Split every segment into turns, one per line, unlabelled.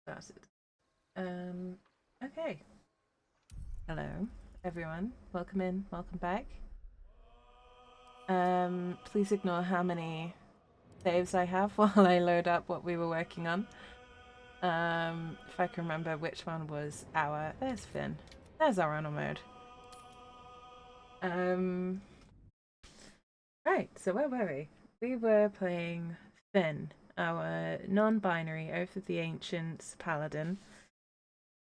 Started. Okay. Hello, everyone. Welcome in. Welcome back. Please ignore how many saves I have while I load up what we were working on. If I can remember which one was our... There's Finn. There's our honor mode. Right, so where were we? We were playing Finn, our non-binary Oath of the Ancients Paladin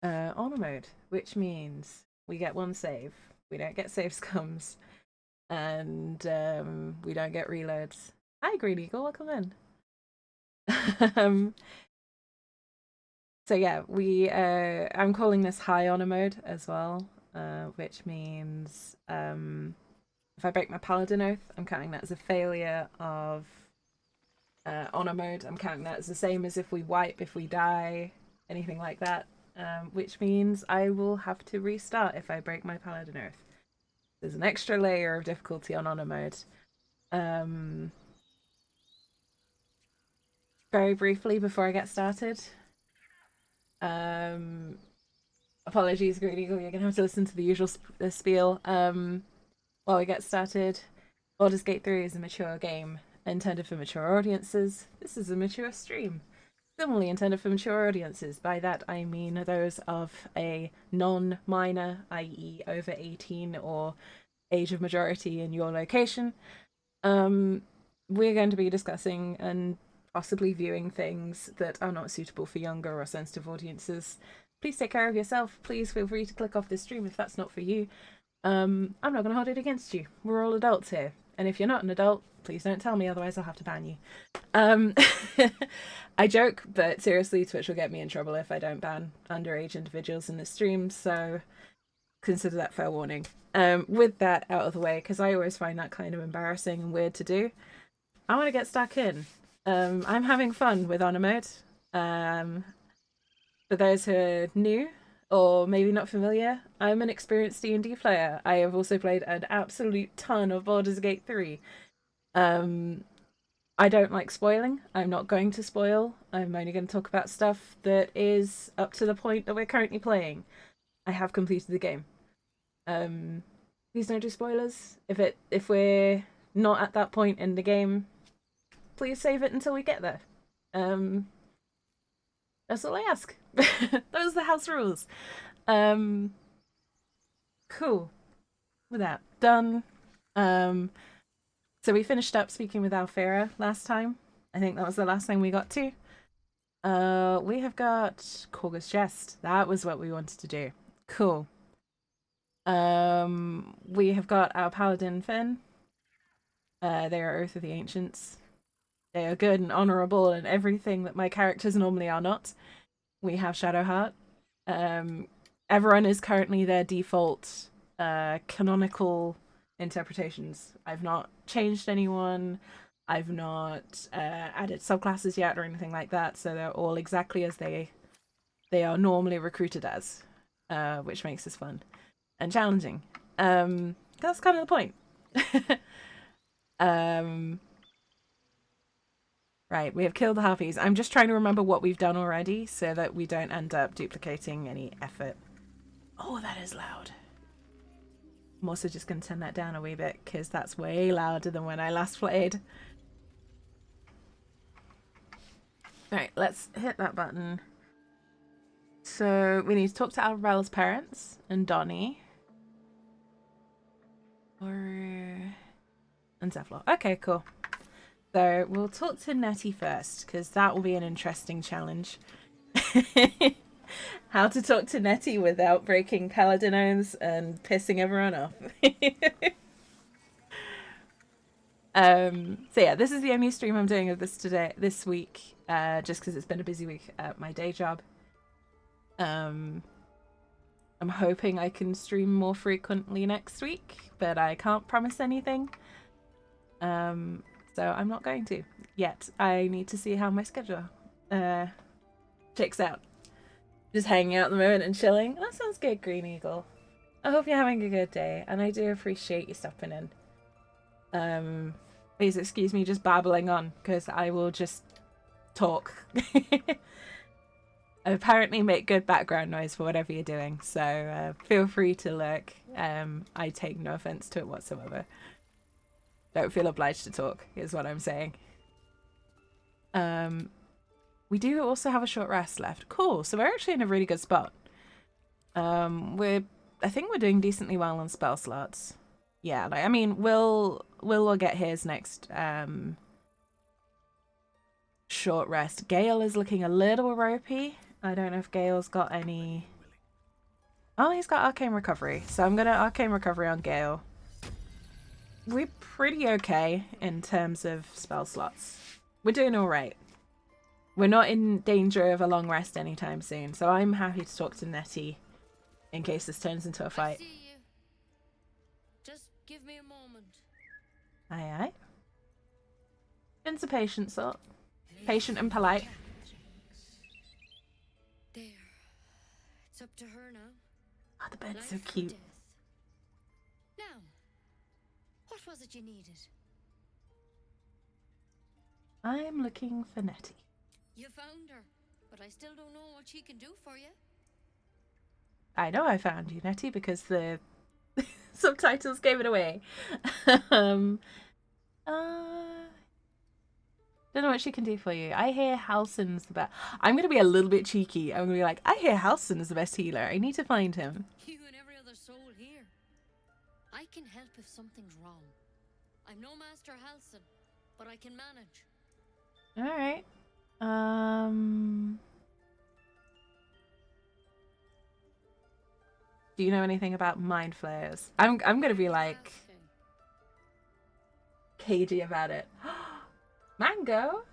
honor mode, which means we get one save. We don't get save scums, and we don't get reloads. Hi, Green Eagle, welcome in. um, so yeah, I'm calling this high honor mode as well, which means if I break my Paladin Oath, I'm counting that as a failure of honor mode. I'm counting that as the same as if we wipe, if we die, anything like that. Which means I will have to restart if I break my Paladin Oath. There's an extra layer of difficulty on honor mode. Very briefly before I get started. Apologies, Green Eagle, you're gonna have to listen to the usual spiel. While we get started, Baldur's Gate 3 is a mature game intended for mature audiences. This is a mature stream. Similarly intended for mature audiences. By that I mean those of a non-minor, i.e. over 18 or age of majority in your location. We're going to be discussing and possibly viewing things that are not suitable for younger or sensitive audiences. Please take care of yourself. Please feel free to click off this stream if that's not for you. I'm not going to hold it against you. We're all adults here. And if you're not an adult, please don't tell me, otherwise I'll have to ban you. I joke, but seriously, Twitch will get me in trouble if I don't ban underage individuals in the stream, so consider that fair warning. With that out of the way, because I always find that kind of embarrassing and weird to do, I want to get stuck in. I'm having fun with honor mode. For those who are new or maybe not familiar, I'm an experienced D&D player. I have also played an absolute ton of Baldur's Gate 3. I don't like spoiling. I'm not going to spoil. I'm only going to talk about stuff that is up to the point that we're currently playing. I have completed the game. Please don't do spoilers. If we're not at that point in the game, please save it until we get there. That's all I ask. Those are the house rules. Cool. With that done. So we finished up speaking with Alfera last time. I think that was the last thing we got to. We have got Korga's Chest. That was what we wanted to do. Cool. We have got our Paladin Finn. They are Oath of the Ancients. They are good and honourable and everything that my characters normally are not. We have Shadowheart. Everyone is currently their default canonical interpretations. I've not changed anyone. I've not added subclasses yet or anything like that, so they're all exactly as they are normally recruited as, which makes this fun and challenging. That's kind of the point. Right, we have killed the harpies. I'm just trying to remember what we've done already so that we don't end up duplicating any effort. Oh, that is loud. I'm also just going to turn that down a wee bit because that's way louder than when I last played. Right, let's hit that button. So we need to talk to Alrel's parents and Donnie. And Zevlor. Okay, cool. So we'll talk to Nettie first, because that will be an interesting challenge. How to talk to Nettie without breaking Paladin Oaths and pissing everyone off. So yeah, this is the only stream I'm doing of this week, just because it's been a busy week at my day job. I'm hoping I can stream more frequently next week, but I can't promise anything. So I'm not going to yet. I need to see how my schedule checks out. Just hanging out at the moment and chilling. That sounds good, Green Eagle. I hope you're having a good day, and I do appreciate you stopping in. Please excuse me just babbling on, because I will just talk. apparently make good background noise for whatever you're doing, so feel free to look. I take no offense to it whatsoever. Don't feel obliged to talk, is what I'm saying. We do also have a short rest left. Cool, so we're actually in a really good spot. I think we're doing decently well on spell slots. Yeah, like, I mean, Will will get his next short rest. Gale is looking a little ropey. I don't know if Gale's got any... Oh, he's got Arcane Recovery. So I'm going to Arcane Recovery on Gale. We're pretty okay in terms of spell slots. We're doing alright. We're not in danger of a long rest anytime soon, so I'm happy to talk to Nettie in case this turns into a fight.
I see you. Just give me a moment.
Aye aye. Finn's a patient sort. Patient and polite.
There. It's up to her now.
Oh, the bed's so
Life or
cute.
death. Now, what was it you needed?
I'm looking for Nettie.
You found her, but I still don't know what she can do for you.
I know I found you, Nettie, because the subtitles gave it away. Don't know what she can do for you. I hear Halsin's the best. I'm going to be a little bit cheeky. I'm going to be like, I hear Halsin is the best healer. I need to find him.
You and every other soul here. I can help if something's wrong. I'm no Master Halsin, but I can manage.
Alright. Do you know anything about mind flayers? I'm gonna be like cagey about it. Mango?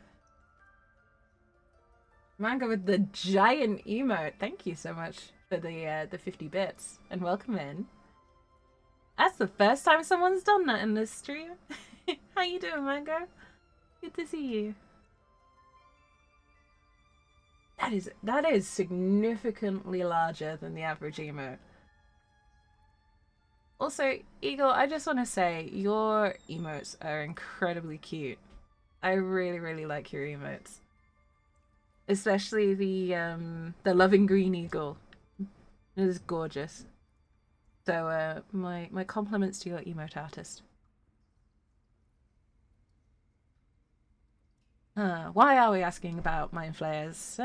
Mango with the giant emote. Thank you so much for the 50 bits and welcome in. That's the first time someone's done that in this stream. How you doing, Mango? Good to see you. That is significantly larger than the average emote. Also, Eagle, I just want to say your emotes are incredibly cute. I really, really like your emotes, especially the loving green eagle. It is gorgeous. So, my compliments to your emote artist. Why are we asking about mind flayers?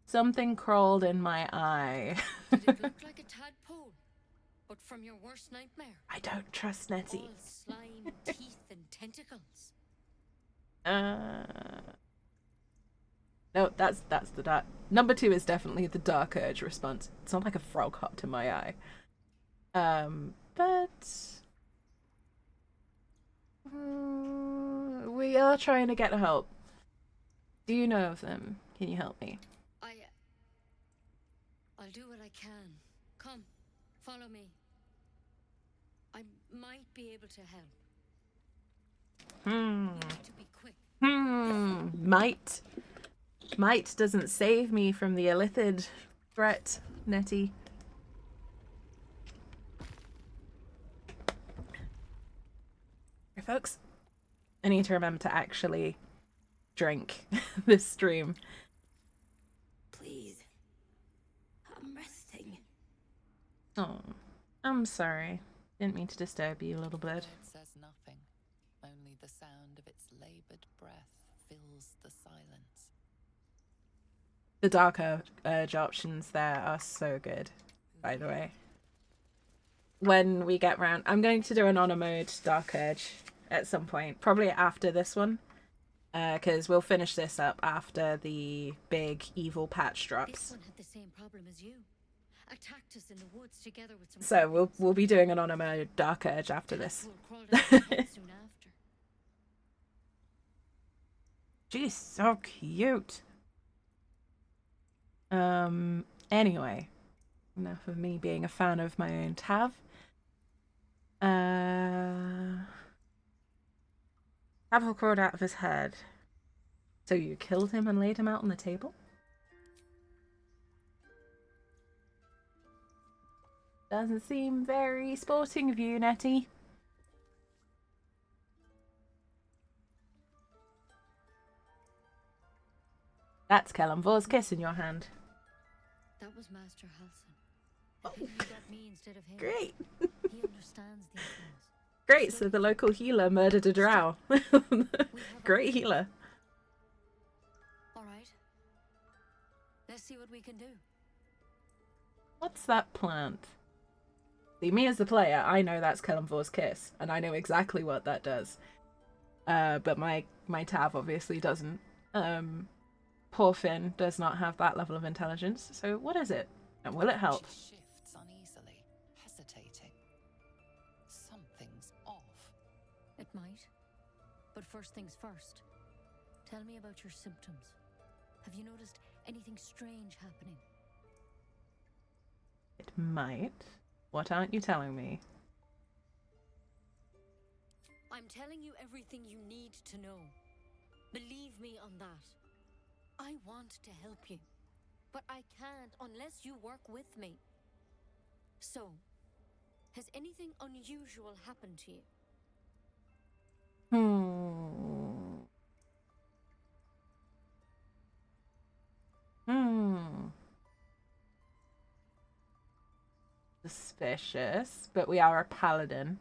Something crawled in my eye.
Did it look like a tadpole? But from your worst nightmare?
I don't trust Nettie.
All slime, teeth, and tentacles.
No, that's the dark. Number 2 is definitely the dark urge response. It's not like a frog hopped in my eye. But we are trying to get help. Do you know of them? Can you help me?
I'll do what I can. Come, follow me. I might be able to help. You need to be quick.
Might doesn't save me from the illithid threat, Nettie. Hey, folks. I need to remember to actually drink this stream.
Please. I'm resting.
Oh, I'm sorry. Didn't mean to disturb you, little bird.
It says nothing. Only the sound of its labored breath fills the silence.
The dark urge options there are so good, by the way. When we get round, I'm going to do an honor mode dark urge at some point, probably after this one, because we'll finish this up after the big evil patch drops.
This one had the same problem as you. Attacked us in the woods together with some.
So we'll be doing an honor mode dark urge after this.
Crawled out of the head soon after.
She's so cute. Anyway, enough of me being a fan of my own Tav. Apple crawled out of his head. So you killed him and laid him out on the table? Doesn't seem very sporting of you, Nettie. That's Kellamvor's kiss in your hand.
That was Master Halsin. I knew that me instead of him.
Great.
He understands these things.
Great, so the local healer murdered a drow. Great healer.
Alright. Let's see what we can do.
What's that plant? See, me as the player, I know that's Kellamvor's kiss, and I know exactly what that does. But my Tav obviously doesn't. Poor Finn does not have that level of intelligence, so what is it? And will it help?
She shifts uneasily, hesitating. Something's off.
It might. But first things first. Tell me about your symptoms. Have you noticed anything strange happening?
It might. What aren't you telling me?
I'm telling you everything you need to know. Believe me on that. I want to help you, but I can't unless you work with me. So, has anything unusual happened to you? Suspicious, but we are a paladin.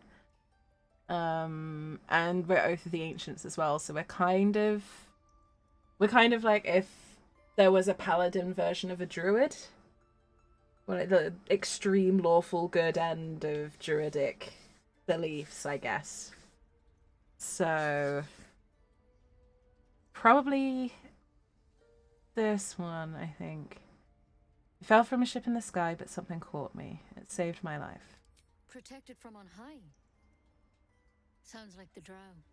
And we're Oath of the Ancients as well, so we're kind of like if there was a paladin version of a druid. Well, the extreme lawful good end of druidic beliefs, I guess. So probably this one, I think. I fell from a ship in the sky, but something caught me. It saved my life. Protected from on high. Sounds like the drow.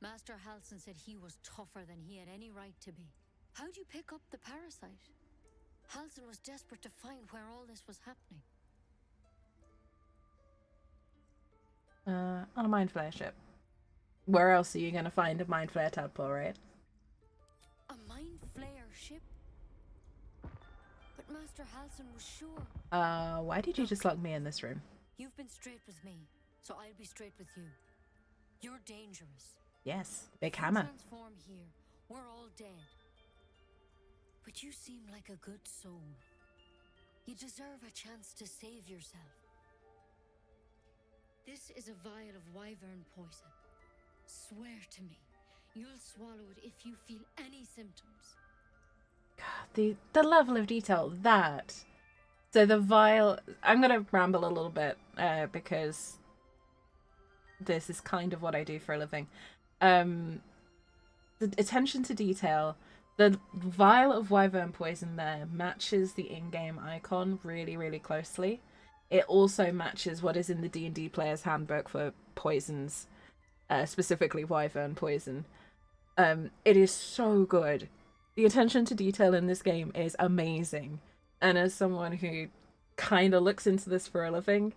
Master Halsin said he was tougher than he had any right to be. How'd you pick up the parasite? Halsin was desperate to find where all this was happening.
On a Mind Flayer ship. Where else are you going to find a Mind Flayer tadpole, right?
A Mind Flayer ship? But Master Halsin was sure.
Why did you just lock me in this room?
You've been straight with me, so I'll be straight with you. You're dangerous.
Yes, big
If you
hammer.
transform here, we're all dead. But you seem like a good soul. You deserve a chance to save yourself. This is a vial of wyvern poison. Swear to me, you'll swallow it if you feel any symptoms.
God, the level of detail, that. So the vial, I'm going to ramble a little bit because this is kind of what I do for a living. The attention to detail, the vial of wyvern poison there matches the in-game icon really, really closely. It also matches what is in the D&D player's handbook for poisons, specifically wyvern poison. It is so good. The attention to detail in this game is amazing. And as someone who kind of looks into this for a living,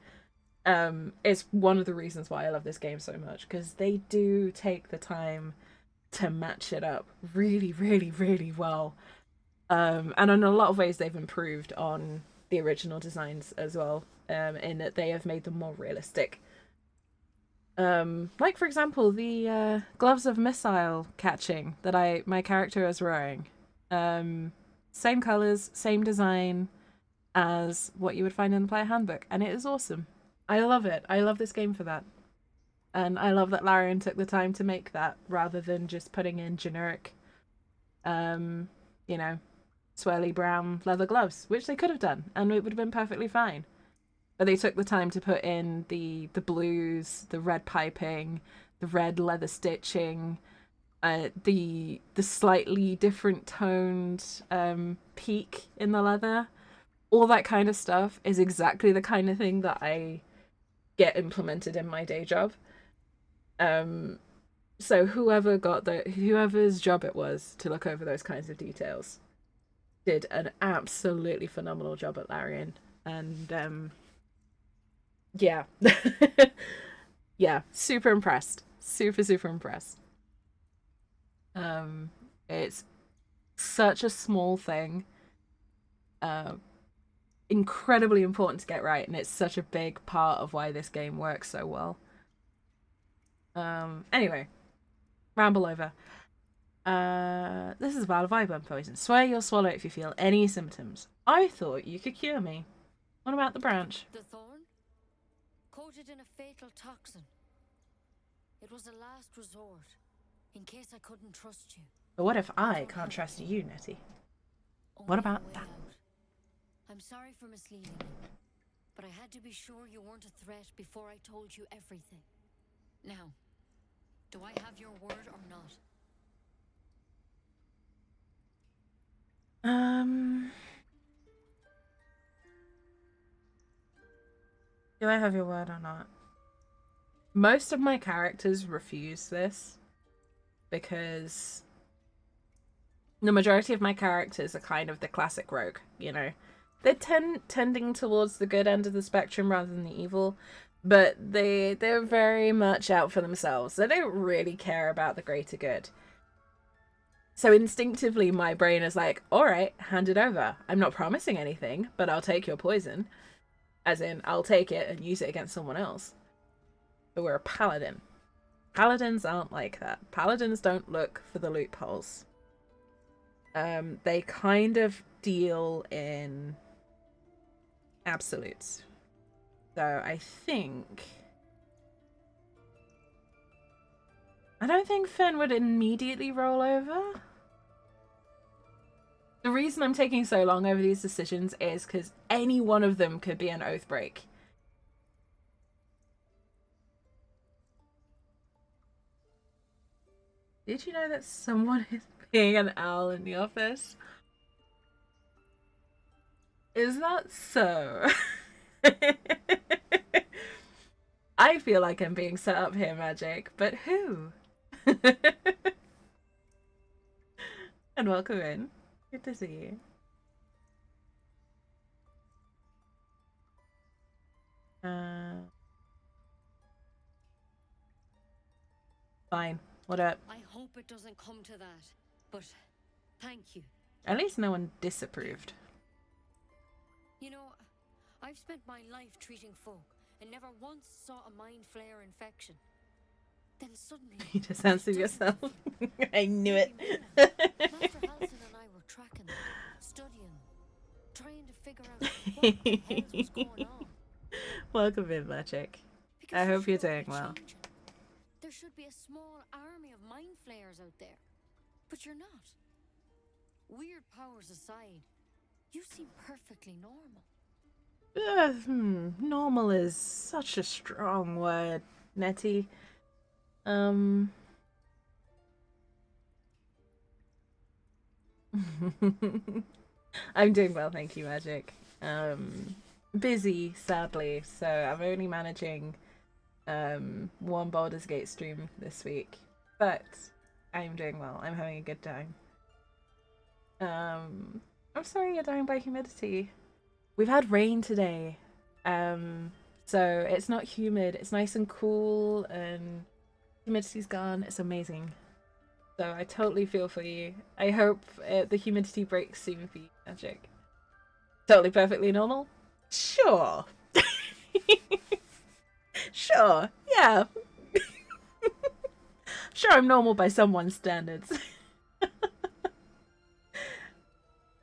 it's one of the reasons why I love this game so much, because they do take the time to match it up really, really, really well. And in a lot of ways, they've improved on the original designs as well, in that they have made them more realistic. Like, for example, the gloves of missile catching that my character is wearing. Same colors, same design as what you would find in the player handbook, and it is awesome. I love it. I love this game for that. And I love that Larian took the time to make that rather than just putting in generic, swirly brown leather gloves, which they could have done, and it would have been perfectly fine. But they took the time to put in the blues, the red piping, the red leather stitching, the slightly different toned peak in the leather. All that kind of stuff is exactly the kind of thing that I get implemented in my day job. So whoever's job it was to look over those kinds of details did an absolutely phenomenal job at Larian. And yeah. Yeah, super impressed. Super, super impressed. It's such a small thing. Incredibly important to get right, and it's such a big part of why this game works so well. Anyway, ramble over. This is a vial of eye burn poison. Swear you'll swallow it if you feel any symptoms. I thought you could cure me. What about the branch?
The thorn? Coated in a fatal toxin. It was a last resort, in case I couldn't trust you.
But what if I can't trust you, Nettie? What about that?
Out. I'm sorry for misleading you, but I had to be sure you weren't a threat before I told you everything. Now, do I have your word or not?
Do I have your word or not? Most of my characters refuse this because the majority of my characters are kind of the classic rogue, you know. They're tending towards the good end of the spectrum rather than the evil, but they're very much out for themselves. They don't really care about the greater good. So instinctively, my brain is like, all right, hand it over. I'm not promising anything, but I'll take your poison. As in, I'll take it and use it against someone else. But we're a paladin. Paladins aren't like that. Paladins don't look for the loopholes. They kind of deal in absolutes. So I don't think Finn would immediately roll over. The reason I'm taking so long over these decisions is because any one of them could be an oath break. Did you know that someone is being an owl in the office? Is that so? I feel like I'm being set up here, Magic, but who? And welcome in. Good to see you. Fine. What up?
I hope it doesn't come to that, but thank you.
At least no one disapproved.
You know, I've spent my life treating folk and never once saw a mind flare infection. Then suddenly...
You just answered yourself. I knew it.
Master Halsin and I were tracking them, studying, trying to figure out what the hell was going on.
Welcome in, Magic.
Because
I hope you're
sure
doing well.
changing. There should be a small army of mind flayers out there, but you're not. Weird powers aside, you seem perfectly normal.
Normal is such a strong word, Nettie. I'm doing well, thank you, Magic. Busy, sadly, so I'm only managing one Baldur's Gate stream this week, but I'm doing well. I'm having a good time. I'm sorry you're dying by humidity. We've had rain today, so it's not humid. It's nice and cool, and humidity's gone. It's amazing. So I totally feel for you. I hope the humidity breaks soon for you, Magic. Totally perfectly normal? Sure. Sure, yeah. Sure, I'm normal by someone's standards.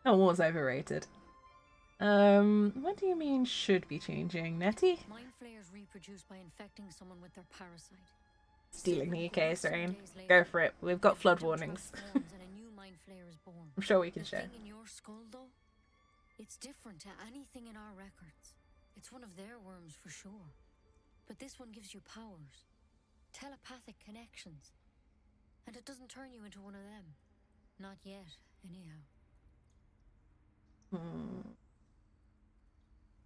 Normal's overrated. What do you mean should be changing, Nettie?
Mind flayers reproduce by infecting someone with their parasite.
Stealing the UK, Serene. Go for it. We've got flood warnings. I'm sure we can share.
The thing in your skull, though, it's different to anything in our records. It's one of their worms for sure. But this one gives you powers. Telepathic connections. And it doesn't turn you into one of them. Not yet, anyhow.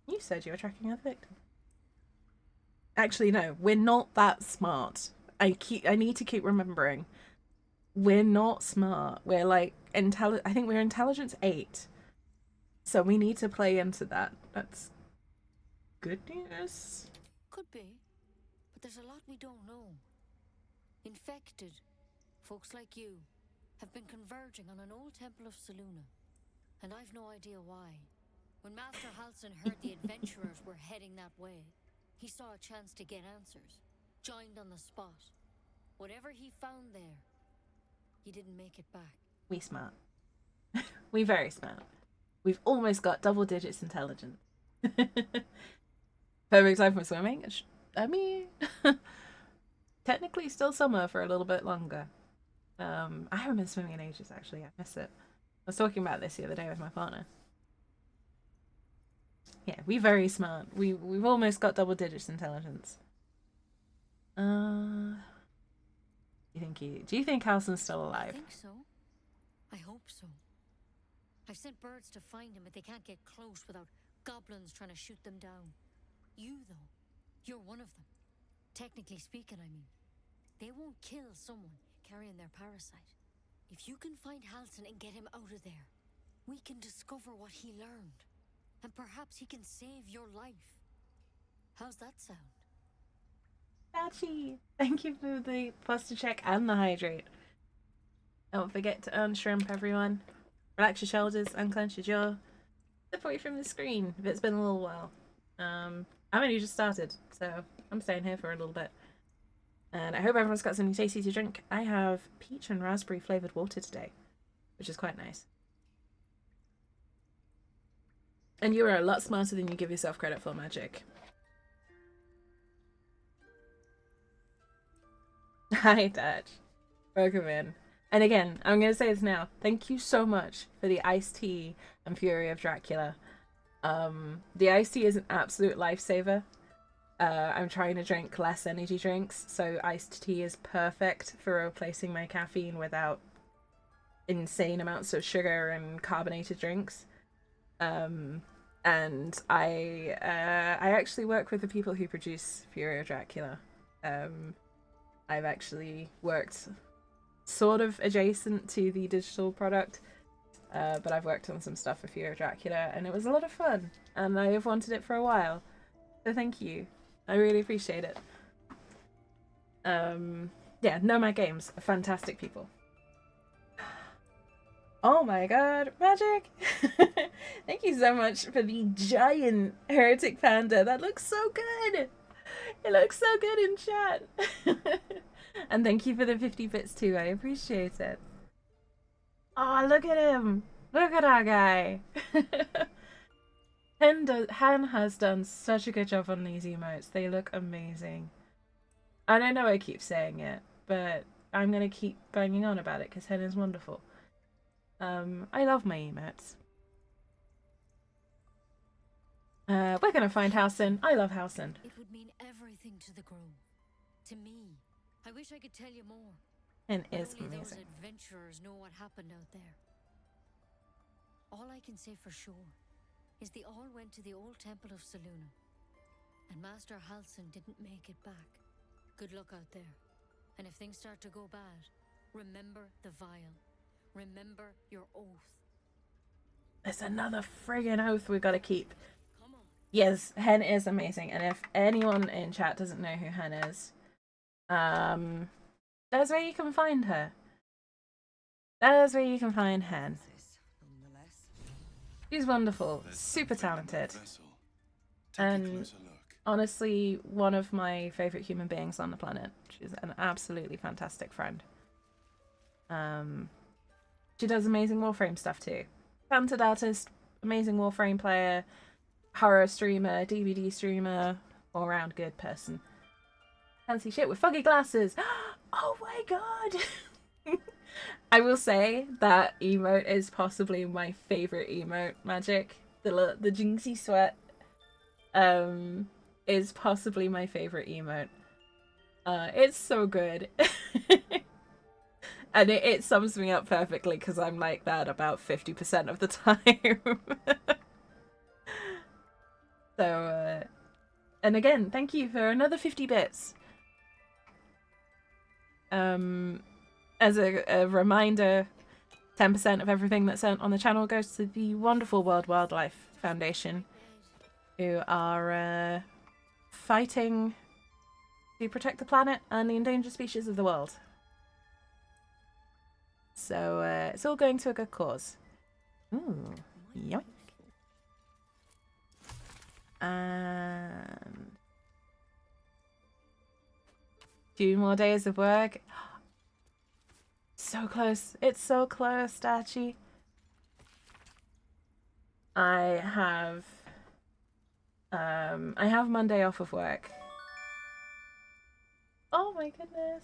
You said you were tracking a victim. Actually, no, we're not that smart. I need to keep remembering. We're not smart. We're like I think we're intelligence 8. So we need to play into that. That's good news.
Could be, but there's a lot we don't know. Infected folks like you have been converging on an old temple of Selûne, and I've no idea why. When Master Halsin heard the adventurers were heading that way, he saw a chance to get answers, joined on the spot. Whatever he found there, you didn't make it back.
We smart. We very smart. We've almost got double digits intelligence. Perfect time for swimming. I mean, technically still summer for a little bit longer. I haven't been swimming in ages, actually. I miss it. I was talking about this the other day with my partner. Yeah, we very smart. We've almost got double digits intelligence. Do you think Halson's still alive?
I think so. I hope so. I've sent birds to find him, but they can't get close without goblins trying to shoot them down. You, though, you're one of them. Technically speaking, I mean. They won't kill someone carrying their parasite. If you can find Halson and get him out of there, we can discover what he learned. And perhaps he can save your life. How's that sound?
Patchy! Thank you for the posture check and the hydrate. Don't forget to earn shrimp, everyone. Relax your shoulders, unclench your jaw. Step away from the screen if it's been a little while. I've only just started, so I'm staying here for a little bit. And I hope everyone's got something tasty to drink. I have peach and raspberry flavoured water today, which is quite nice. And you are a lot smarter than you give yourself credit for, Magic. Hi, Dad. Welcome in. And again, I'm going to say this now. Thank you so much for the iced tea and Fury of Dracula. The iced tea is an absolute lifesaver. I'm trying to drink less energy drinks, so iced tea is perfect for replacing my caffeine without insane amounts of sugar and carbonated drinks. And I actually work with the people who produce Fury of Dracula. I've actually worked sort of adjacent to the digital product, but I've worked on some stuff for Fury of Dracula, and it was a lot of fun, and I have wanted it for a while. So thank you. I really appreciate it. Yeah, Nomad Games are fantastic people. Oh my god, Magic! Thank you so much for the giant heretic panda. That looks so good! It looks so good in chat. And thank you for the 50 bits too. I appreciate it. Oh, look at him! Look at that guy! Han has done such a good job on these emotes. They look amazing. And I know I keep saying it, but I'm gonna keep banging on about it because Hen is wonderful. I love my emotes. We're gonna find Halson. I love Halson.
It would mean everything to the Grove. To me. I wish I could tell you more.
And is
only
amazing.
Those adventurers know what happened out there. All I can say for sure is they all went to the old temple of Selûne. And Master Halson didn't make it back. Good luck out there. And if things start to go bad, remember the vial. Remember your oath.
There's another friggin' oath we've got to keep.
Come on.
Yes, Hen is amazing, and if anyone in chat doesn't know who Hen is, there's where you can find her. There's where you can find Hen. She's wonderful, super talented, and honestly one of my favourite human beings on the planet. She's an absolutely fantastic friend. She does amazing Warframe stuff too. Talented artist, amazing Warframe player, horror streamer, DVD streamer, all round good person. Fancy shit with foggy glasses. Oh my god! I will say that emote is possibly my favourite emote, Magic. The Jinxie sweat is possibly my favourite emote. It's so good. And it sums me up perfectly because I'm like that about 50% of the time. So, and again, thank you for another 50 bits. As a reminder, 10% of everything that's earned on the channel goes to the wonderful World Wildlife Foundation, who are fighting to protect the planet and the endangered species of the world. So it's all going to a good cause. Ooh, yoink. And 2 more days of work. So close. It's so close, Dachi. I have Monday off of work. Oh my goodness.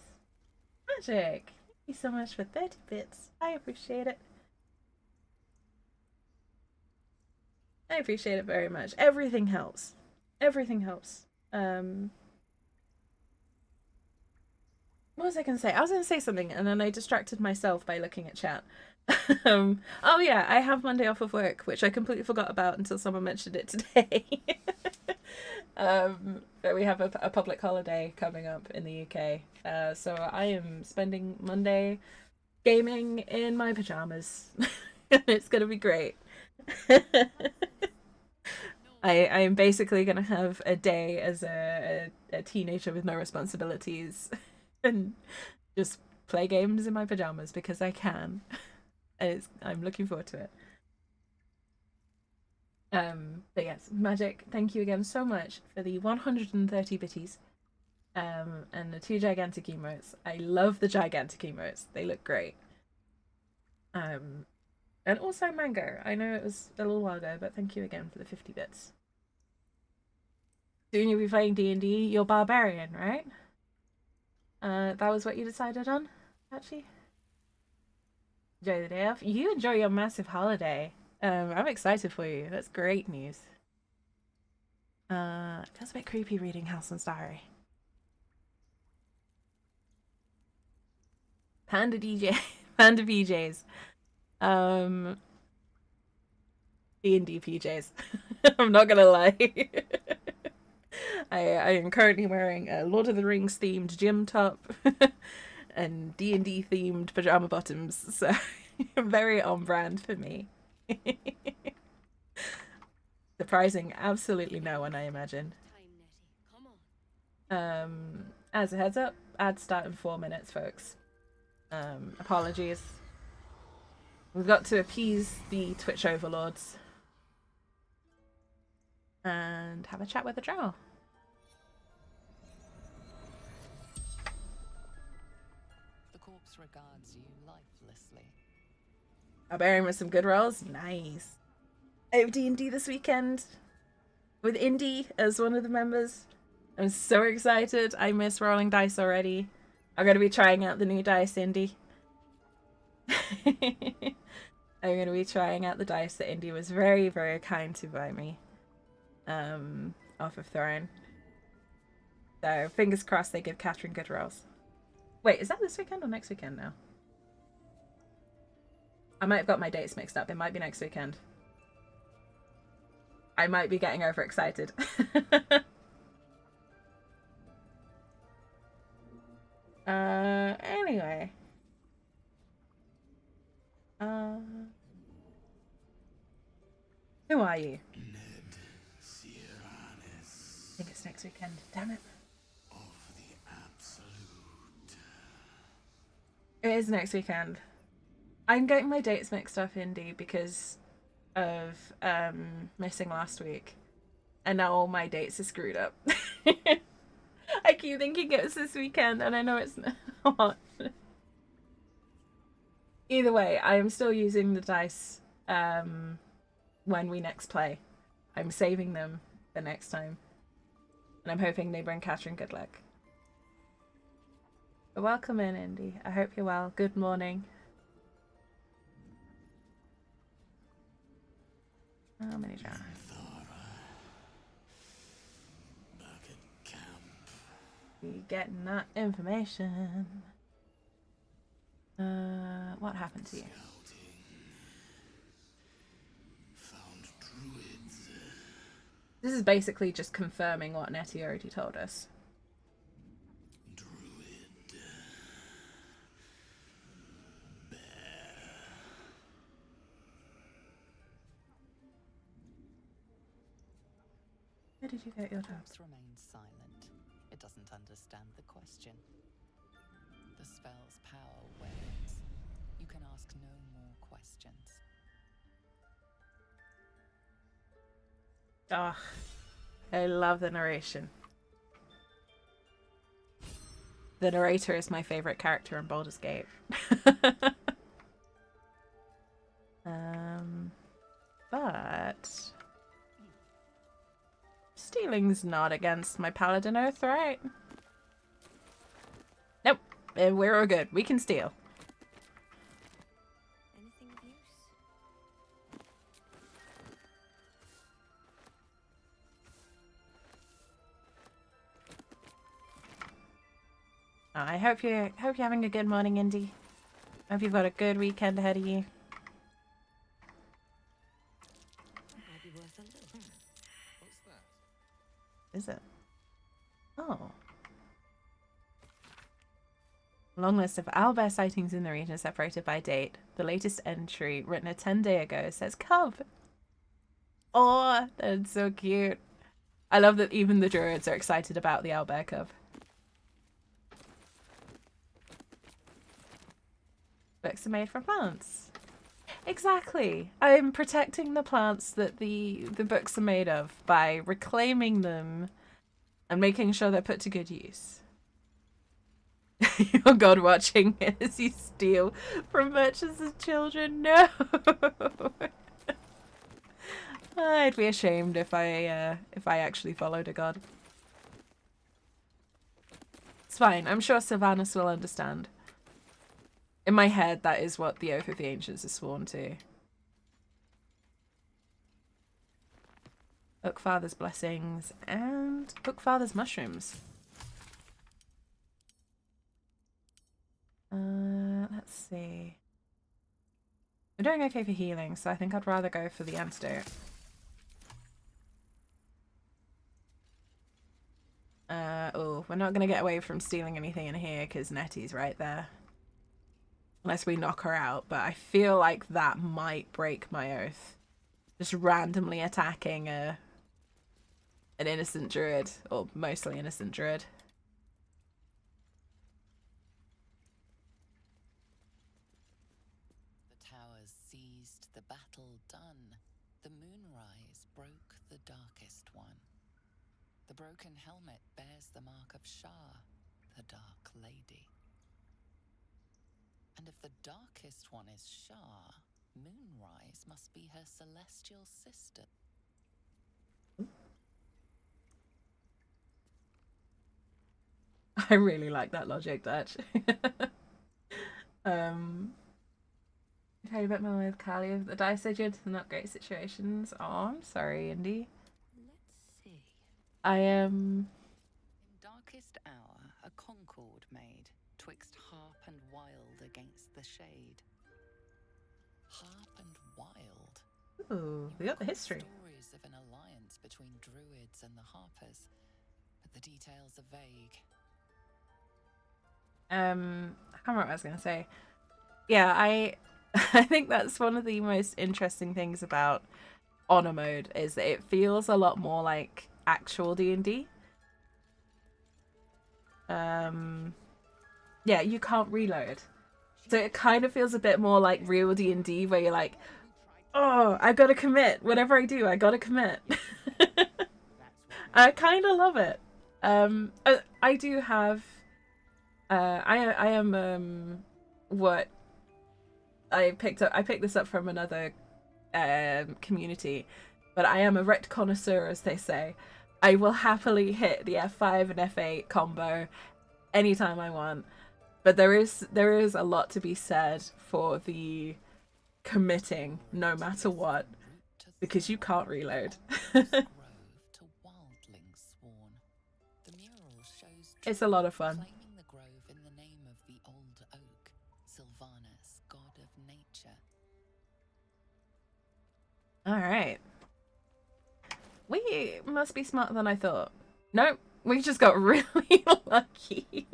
Magic. Thank you so much for 30 bits. I appreciate it. I appreciate it very much. Everything helps. Everything helps. What was I going to say? I was going to say something and then I distracted myself by looking at chat. Oh yeah, I have Monday off of work, which I completely forgot about until someone mentioned it today. But we have a public holiday coming up in the UK. So I am spending Monday gaming in my pajamas. It's going to be great. I am basically going to have a day as a teenager with no responsibilities and just play games in my pajamas because I can. And I'm looking forward to it. But yes, Magic, thank you again so much for the 130 bitties. And the 2 gigantic emotes. I love the gigantic emotes. They look great. And also Mango. I know it was a little while ago, but thank you again for the 50 bits. Soon you'll be playing D&D. You're barbarian, right? That was what you decided on, actually? Enjoy the day off. You enjoy your massive holiday. I'm excited for you. That's great news. It feels a bit creepy reading Halson's diary. Panda DJ, Panda PJs, D&D PJs. I'm not gonna lie. I am currently wearing a Lord of the Rings themed gym top and D&D themed pajama bottoms, so very on brand for me. Surprising absolutely no one, I imagine. As a heads up, ads start in 4 minutes, folks. Apologies. We've got to appease the Twitch overlords and have a chat with the drow.
The corpse regards you lifelessly.
Barbarian with some good rolls. Nice. I have D&D this weekend with Indy as one of the members. I'm so excited. I miss rolling dice already. I'm going to be trying out the new dice, Indy. I'm going to be trying out the dice that Indy was very, very kind to buy me off of Throne. So fingers crossed they give Catherine good rolls. Wait, is that this weekend or next weekend now? I might have got my dates mixed up. It might be next weekend. I might be getting overexcited. Anyway. Who are you?
Ned Sierranis.
I think it's next weekend. Damn it.
Of the Absolute.
It is next weekend. I'm getting my dates mixed up, Indy, because of missing last week. And now all my dates are screwed up. I keep thinking it was this weekend, and I know it's not. Either way, I am still using the dice when we next play. I'm saving them the next time. And I'm hoping they bring Catherine good luck. But welcome in, Indy. I hope you're well. Good morning. How many jars?
Back at camp.
You getting that information? What happened to you?
Found druids.
This is basically just confirming what Nettie already told us.
Druid. Bear.
Where did you get your dog?
Corpse remains silent. It doesn't understand the question. The spell's power wanes. You can ask no more questions.
Oh, I love the narration. the narrator is my favorite character in Baldur's Gate. But stealing's not against my Paladin Oath, right? Nope. We're all good. We can steal.
Anything of use?
I hope you're having a good morning, Indy. Hope you've got a good weekend ahead of you.
Might be worth a look.
What's that?
Is it? Oh. Long list of owlbear sightings in the region separated by date. The latest entry, written a 10-day ago, says cub. Oh, that's so cute. I love that even the druids are excited about the owlbear cub. Books are made from plants. Exactly. I'm protecting the plants that the books are made of by reclaiming them and making sure they're put to good use. Your god watching as you steal from merchants as children. No. I'd be ashamed if I actually followed a god. It's fine. I'm sure Sylvanas will understand. In my head, that is what the Oath of the Ancients is sworn to. Bookfather's blessings and Bookfather's mushrooms. Let's see. We're doing okay for healing, so I think I'd rather go for the antidote. Oh, we're not going to get away from stealing anything in here because Nettie's right there. Unless we knock her out, but I feel like that might break my oath. Just randomly attacking an innocent druid, or mostly innocent druid.
The towers seized, the battle done. The moonrise broke the darkest one. The broken helmet bears the mark of Shah, the Dark Lady. And if the darkest one is Shah, Moonrise must be her celestial sister.
I really like that logic, Dutch. Tell you a bit more with Callie. The dice are due to not great situations. Oh, I'm sorry, Indy.
Let's see.
I am.
In darkest hour, a concord made, twixt harp and wild against the shade. Harp and wild.
Ooh, we got the history.
Stories of an alliance between druids and the harpers, but the details are vague.
I can't remember what I was gonna say. Yeah, I think that's one of the most interesting things about honor mode is that it feels a lot more like actual D&D. Yeah, you can't reload. So it kind of feels a bit more like real D&D where you're like, oh, I gotta commit. Whatever I do, I gotta commit. I kind of love it. I do have... I am what I picked this up from another community, but I am a wrecked connoisseur, as they say. I will happily hit the F5 and F8 combo anytime I want, but there is a lot to be said for the committing no matter what, because you can't reload. It's a lot of fun. All right. We must be smarter than I thought. Nope, we just got really lucky.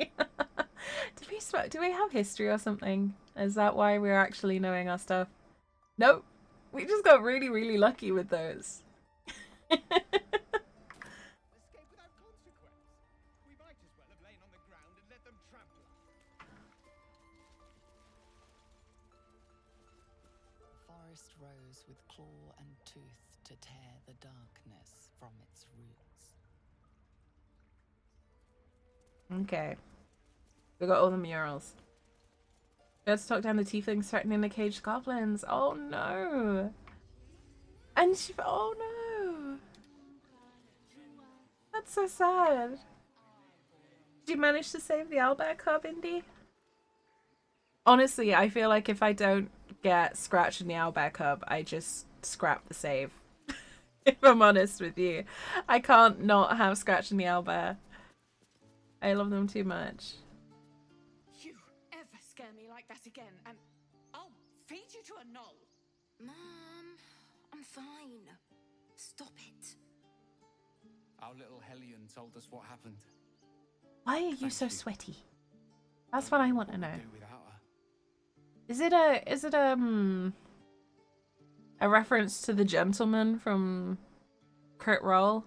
Do we have history or something? Is that why we're actually knowing our stuff? Nope. We just got really, really lucky with those.
Escape without consequence. We might as well have lain on the ground and let them trample us.
The forest rose with claw and tooth to tear the darkness from its roots.
Okay. We got all the murals. Let's talk down the tieflings threatening the caged goblins. Oh no! And she. Oh no! That's so sad. Did you manage to save the owlbear cub, Indy? Honestly, I feel like if I don't get Scratch and the owlbear cub, I just scrap the save. If I'm honest with you. I can't not have Scratch and the owlbear. I love them too much.
You ever scare me like that again, and I'll feed you to a knoll.
Mom, I'm fine. Stop it.
Our little Hellion told us what happened.
Why are you so sweaty? That's what I want to know.
Do without her.
Is it a reference to the gentleman from Crit Roll?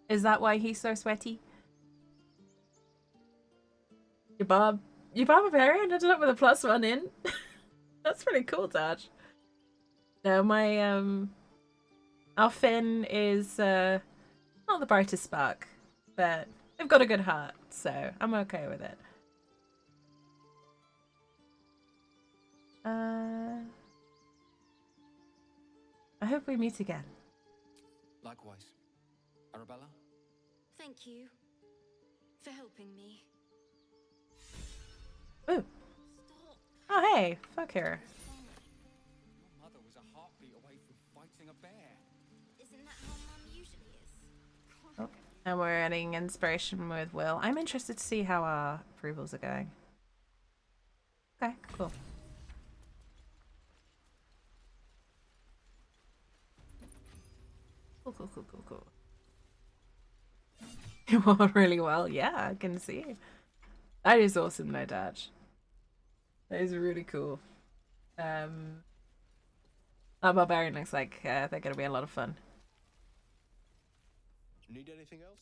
Is that why he's so sweaty? Your barbarian ended up with a +1 in. That's pretty cool, Dad. No, my our Finn is not the brightest spark, but they've got a good heart, so I'm okay with it. I hope we meet again.
Likewise. Arabella?
Thank you for helping me.
Ooh.
Stop.
Oh, hey. Fuck her.
Your mother was a heartbeat away from fighting a bear.
Isn't that how Mum usually is?
Oh. And we're adding inspiration with Will. I'm interested to see how our approvals are going. Okay, cool. Cool. You roll really well. Yeah, I can see. That is awesome, no Dad. That is really cool. That barbarian looks like they're gonna be a lot of fun.
Need anything else?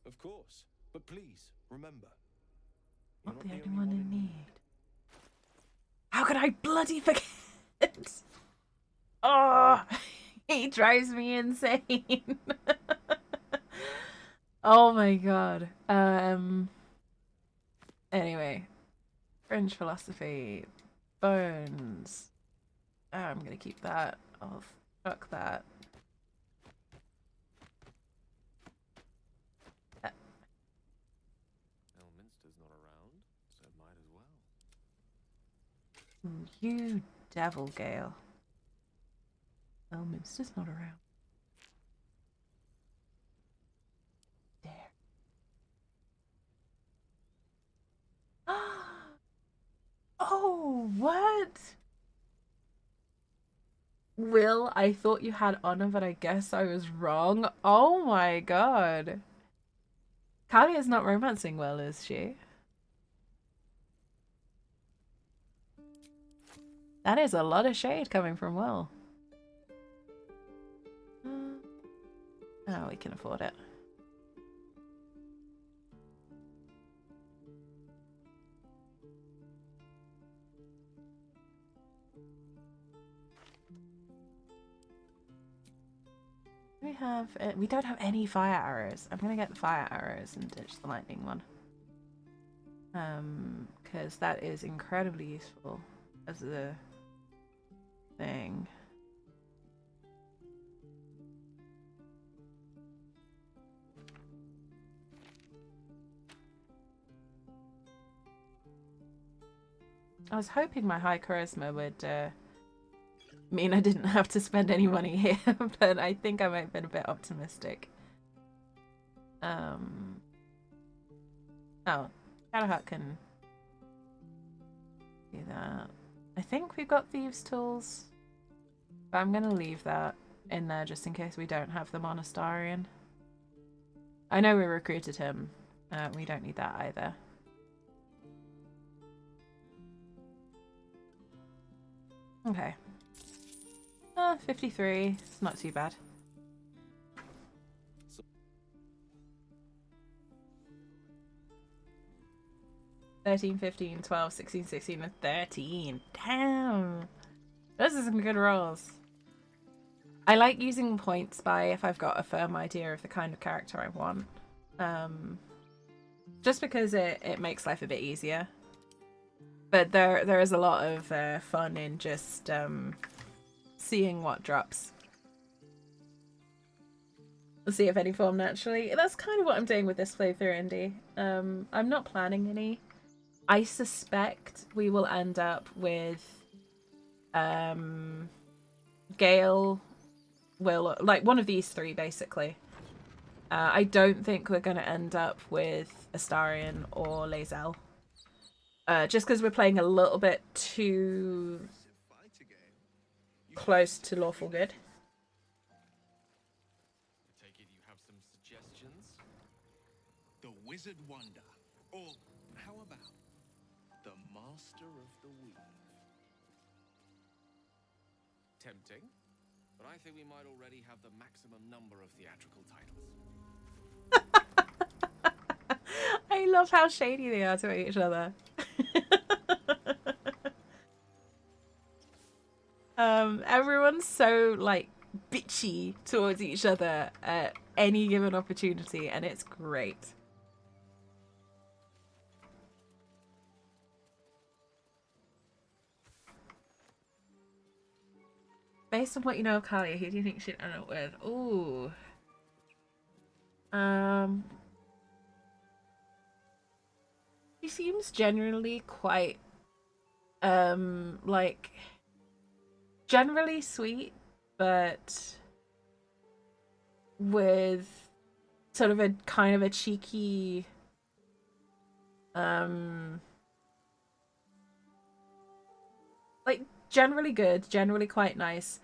Of course. But please, remember.
Not the only one in need. How could I bloody forget? Oh, he drives me insane. Oh my god. Anyway. French philosophy. Bones. Oh, I'm gonna keep that. I'll fuck that.
Elminster's not around, so might as well.
You devil, Gale. Elminster's not around. There. Oh, what? Will, I thought you had honor, but I guess I was wrong. Oh my god. Kalia's not romancing Will, is she? That is a lot of shade coming from Will. Oh, we can afford it. We don't have any fire arrows. I'm gonna get the fire arrows and ditch the lightning one. Because that is incredibly useful as a thing. I was hoping my high charisma would mean I didn't have to spend any money here, but I think I might have been a bit optimistic. Oh, Shadowheart can do that. I think we've got thieves' tools, but I'm gonna leave that in there just in case we don't have the Monastarian. I know we recruited him. We don't need that either. Okay. 53. It's not too bad. $13, $15, $12, $16, $16, and $13. Damn! Those are some good rolls. I like using points by if I've got a firm idea of the kind of character I want. Just because it makes life a bit easier. But there is a lot of fun in just seeing what drops. We'll see if any form naturally. That's kind of what I'm doing with this playthrough, Indy. I'm not planning any. I suspect we will end up with Gale, Will, like one of these three basically. I don't think we're going to end up with Astarion or Lae'zel. Just because we're playing a little bit too close to lawful good.
I take it you have some suggestions? The Wizard Wonder. Or how about the Master of the Weave? Tempting, but I think we might already have the maximum number of theatrical titles.
I love how shady they are to each other. Everyone's so like bitchy towards each other at any given opportunity, and it's great. Based on what you know of Kalia, who do you think she'd end up with? Ooh. She seems generally quite like generally sweet, but with sort of a kind of a cheeky like generally good, generally quite nice,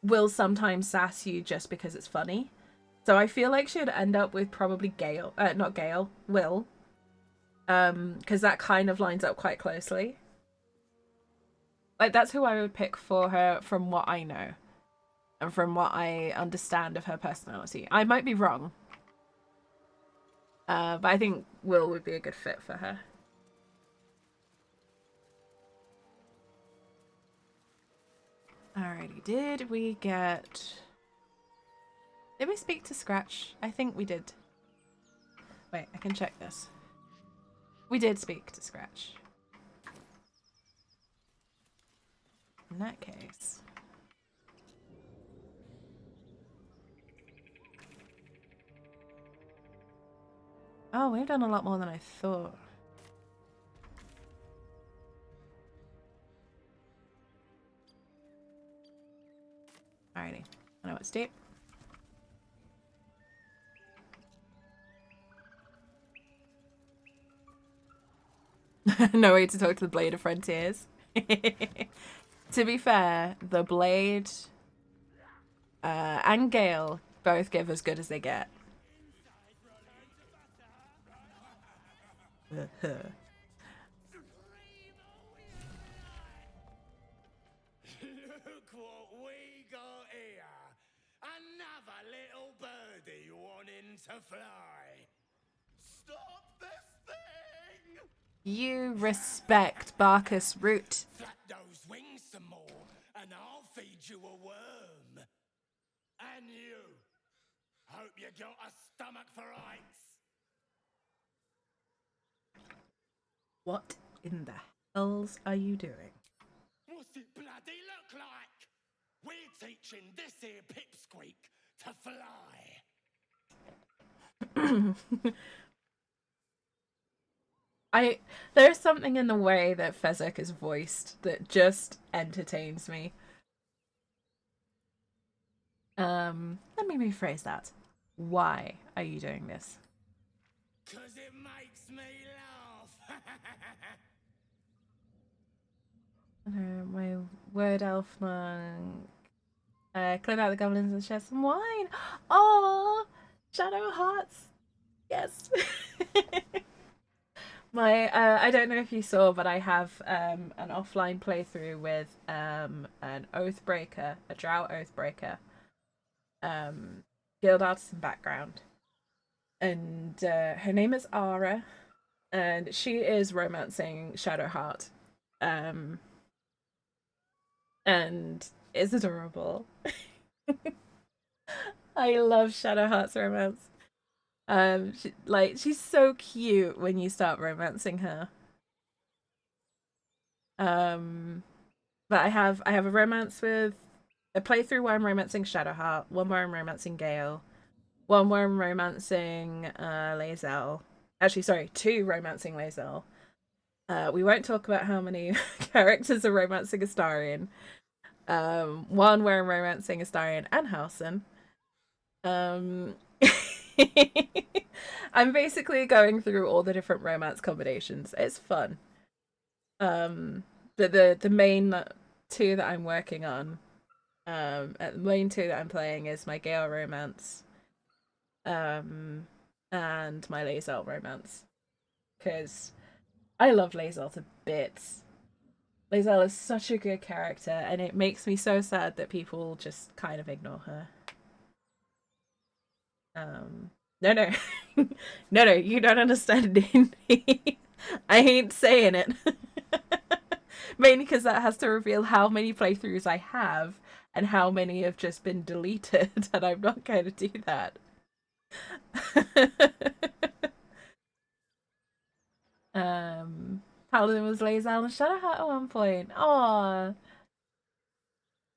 will sometimes sass you just because it's funny. So I feel like she'd end up with probably Gale, not Gale, Will. Because that kind of lines up quite closely. Like, that's who I would pick for her from what I know. And from what I understand of her personality. I might be wrong. But I think Will would be a good fit for her. Alrighty, did we speak to Scratch? I think we did. Wait, I can check this. We did speak to Scratch. In that case... Oh, we've done a lot more than I thought. Alrighty. I know it's deep. No way to talk to the Blade of Frontiers. To be fair, the Blade and Gale both give as good as they get.
Look what we got here. Another little birdie wanting to fly. Stop this thing!
You respect Barkus Root.
Flap those wings some more, and I'll feed you a worm. And you. Hope you got a stomach for ice.
What in the hells are you doing?
What's it bloody look like? We're teaching this here pipsqueak to fly.
There's something in the way that Fezzik is voiced that just entertains me. Let me rephrase that. Why are you doing this?
'Cause it makes me laugh.
My word elf monk. Clean out the goblins and share some wine. Oh, Shadow Hearts. Yes. I don't know if you saw, but I have an offline playthrough with an Oathbreaker, a Drow Oathbreaker, guild artisan background, and her name is Ara, and she is romancing Shadowheart, and it's adorable. I love Shadowheart's romance. She's so cute when you start romancing her. But I have a romance with a playthrough where I'm romancing Shadowheart, one where I'm romancing Gale, one where I'm romancing Lae'zel. Actually, sorry, two romancing Lae'zel. We won't talk about how many characters are romancing Astarion. One where I'm romancing Astarion and Halsin. Um, I'm basically going through all the different romance combinations. It's fun. But the main two that I'm working on, the main two that I'm playing is my Gale romance, and my Lae'zel romance, because I love Lae'zel to bits. Lae'zel is such a good character, and it makes me so sad that people just kind of ignore her. No, no, no, no, you don't understand it. I ain't saying it. Mainly because that has to reveal how many playthroughs I have and how many have just been deleted, and I'm not going to do that. Paladin was Lae'zel and Shadowheart at one point. Aww.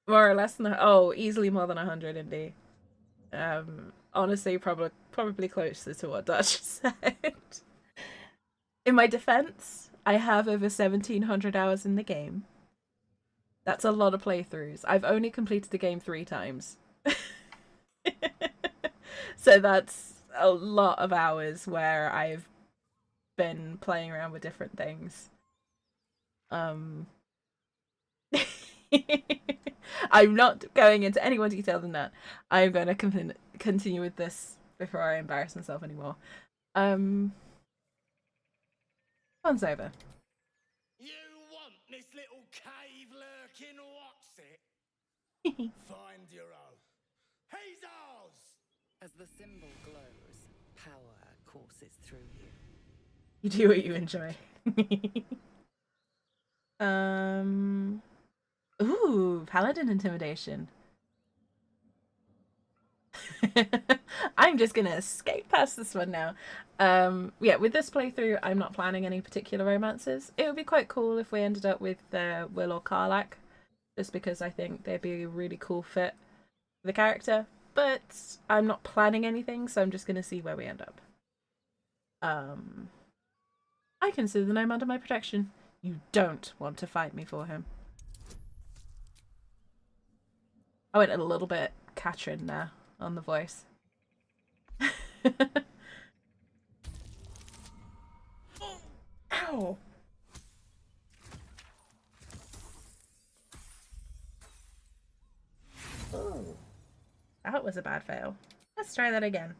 More or less than easily more than 100 indie. Honestly, probably closer to what Dutch said. In my defense, I have over 1,700 hours in the game. That's a lot of playthroughs. I've only completed the game 3 times. So that's a lot of hours where I've been playing around with different things. I'm not going into any more detail than that. I'm going to continue with this before I embarrass myself anymore. One's over.
You want this little cave lurking, what's it? Find your own. He's ours!
As the symbol glows, power courses through you.
You do what you enjoy. Ooh, Paladin Intimidation. I'm just gonna skate past this one now. Yeah, with this playthrough, I'm not planning any particular romances. It would be quite cool if we ended up with Will or Karlach, just because I think they'd be a really cool fit for the character. But I'm not planning anything, so I'm just gonna see where we end up. I consider the gnome under my protection. You don't want to fight me for him. I went a little bit Katrin there on the voice. Ow! Oh, that was a bad fail. Let's try that again.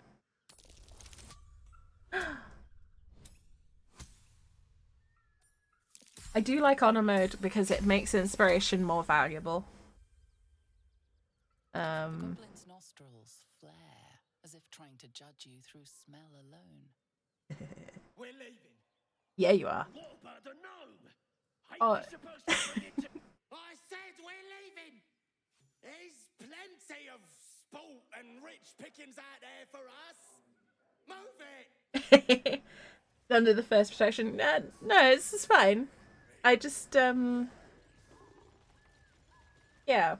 I do like honor mode because it makes inspiration more valuable.
Goblin's nostrils flare as if trying to judge you through smell alone.
We're leaving.
Yeah, you are.
What about the gnome?
Oh.
Ain't we supposed to bring it to... I said we're leaving! There's plenty of sport and rich pickings out there for us. Move it!
Under the first protection. No, it's fine. I just, yeah.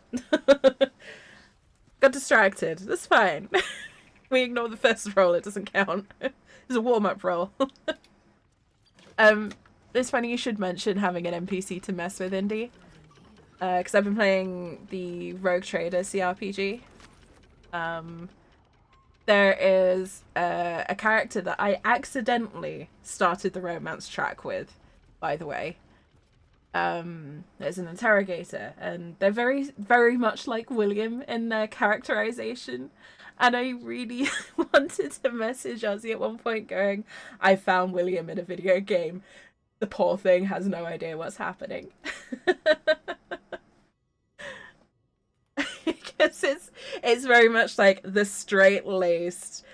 Got distracted. That's fine. We ignore the first roll, it doesn't count. It's a warm-up roll. It's funny you should mention having an NPC to mess with, Indy. Because I've been playing the Rogue Trader CRPG. There is a character that I accidentally started the romance track with, by the way. There's an interrogator, and they're very, very much like William in their characterization. And I really wanted to message Ozzy at one point going, I found William in a video game. The poor thing has no idea what's happening. Because it's very much like the straight-laced,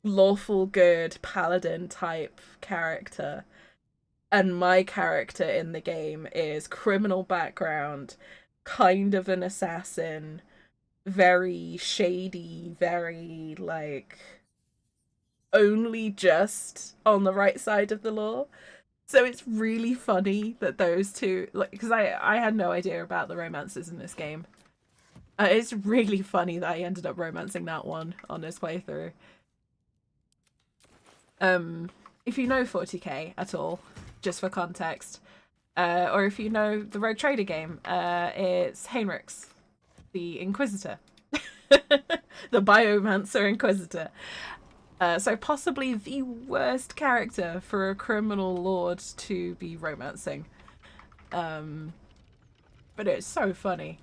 lawful good paladin type character. And my character in the game is criminal background, kind of an assassin, very shady, very, like, only just on the right side of the law. So it's really funny that those two, like, because I had no idea about the romances in this game. It's really funny that I ended up romancing that one on this playthrough. If you know 40k at all, just for context, or if you know the Rogue Trader game, it's Heinrichs, the Inquisitor, the Biomancer Inquisitor. So possibly the worst character for a criminal lord to be romancing. But it's so funny.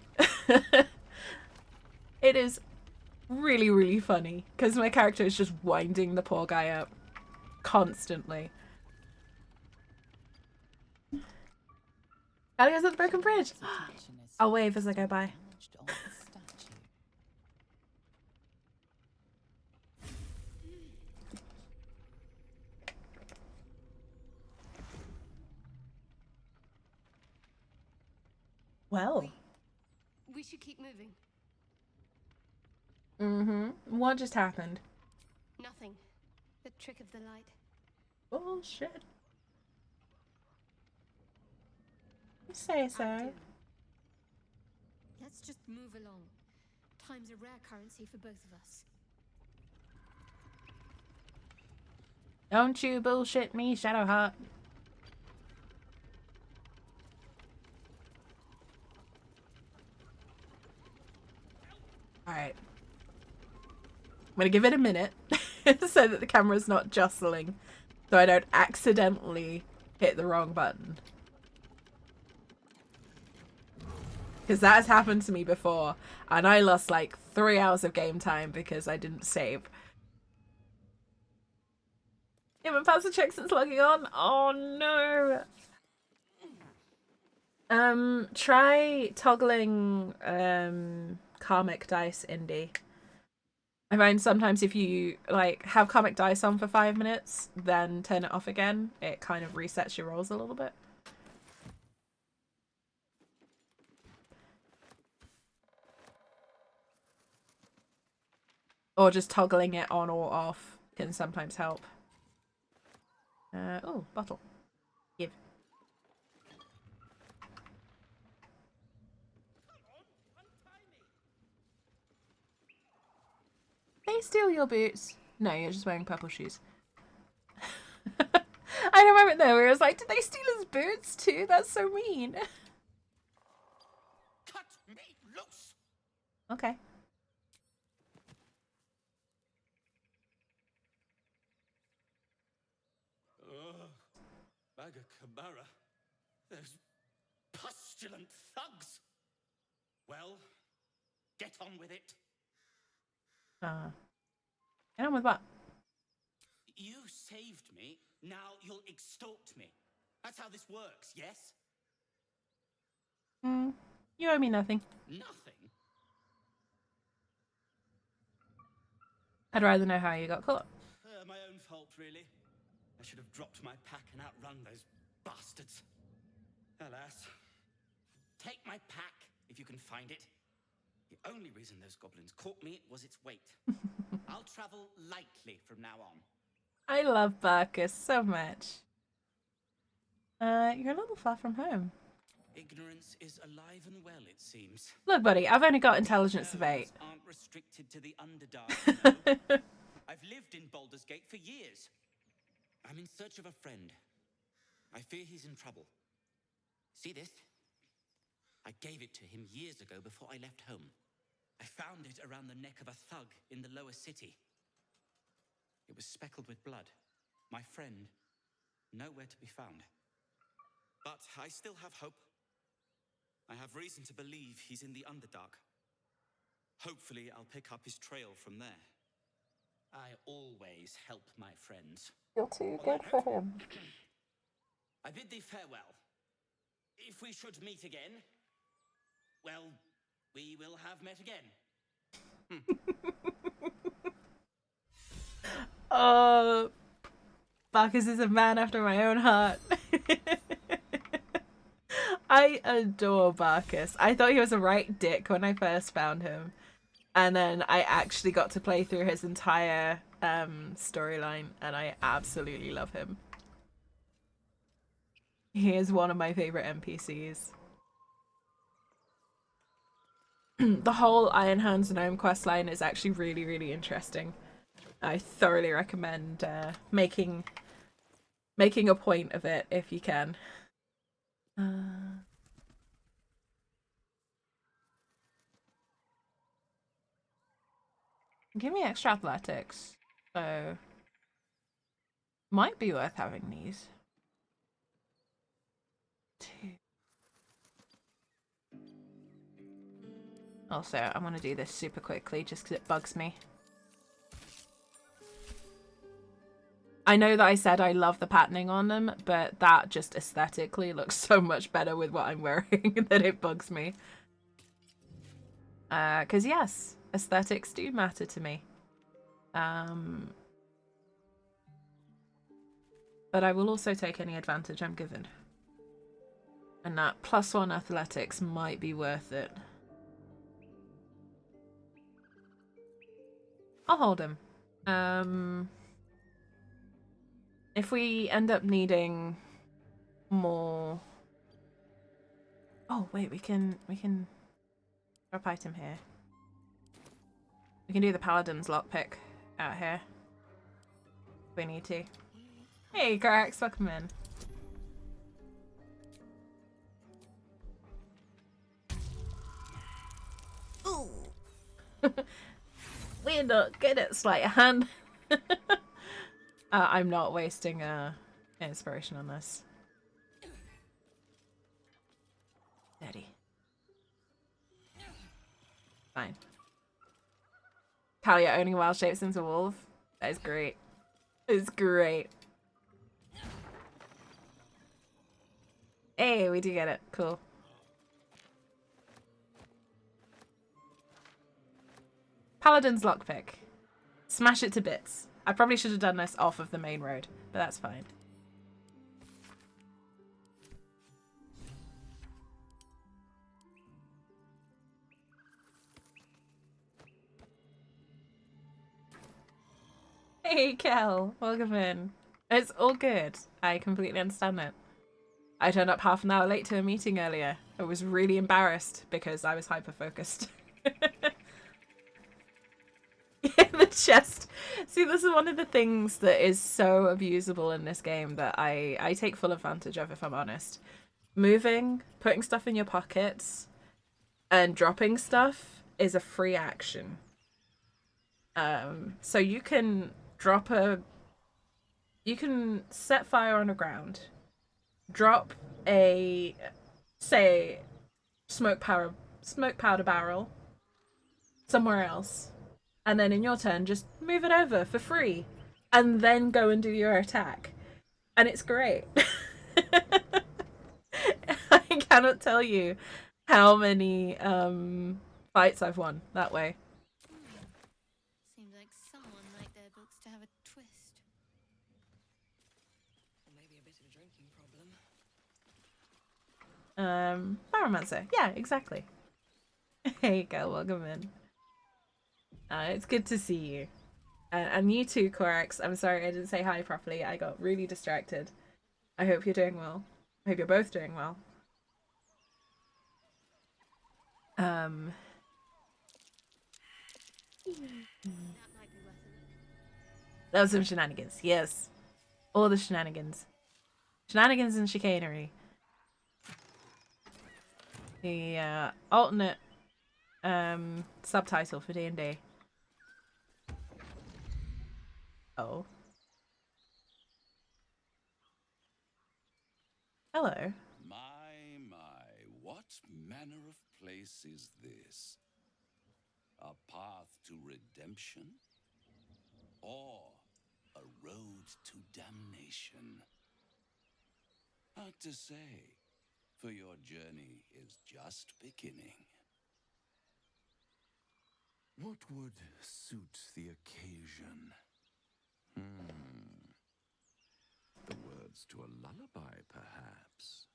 It is really, really funny because my character is just winding the poor guy up constantly. Alia's at the broken bridge. I'll wave as I go by. Well.
We should keep moving.
What just happened?
Nothing. The trick of the light.
Bullshit. You say so.
Let's just move along. Time's a rare currency for both of us.
Don't you bullshit me, Shadowheart. Alright. I'm gonna give it a minute so that the camera's not jostling, so I don't accidentally hit the wrong button. Because that has happened to me before, and I lost like 3 hours of game time because I didn't save. You haven't passed the check since logging on? Oh no! Try toggling karmic dice, Indy. I find sometimes if you like have karmic dice on for 5 minutes, then turn it off again, it kind of resets your rolls a little bit. Or just toggling it on or off can sometimes help. Oh, bottle. Give. They steal your boots. No, you're just wearing purple shoes. I don't remember though, where I was like, did they steal his boots too? That's so mean.
Cut me loose!
Okay.
Baga Kabara. Those pustulant thugs. Well, get on with it.
Get on with what?
You saved me, now you'll extort me. That's how this works, yes?
You owe me nothing.
Nothing?
I'd rather know how you got caught.
My own fault, really. I should have dropped my pack and outrun those bastards. Alas. Take my pack, if you can find it. The only reason those goblins caught me was its weight. I'll travel lightly from now on.
I love Barkus so much. You're a little far from home.
Ignorance is alive and well, it seems.
Look, buddy, I've only got intelligence of 8.
Aren't restricted to the Underdark, you know? I've lived in Baldur's Gate for years. I'm in search of a friend. I fear he's in trouble. See this? I gave it to him years ago before I left home. I found it around the neck of a thug in the lower city. It was speckled with blood. My friend, nowhere to be found. But I still have hope. I have reason to believe he's in the Underdark. Hopefully, I'll pick up his trail from there. I always help my friends.
You're too good for him.
I bid thee farewell. If we should meet again, well, we will have met again.
Oh, Barkus is a man after my own heart. I adore Barkus. I thought he was a right dick when I first found him. And then I actually got to play through his entire storyline, and I absolutely love him. He is one of my favorite NPCs. The whole Iron Hands Gnome questline is actually really, really interesting. I thoroughly recommend making a point of it if you can. Give me extra athletics, so might be worth having these. 2. Also, I'm gonna do this super quickly just because it bugs me. I know that I said I love the patterning on them, but that just aesthetically looks so much better with what I'm wearing that it bugs me. Because yes, aesthetics do matter to me. But I will also take any advantage I'm given. And that +1 athletics might be worth it. I'll hold him. If we end up needing more... Oh, wait, we can drop item here. We can do the Paladin's lockpick out here. If we need to. Hey, Grax, welcome in. Ooh. We're not good at sleight of hand. I'm not wasting inspiration on this. Steady. Fine. Talia owning wild shapes into wolf. That is great. It's great. Hey, we do get it. Cool. Paladin's lockpick. Smash it to bits. I probably should have done this off of the main road, but that's fine. Hey, Kel. Welcome in. It's all good. I completely understand it. I turned up half an hour late to a meeting earlier. I was really embarrassed because I was hyper-focused. The chest. See, this is one of the things that is so abusable in this game that I take full advantage of, if I'm honest. Moving, putting stuff in your pockets, and dropping stuff is a free action. So you can you can set fire on the ground, drop a, say, smoke powder barrel somewhere else, and then in your turn just move it over for free and then go and do your attack, and it's great. I cannot tell you how many fights I've won that way.
Seems like someone liked their books to have a twist.
Or maybe a bit of a drinking problem.
Pyromancer. Yeah, exactly. Hey, girl, welcome in. It's good to see you. And you too, Corax. I'm sorry I didn't say hi properly. I got really distracted. I hope you're doing well. I hope you're both doing well.
That might be worth a look.
That was some shenanigans. Yes. All the shenanigans. Shenanigans and chicanery. The alternate subtitle for D&D. Oh. Hello.
My, what manner of place is this? A path to redemption? Or a road to damnation? Hard to say, for your journey is just beginning. What would suit the occasion? The words to a lullaby, perhaps.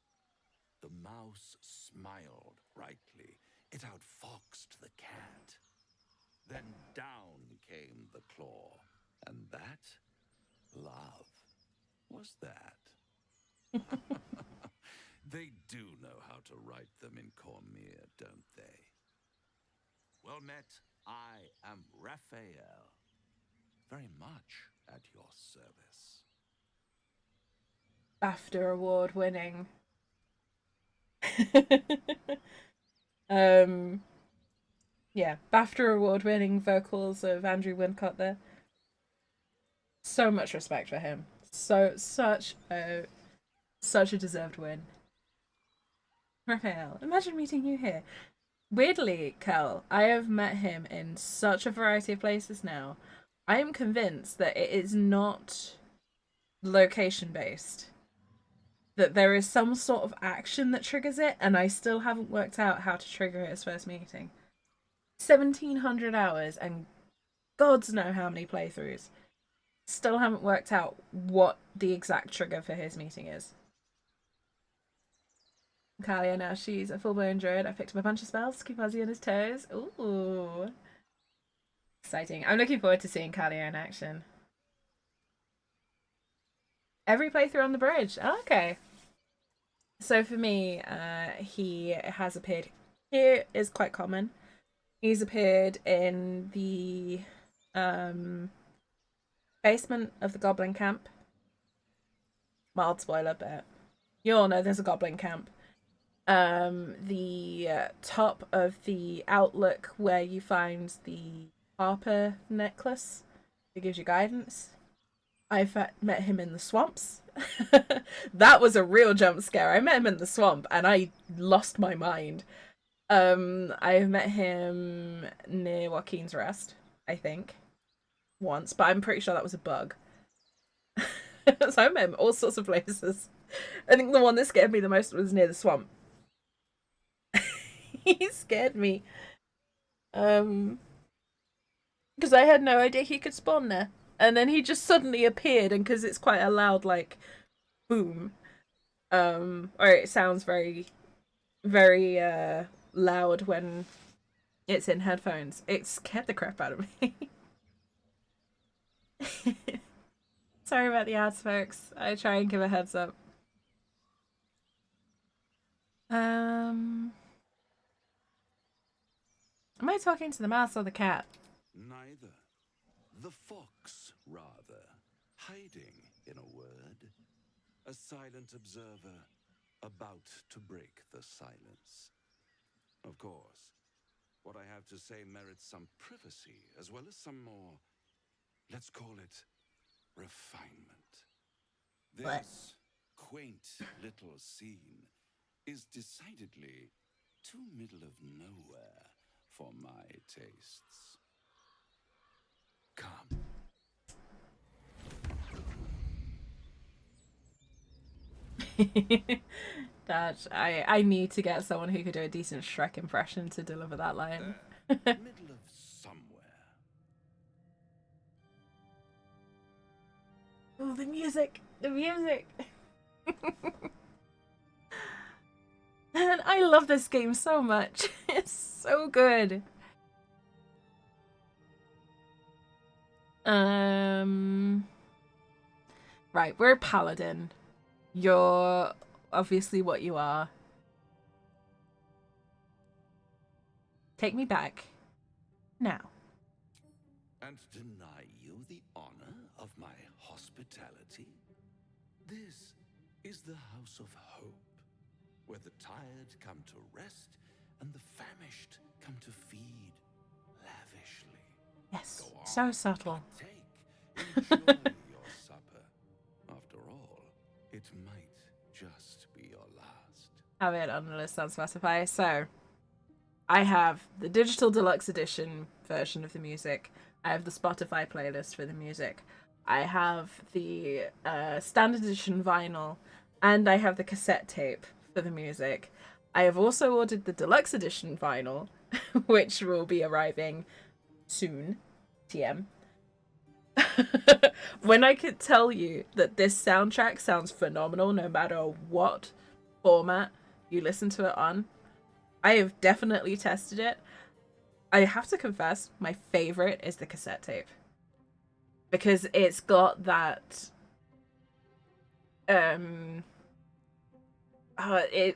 The mouse smiled brightly. It outfoxed the cat. Then down came the claw. And that, love, was that. They do know how to write them in Cormier, don't they? Well met, I am Raphael. Very much at your service.
BAFTA award winning. Yeah, BAFTA award winning vocals of Andrew Wincott there. So much respect for him. Such a deserved win. Raphael, imagine meeting you here. Weirdly, Kel, I have met him in such a variety of places now. I am convinced that it is not location based. That there is some sort of action that triggers it, and I still haven't worked out how to trigger his first meeting. 1,700 hours and gods know how many playthroughs. Still haven't worked out what the exact trigger for his meeting is. Kalia, now she's a full-blown druid. I picked up a bunch of spells to keep Ozzy on his toes. Ooh. Exciting. I'm looking forward to seeing Kalia in action. Every playthrough on the bridge. Oh, okay. So for me, he has appeared here is quite common. He's appeared in the basement of the Goblin Camp. Mild spoiler, but you all know there's a Goblin Camp. The top of the Outlook where you find the Harper necklace that gives you guidance. I've met him in the swamps. That was a real jump scare. I met him in the swamp and I lost my mind. I've met him near Joaquin's Rest, I think, once, but I'm pretty sure that was a bug. So I met him all sorts of places. I think the one that scared me the most was near the swamp. He scared me. Because I had no idea he could spawn there. And then he just suddenly appeared, and because it's quite a loud, like, boom. Or it sounds very, very, loud when it's in headphones. It scared the crap out of me. Sorry about the ads, folks. I try and give a heads up. Am I talking to the mouse or the cat?
Neither. The fox, rather. Hiding, in a word. A silent observer, about to break the silence. Of course, what I have to say merits some privacy, as well as some more, let's call it, refinement. This quaint little scene is decidedly too middle of nowhere for my tastes. Come.
That I need to get someone who could do a decent Shrek impression to deliver that line.
Middle of somewhere.
Oh, the music! The music! Man, I love this game so much. It's so good. Right, we're a paladin. You're obviously what you are. Take me back. Now.
And deny you the honor of my hospitality? This is the House of Hope, where the tired come to rest and the famished come to feed lavishly.
Yes,
Go on,
so subtle.
partake, enjoy your supper. After all, it might just be your last.
Have it on the list on Spotify. So, I have the digital deluxe edition version of the music. I have the Spotify playlist for the music. I have the standard edition vinyl, and I have the cassette tape for the music. I have also ordered the deluxe edition vinyl, which will be arriving soon. TM. When I could tell you that this soundtrack sounds phenomenal no matter what format you listen to it on, I have definitely tested it. I have to confess, my favorite is the cassette tape. Because it's got that this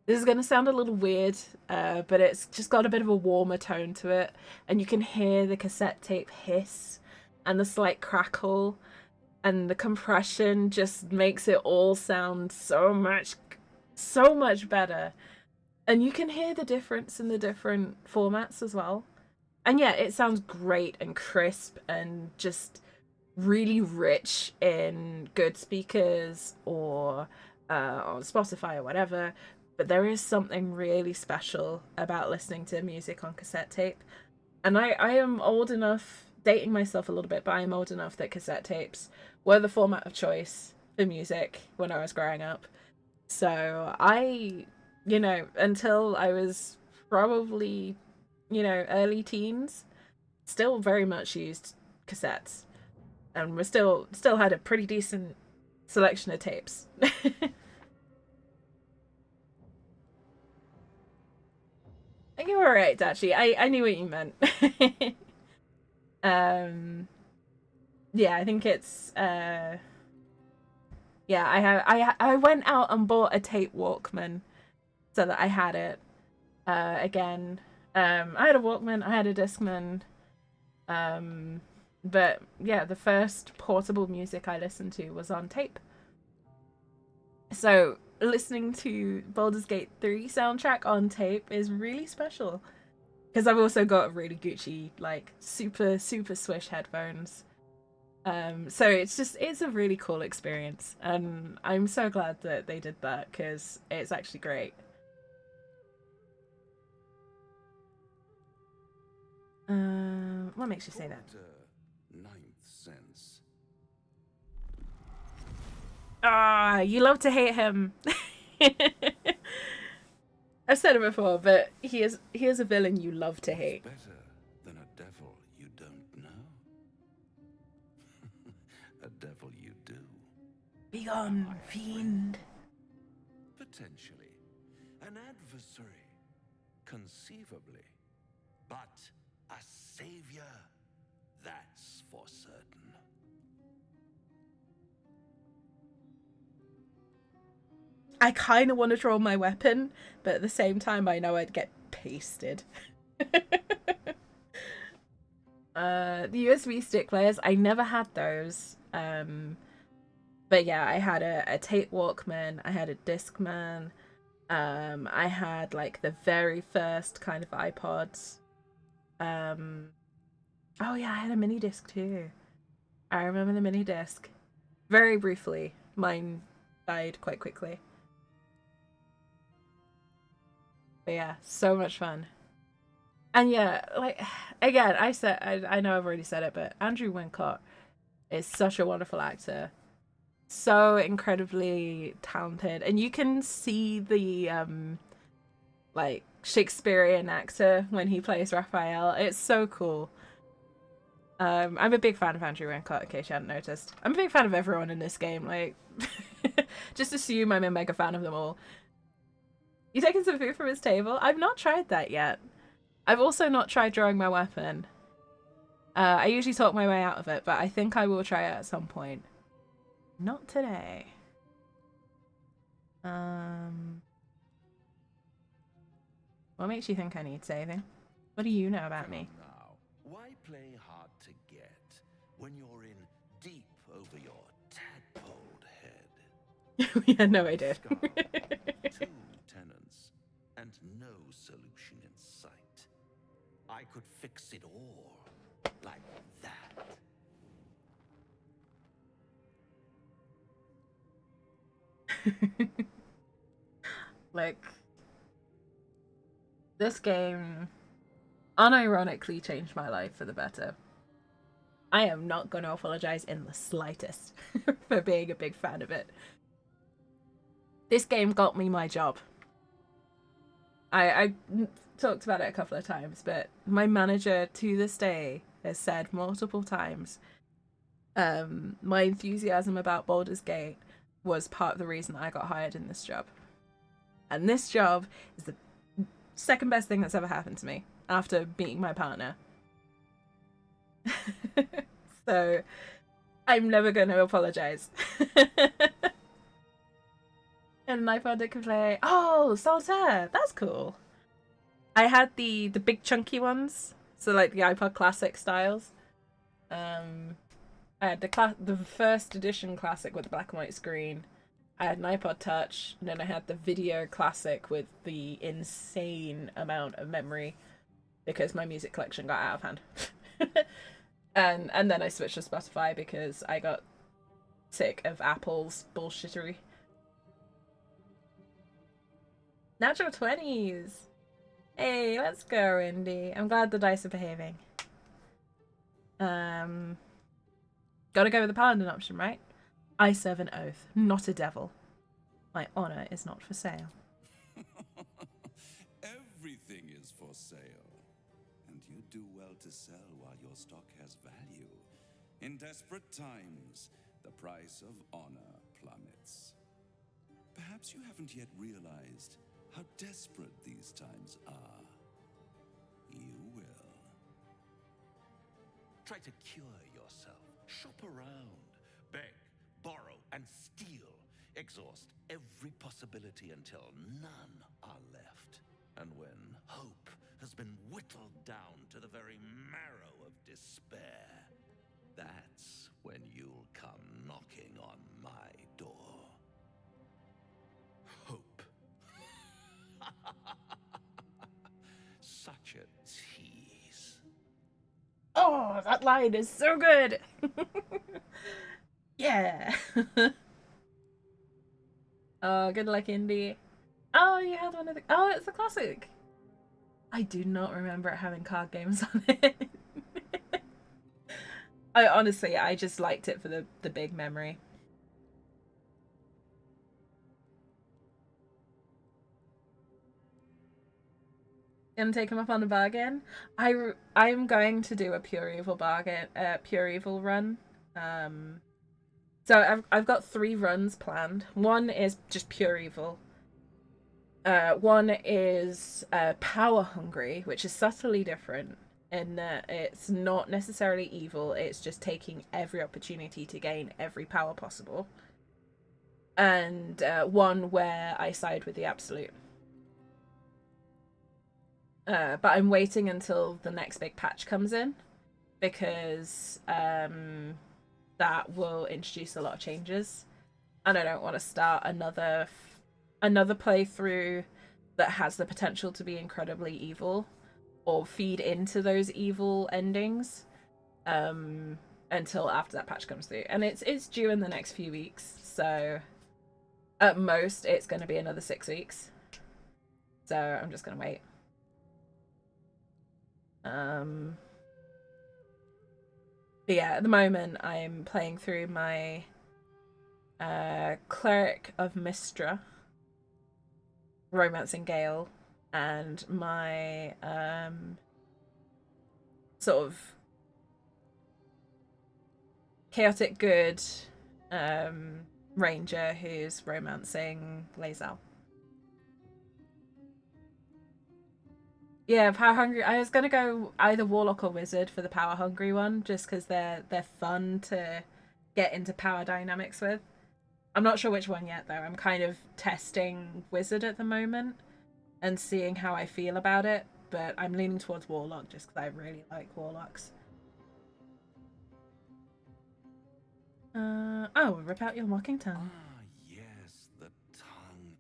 is going to sound a little weird, but it's just got a bit of a warmer tone to it, and you can hear the cassette tape hiss and the slight crackle, and the compression just makes it all sound so much better. And you can hear the difference in the different formats as well. And yeah, it sounds great and crisp and just really rich in good speakers or on Spotify or whatever. But there is something really special about listening to music on cassette tape. And I am old enough, dating myself a little bit, but I am old enough that cassette tapes were the format of choice for music when I was growing up. So until I was probably, early teens, still very much used cassettes. And we still had a pretty decent selection of tapes. You were right, actually. I knew what you meant. Yeah, I think it's I went out and bought a tape Walkman so that I had it. Again, I had a Walkman, I had a Discman. But yeah, the first portable music I listened to was on tape. So listening to Baldur's Gate 3 soundtrack on tape is really special. Because I've also got really Gucci, like, super swish headphones. So it's a really cool experience. And I'm so glad that they did that, because it's actually great. What makes you say that?
Ninth sense.
Ah, you love to hate him. I've said it before, but he is a villain you love to hate.
Better than a devil you don't know. A devil you do.
Begone, fiend.
Potentially. An adversary. Conceivably. But a savior. That's for certain.
I kind of want to draw my weapon, but at the same time, I know I'd get pasted. The USB stick players, I never had those. But yeah, I had a tape Walkman, I had a Discman, I had like the very first kind of iPods. Oh yeah, I had a mini disc too. I remember the mini disc. Very briefly. Mine died quite quickly. But yeah, so much fun. And yeah, like, again, I know I've already said it, but Andrew Wincott is such a wonderful actor. So incredibly talented. And you can see the, like, Shakespearean actor when he plays Raphael. It's so cool. I'm a big fan of Andrew Wincott, in case you hadn't noticed. I'm a big fan of everyone in this game, like, just assume I'm a mega fan of them all. You taking some food from his table? I've not tried that yet. I've also not tried drawing my weapon. I usually talk my way out of it, but I think I will try it at some point. Not today. What makes you think I need saving? What do you know about me?
Now, why play hard to get when you're in deep over your tadpoled head?
Yeah, no, I did.
Two tenants and no solution in sight. I could fix it all like that.
Like, this game unironically changed my life for the better. I am not going to apologize in the slightest for being a big fan of it. This game got me my job. I talked about it a couple of times, but my manager to this day has said multiple times my enthusiasm about Baldur's Gate was part of the reason I got hired in this job. And this job is the second best thing that's ever happened to me after meeting my partner. So I'm never going to apologize. And had an iPod that could play. Oh, Solitaire. That's cool. I had the big chunky ones, so like the iPod Classic styles. I had the first edition Classic with the black and white screen. I had an iPod Touch, and then I had the Video Classic with the insane amount of memory because my music collection got out of hand. and then I switched to Spotify because I got sick of Apple's bullshittery. Natural 20s! Hey, let's go, Indy. I'm glad the dice are behaving. Gotta go with the Paladin option, right? I serve an oath, not a devil. My honor is not for sale.
Everything is for sale. And you do well to sell while your stock has value. In desperate times, the price of honor plummets. Perhaps you haven't yet realized how desperate these times are. You will.
Try to cure yourself. Shop around. Beg, borrow, and steal. Exhaust every possibility until none are left. And when hope has been whittled down to the very marrow of despair, that's when you'll come knocking on my door. Hope. Such a tease.
Oh, that line is so good! Yeah! Oh, good luck, Indy. Oh, you had one of the... Oh, it's a classic! I do not remember it having card games on it. I just liked it for the big memory. Gonna take him up on a bargain. I'm going to do a Pure Evil bargain, Pure Evil run. So I've got 3 runs planned. One is just Pure Evil. One is Power Hungry, which is subtly different in that it's not necessarily evil. It's just taking every opportunity to gain every power possible. And one where I side with the Absolute. But I'm waiting until the next big patch comes in because that will introduce a lot of changes, and I don't want to start another playthrough that has the potential to be incredibly evil or feed into those evil endings until after that patch comes through. And it's due in the next few weeks, so at most it's going to be another 6 weeks. So I'm just going to wait. But yeah, at the moment I'm playing through my Cleric of Mystra, Romancing Gale, and my sort of Chaotic Good Ranger who's romancing Lae'zel. Yeah, Power Hungry. I was gonna go either Warlock or Wizard for the Power Hungry one, just because they're fun to get into power dynamics with. I'm not sure which one yet, though. I'm kind of testing Wizard at the moment and seeing how I feel about it, but I'm leaning towards Warlock just because I really like Warlocks. Oh, rip out your mocking tongue.
Ah, yes, the tongue.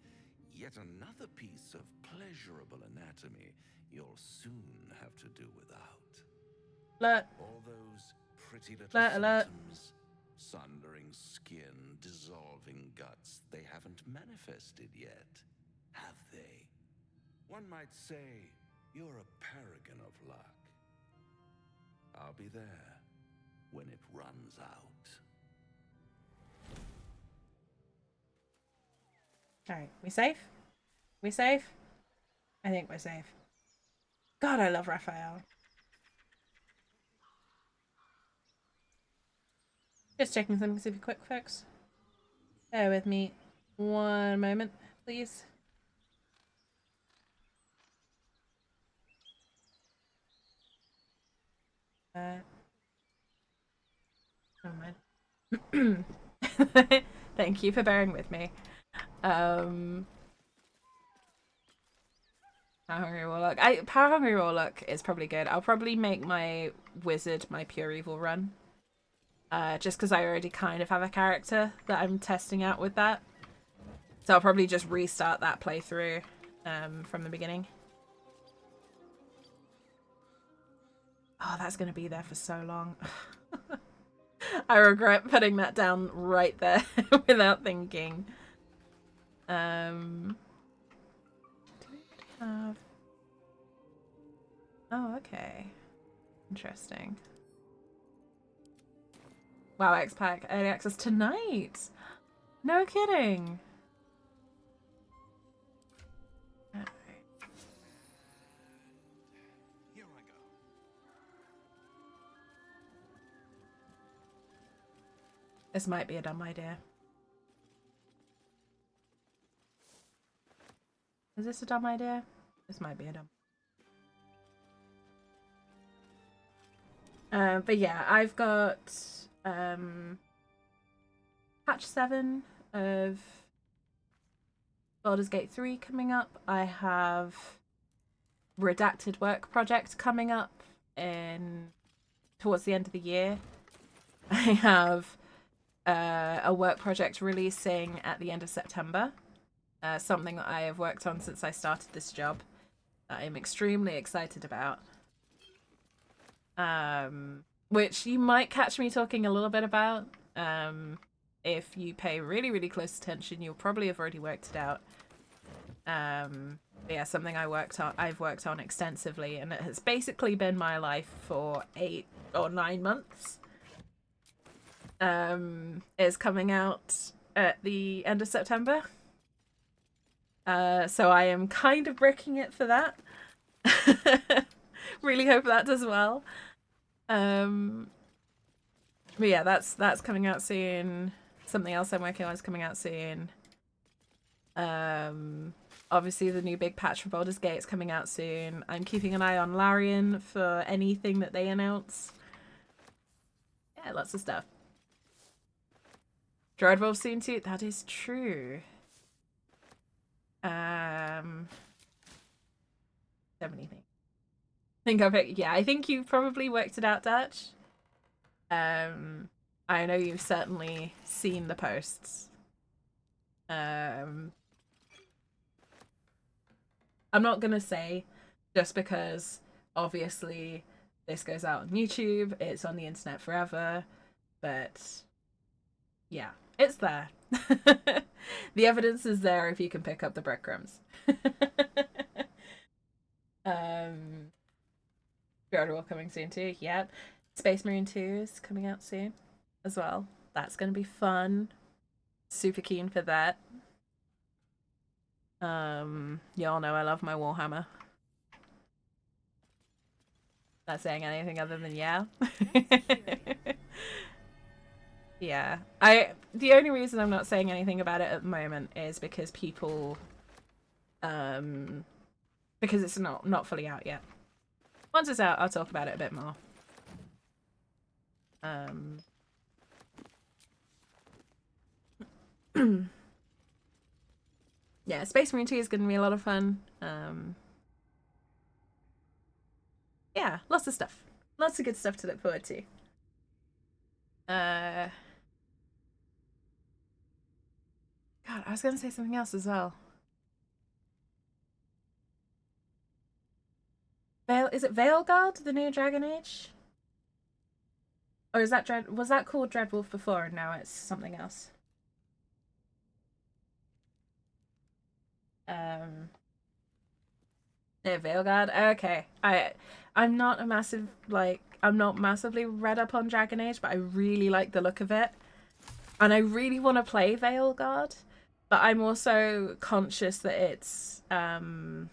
Yet another piece of pleasurable anatomy you'll soon have to do without.
Alert.
All those pretty little
Alert.
symptoms, sundering skin, dissolving guts, they haven't manifested yet, have they? One might say you're a paragon of luck. I'll be there when it runs out.
Alright, we safe? We safe? I think we're safe. God, I love Raphael. Just checking something super quick, folks. Bear with me 1 moment, please. Never mind. Thank you for bearing with me. Power Hungry Warlock. Power Hungry Warlock is probably good. I'll probably make my wizard my pure evil run. Just because I already kind of have a character that I'm testing out with that. So I'll probably just restart that playthrough from the beginning. Oh, that's going to be there for so long. I regret putting that down right there without thinking. Do we have... Oh, okay. Interesting. Wow, X-Pack early access tonight! No kidding!
Here I go.
This might be a dumb idea. Is this a dumb idea? This might be a dumb. But yeah, I've got patch 7 of Baldur's Gate 3 coming up. I have Redacted Work Project coming up towards the end of the year. I have a work project releasing at the end of September. Something that I have worked on since I started this job that I'm extremely excited about. Which you might catch me talking a little bit about. If you pay really, really close attention, you'll probably have already worked it out. But yeah, something I've worked on extensively, and it has basically been my life for 8 or 9 months. Is coming out at the end of September. So I am kind of bricking it for that. Really hope that does well. But yeah, that's coming out soon. Something else I'm working on is coming out soon. Obviously the new big patch for Baldur's Gate is coming out soon. I'm keeping an eye on Larian for anything that they announce. Yeah, lots of stuff. Dreadwolf soon too. That is true. So many things. I think you've probably worked it out, Dutch. I know you've certainly seen the posts. I'm not gonna say just because obviously this goes out on YouTube, it's on the internet forever, but yeah, it's there. The evidence is there if you can pick up the breadcrumbs. Dreadwolf coming soon too. Yep. Space Marine 2 is coming out soon as well. That's gonna be fun. Super keen for that. Y'all know I love my Warhammer. Not saying anything other than yeah. Yeah. The only reason I'm not saying anything about it at the moment is because people because it's not fully out yet. Once it's out, I'll talk about it a bit more. Yeah, Space Marine 2 is going to be a lot of fun. Yeah, lots of stuff. Lots of good stuff to look forward to. God, I was going to say something else as well. Is it Veilguard, the new Dragon Age? Or is that was that called Dreadwolf before and now it's something else? Yeah, Veilguard. Okay. I'm not massively read up on Dragon Age, but I really like the look of it. And I really want to play Veilguard, but I'm also conscious that it's the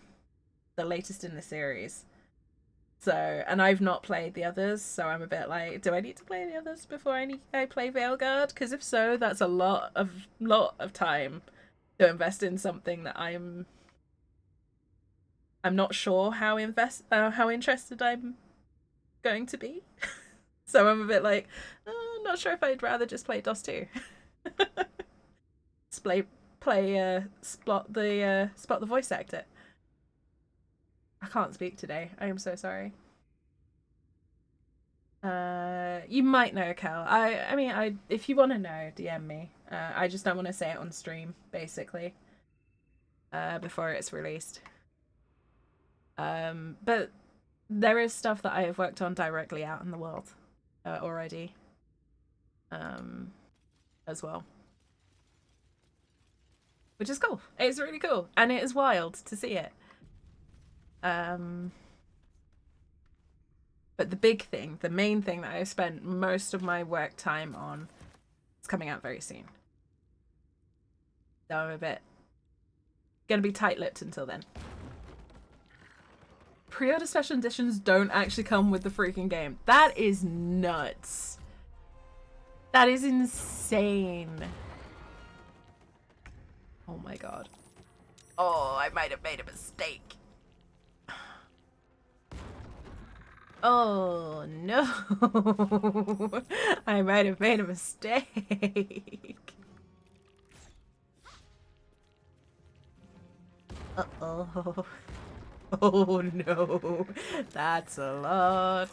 latest in the series. So, and I've not played the others, so I'm a bit like, do I need to play the others before I play Veilguard? Because if so, that's a lot of time to invest in something that I'm not sure how interested I'm going to be. So I'm a bit like, I'm not sure if I'd rather just play DOS 2. Just play spot the voice actor. I can't speak today. I am so sorry. You might know Kel. I mean, if you want to know, DM me. I just don't want to say it on stream, basically. Before it's released. But there is stuff that I have worked on directly out in the world already. As well. Which is cool. It's really cool. And it is wild to see it. But the big thing, the main thing that I've spent most of my work time on is coming out very soon. So I'm gonna be tight-lipped until then. Pre-order special editions don't actually come with the freaking game. That is nuts. That is insane. Oh my god. Oh, I might have made a mistake. Oh no. I might have made a mistake. Uh-oh. Oh no. That's a lot.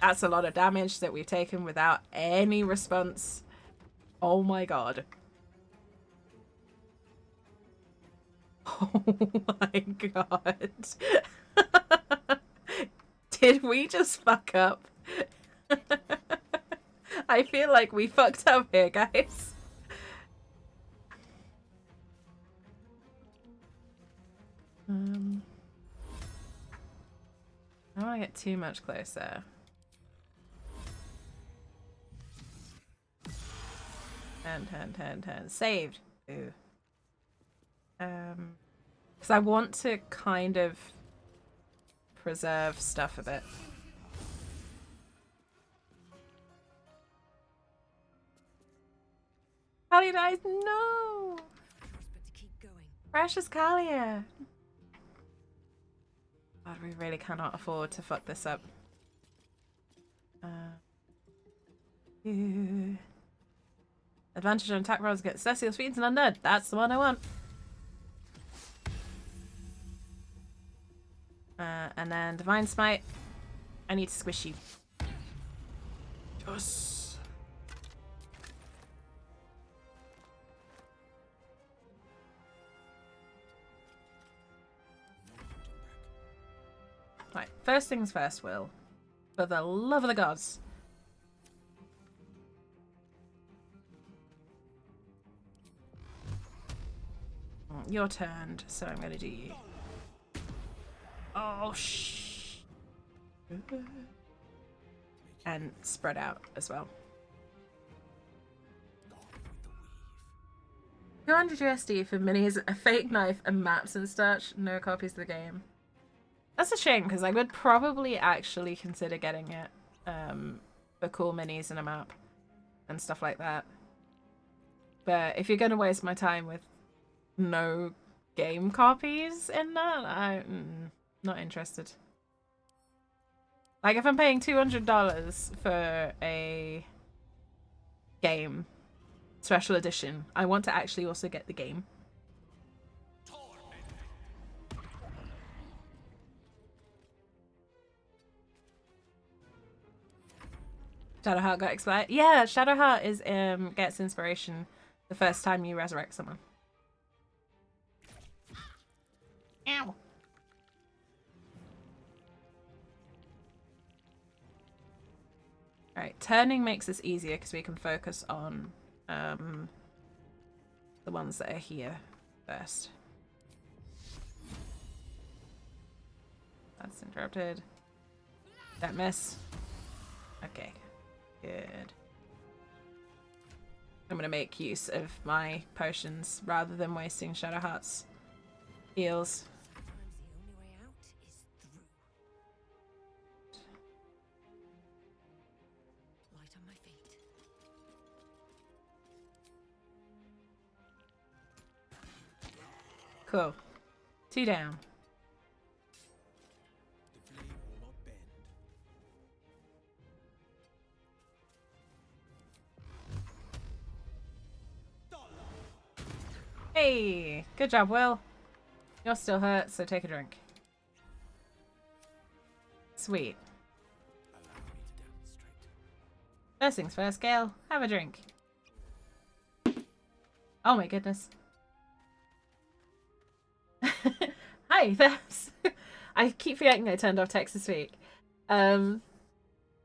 That's a lot of damage that we've taken without any response. Oh my god. Oh my god. Did we just fuck up? I feel like we fucked up here, guys. I don't want to get too much closer. Turn. Saved. Ooh. Because I want to kind of preserve stuff a bit. Kalia dies. No. Precious Kalia. God, we really cannot afford to fuck this up. Advantage on attack rolls against Celestial Fiends and Undead. That's the one I want. And then Divine Smite. I need to squish you. Yes. Right, first things first, Will. For the love of the gods. Your turn, so I'm gonna do you. Oh, shh. And spread out as well. 200 USD for minis, a fake knife, and maps and such. No copies of the game. That's a shame, because I would probably actually consider getting it for cool minis and a map and stuff like that. But if you're going to waste my time with no game copies in that, I'm not interested. Like, if I'm paying $200 for a game special edition, I want to actually also get the game. Shadowheart got expired. Yeah, Shadowheart is gets inspiration the first time you resurrect someone. Ow. Alright, turning makes this easier because we can focus on the ones that are here first. That's interrupted. Don't miss. Okay, good. I'm gonna make use of my potions rather than wasting Shadowheart's heals. Cool. 2 down.
Hey, good job, Will. You're still hurt, so take a drink. Sweet. First things first, Gale. Have a drink. Oh my goodness. Hi, thanks. I keep forgetting I turned off text this week. Only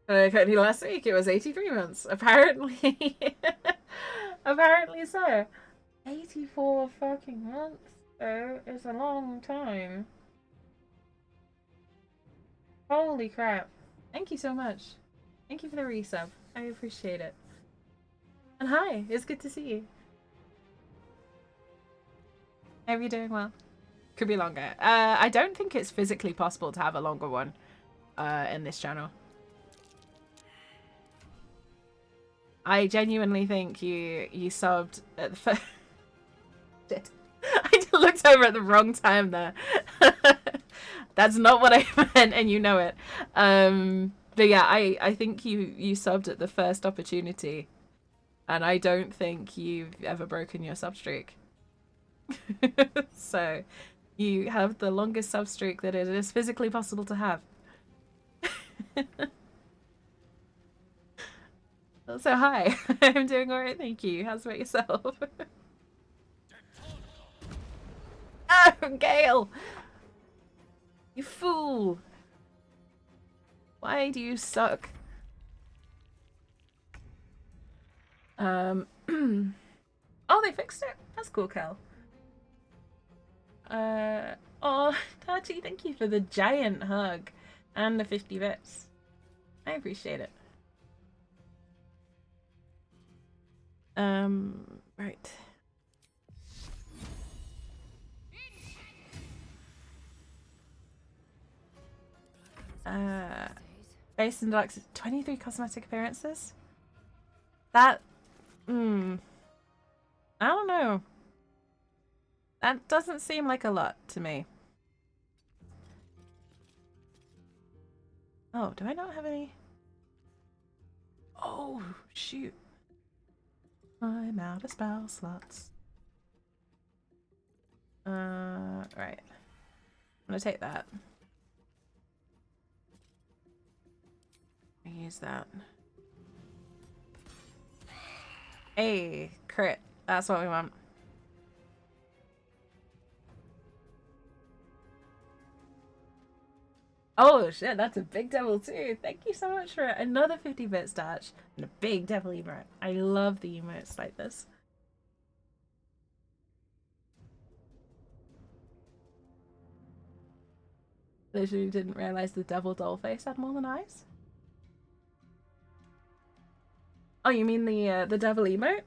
last week it was 83 months. Apparently. Apparently so. 84 fucking months, though. It's a long time. Holy crap. Thank you so much. Thank you for the resub. I appreciate it. And hi, it's good to see you. How are you doing well? Could be longer. I don't think it's physically possible to have a longer one in this channel. I genuinely think you subbed at the first... Shit. I looked over at the wrong time there. That's not what I meant, and you know it. But yeah, I think you subbed at the first opportunity, and I don't think you've ever broken your sub streak. So you have the longest sub streak that it is physically possible to have. So hi, I'm doing alright, thank you. How's about yourself? Oh, Gale! You fool! Why do you suck? Oh, they fixed it? That's cool, Kel. Oh, Tati, thank you for the giant hug and the 50 bits. I appreciate it. Right. Based in Deluxe, 23 cosmetic appearances? That, I don't know. That doesn't seem like a lot to me. Oh, do I not have any? Oh, shoot. I'm out of spell slots. Right. I'm gonna take that. Use that. Hey, crit. That's what we want. Oh shit, that's a big devil too. Thank you so much for another 50-bit stats and a big devil emote. I love the emotes like this. Literally didn't realize the devil doll face had more than eyes. Oh, you mean the devil emote?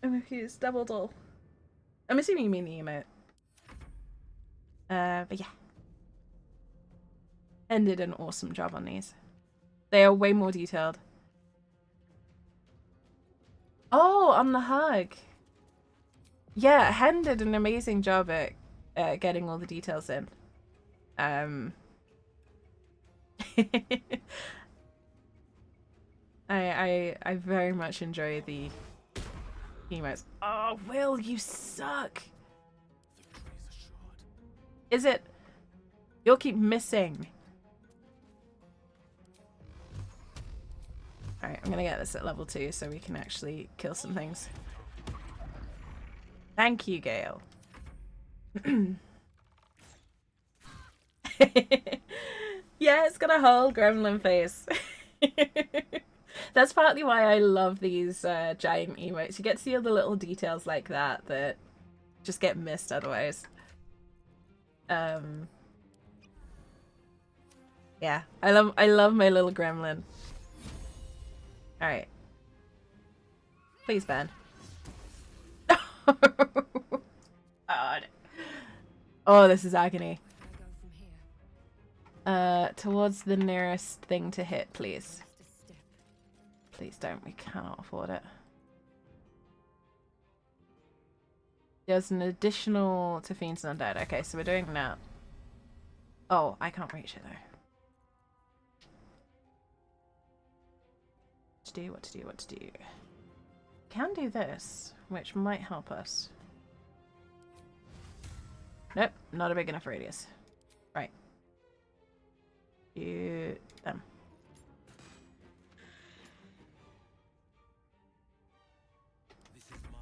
It's devil doll. I'm assuming you mean the emote. But yeah. And did an awesome job on these. They are way more detailed. Oh, on the hug. Yeah, Hen did an amazing job at getting all the details in. I very much enjoy the emotes. Oh, Will, you suck. Is it? You'll keep missing. Alright, I'm gonna get this at level 2 so we can actually kill some things. Thank you, Gale. Yeah, it's got a whole gremlin face. That's partly why I love these giant emotes. You get to see all the little details like that that just get missed otherwise. Yeah, I love my little gremlin. Alright. Please, Ben. God. Oh, this is agony. Towards the nearest thing to hit, please. Please don't. We cannot afford it. There's an additional to Fiends and Undead. Okay, so we're doing that. Oh, I can't reach it though. What to do?
can do this, which might help us. Nope, not a big enough radius. Right. You... them.
This is my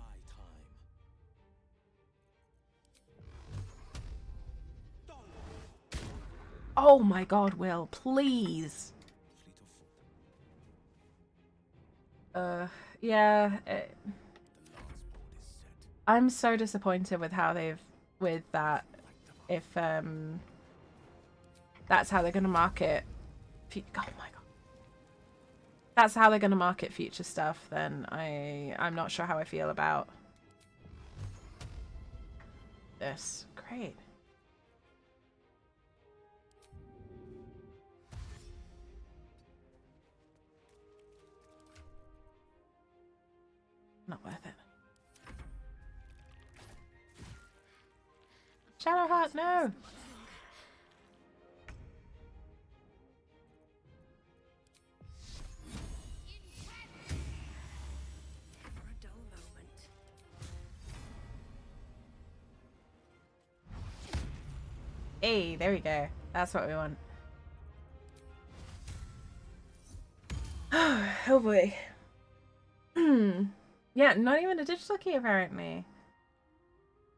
time.
Oh my god, Will, please! Yeah... I'm so disappointed with how they've... with that. If, that's how they're gonna market... Oh my god. That's how they're gonna market future stuff, then I'm not sure how I feel about this. Great. Not worth it. Shadowheart, no! Hey, there we go. That's what we want. Oh boy. Yeah, not even a digital key apparently.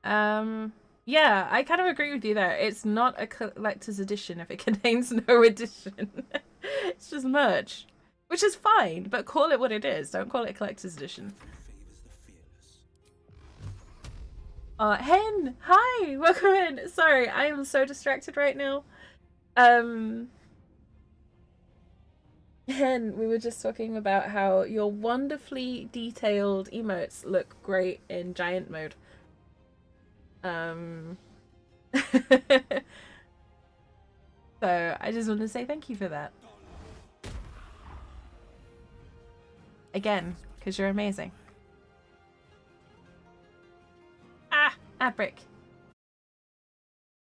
Yeah, I kind of agree with you there. It's not a collector's edition if it contains no edition. It's just merch. Which is fine, but call it what it is. Don't call it a collector's edition. Hen! Hi! Welcome in! Sorry, I am so distracted right now. Hen, we were just talking about how your wonderfully detailed emotes look great in giant mode. So I just want to say thank you for that. Again, because you're amazing. Ah! Outbreak.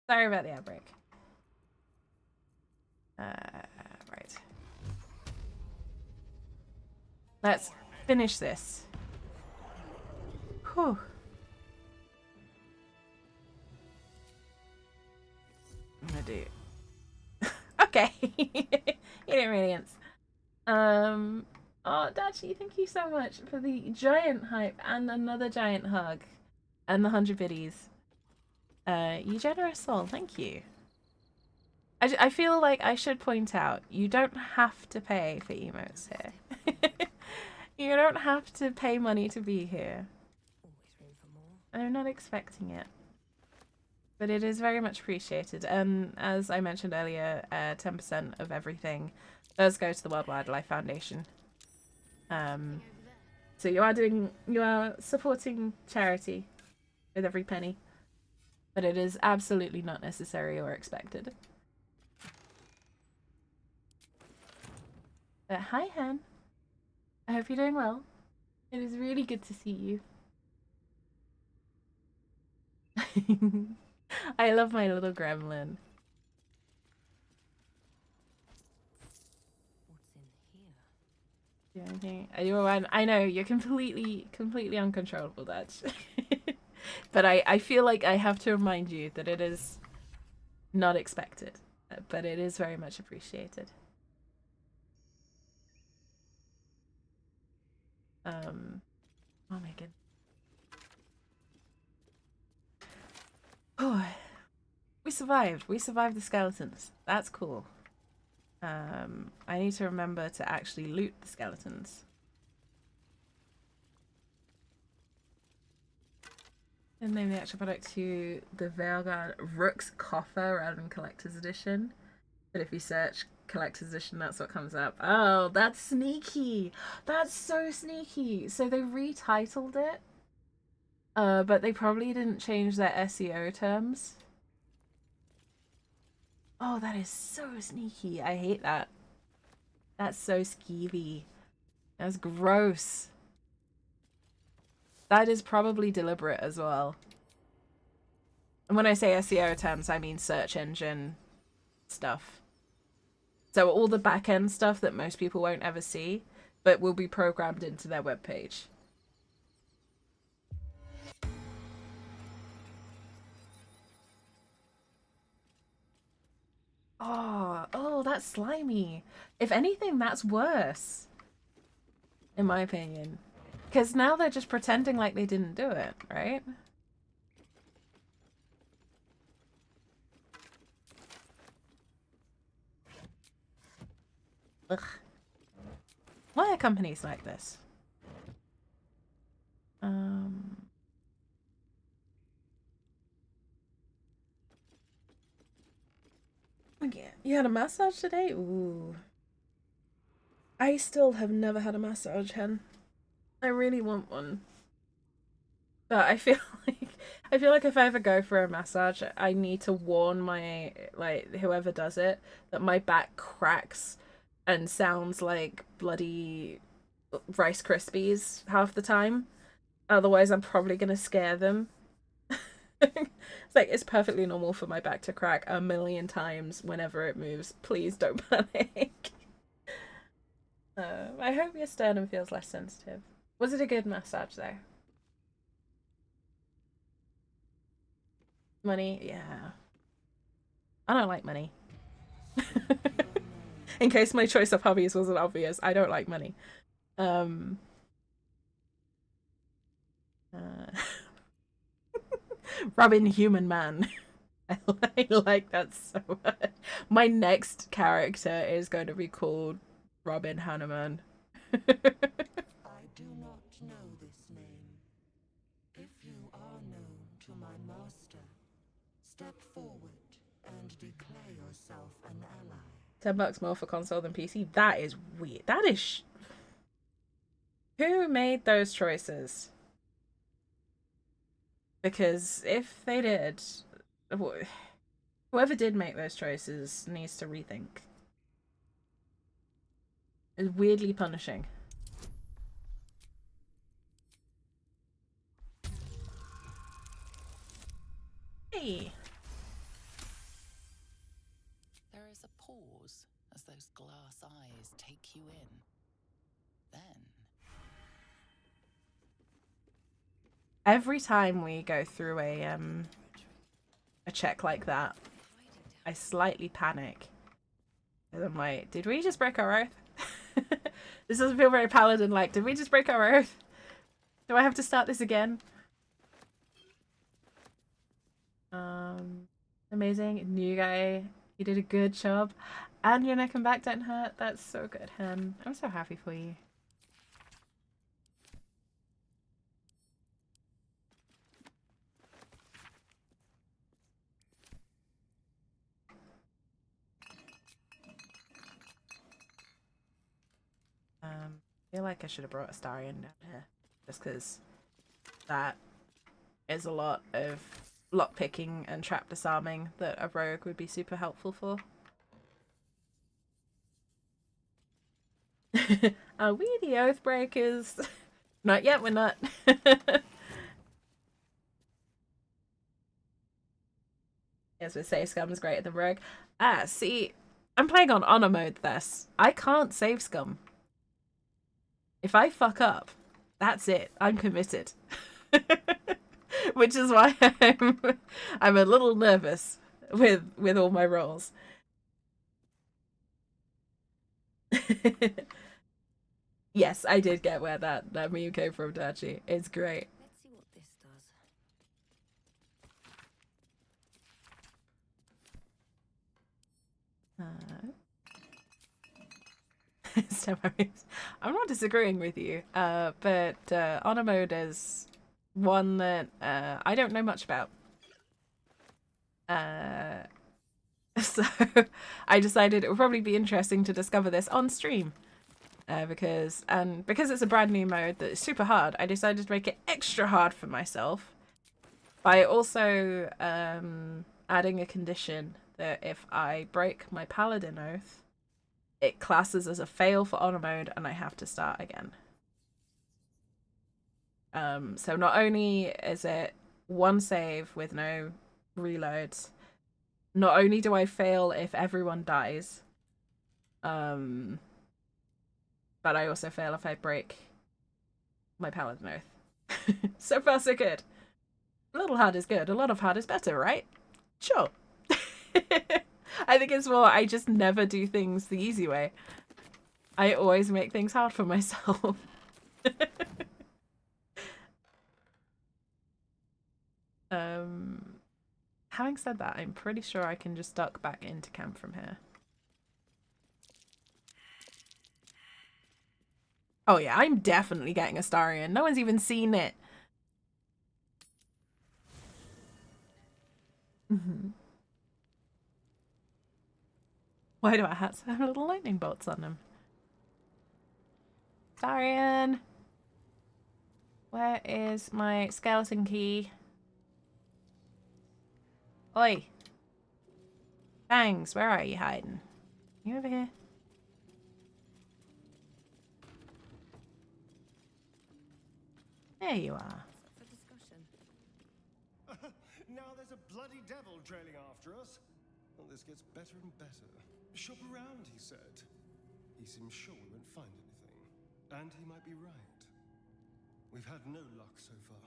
Sorry about the outbreak. Right. Let's finish this. Whew. I'm gonna do... Okay. Hidden Radiance. Oh, Dachi, thank you so much for the giant hype and another giant hug. And the 100 biddies. You generous soul, thank you. I feel like I should point out, you don't have to pay for emotes here. You don't have to pay money to be here. I'm not expecting it. But it is very much appreciated. And as I mentioned earlier, 10% of everything does go to the World Wildlife Foundation. So you are supporting charity with every penny. But it is absolutely not necessary or expected. But hi, Hen. I hope you're doing well. It is really good to see you. I love my little gremlin. What's in here? I know you're completely uncontrollable, Dutch. But I feel like I have to remind you that it is not expected, but it is very much appreciated. Oh my goodness. Oh, we survived. We survived the skeletons. That's cool. I need to remember to actually loot the skeletons. And name the actual product to the Veilguard Rook's Coffer rather than Collector's Edition. But if you search Collector's Edition, that's what comes up. Oh, that's sneaky. That's so sneaky. So they retitled it. But they probably didn't change their SEO terms. Oh, that is so sneaky. I hate that. That's so skeevy. That's gross. That is probably deliberate as well. And when I say SEO terms, I mean search engine stuff. So all the back-end stuff that most people won't ever see, but will be programmed into their webpage. Oh, that's slimy. If anything, that's worse. In my opinion. Because now they're just pretending like they didn't do it, right? Ugh. Why are companies like this? Okay. You had a massage today? Ooh. I still have never had a massage, Hen. I really want one. But I feel like if I ever go for a massage, I need to warn my whoever does it that my back cracks and sounds like bloody Rice Krispies half the time. Otherwise, I'm probably gonna scare them. It's like it's perfectly normal for my back to crack a million times whenever it moves. Please don't panic. I hope your sternum feels less sensitive. Was it a good massage though? Money, yeah. I don't like money. In case my choice of hobbies wasn't obvious, I don't like money. Robin Human Man. I like that so much. My next character is going to be called Robin Hanneman.
I do not know this name. If you are known to my master, step forward and declare yourself an ally.
$10 more for console than PC. That is weird. That is. Who made those choices? Because if they did, whoever did make those choices needs to rethink. It's weirdly punishing. Hey.
There is a pause as those glass eyes take you in. Then
every time we go through a check like that, I slightly panic. And I'm like, did we just break our oath? This doesn't feel very Paladin-like. Did we just break our oath? Do I have to start this again? Amazing. New guy. You did a good job. And your neck and back don't hurt. That's so good, Hen. I'm so happy for you. I feel like I should have brought Astarion down here. Just because that is a lot of lockpicking and trap disarming that a rogue would be super helpful for. Are we the Oathbreakers? Not yet, we're not. Yes, with save scum is greater than rogue. Ah, see, I'm playing on honor mode this. I can't save scum. If I fuck up, that's it. I'm committed. Which is why I'm a little nervous with all my rolls. Yes, I did get where that meme came from, Dachi. It's great.
Let's see what this
does. I'm not disagreeing with you, but honor mode is one that I don't know much about. So I decided it would probably be interesting to discover this on stream. Because it's a brand new mode that is super hard, I decided to make it extra hard for myself by also adding a condition that if I break my Paladin Oath, it classes as a fail for honor mode and I have to start again. So not only is it one save with no reloads, not only do I fail if everyone dies, but I also fail if I break my Paladin Oath. So far, so good. A little hard is good. A lot of hard is better, right? Sure. I think it's more I just never do things the easy way. I always make things hard for myself. Having said that, I'm pretty sure I can just duck back into camp from here. Oh yeah, I'm definitely getting a Starion. No one's even seen it. Why do our hats have little lightning bolts on them? Starion! Where is my skeleton key? Oi! Bangs, where are you hiding? You over here? There you are.
For discussion. Now there's a bloody devil trailing after us. Well, this gets better and better. Shop around, he said. He seems sure we won't find anything. And he might be right. We've had no luck so far.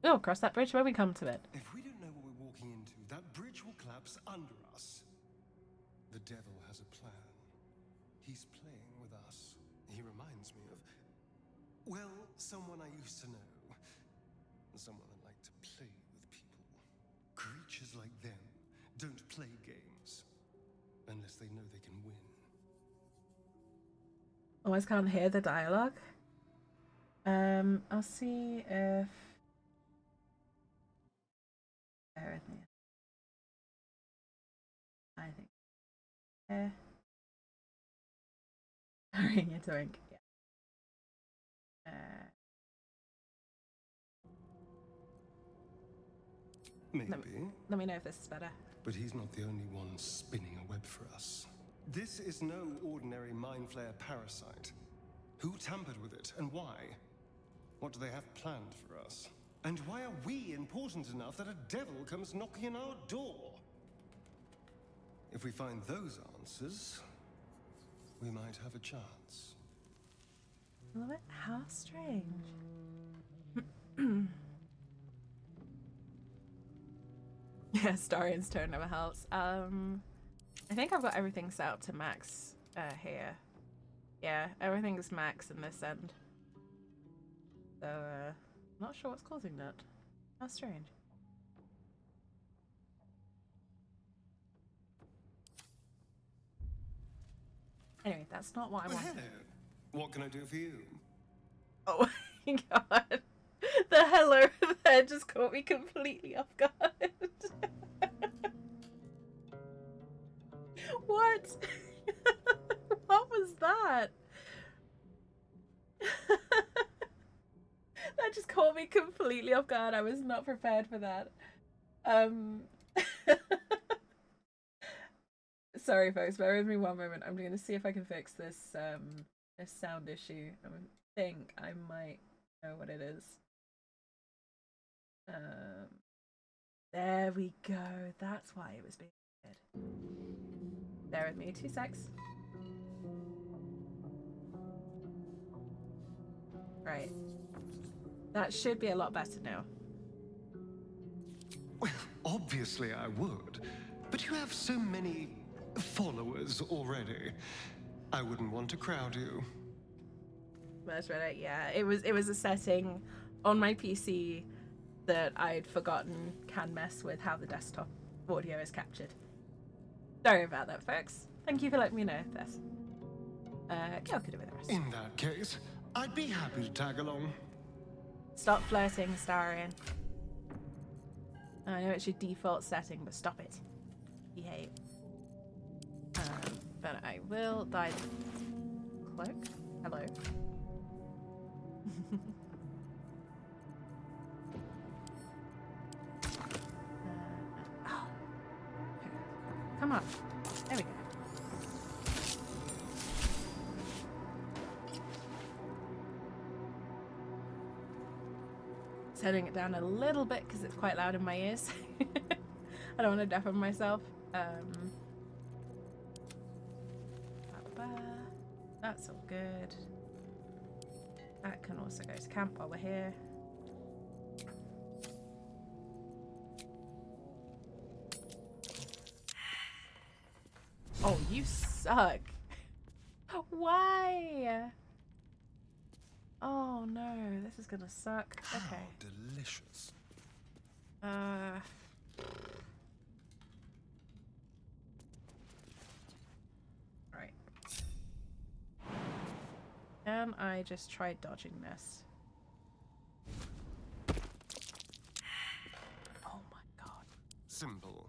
Oh, cross that bridge when we come to it.
If we don't know what we're walking into, that bridge will collapse under us. The devil has a plan. He's playing with us. He reminds me of, well, someone I used to know. Someone that liked to play with people. Creatures like them don't play games unless they know they can win.
Always can't hear the dialogue. I'll see if... Bear with me. I think... Sorry, you're doing... Yeah.
Maybe.
Let me know if this is better.
But he's not the only one spinning a web for us. This is no ordinary mind flayer parasite. Who tampered with it, and why? What do they have planned for us? And why are we important enough that a devil comes knocking on our door? If we find those answers, we might have a chance.
I love it. How strange. Yeah, Starion's turn never helps. I think I've got everything set up to max here. Yeah, everything's max in this end. So, not sure what's causing that. How strange. Anyway, that's not what I want.
What can I do for you?
Oh my god. The hello there just caught me completely off guard. What? What was that? That just caught me completely off guard. I was not prepared for that. Sorry folks, bear with me one moment. I'm going to see if I can fix this this sound issue. I think I might know what it is. There we go. That's why it was being weird. Bear with me 2 secs. Right. That should be a lot better now.
Well, obviously I would. But you have so many followers already. I wouldn't want to crowd you.
That's right. Yeah, it was a setting on my PC that I'd forgotten can mess with how the desktop audio is captured. Sorry about that, folks. Thank you for letting me know this. Gail could do with the rest.
In that case, I'd be happy to tag along.
Stop flirting, Starion. I know it's your default setting, but stop it. Behave. But I will dye the cloak. Hello. Oh. Come on. There we go. Turning it down a little bit because it's quite loud in my ears. I don't want to deafen myself. That's all good. That can also go to camp while we're here. Oh, you suck. Why? Oh no, this is gonna suck. Okay.
How delicious.
Right. Can I just try dodging this? Oh my god.
Simple.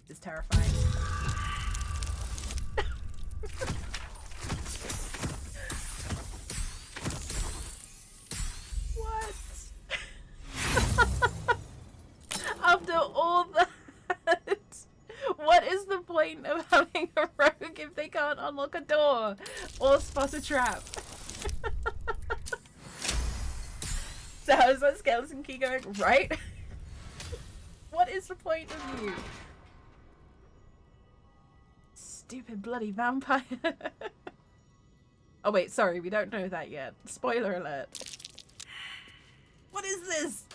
This is terrifying. What? After all that, what is the point of having a rogue if they can't unlock a door or spot a trap? So how is that skeleton key going? Right? What is the point of you? Stupid bloody vampire. Oh wait, sorry, we don't know that yet. Spoiler alert. What is this?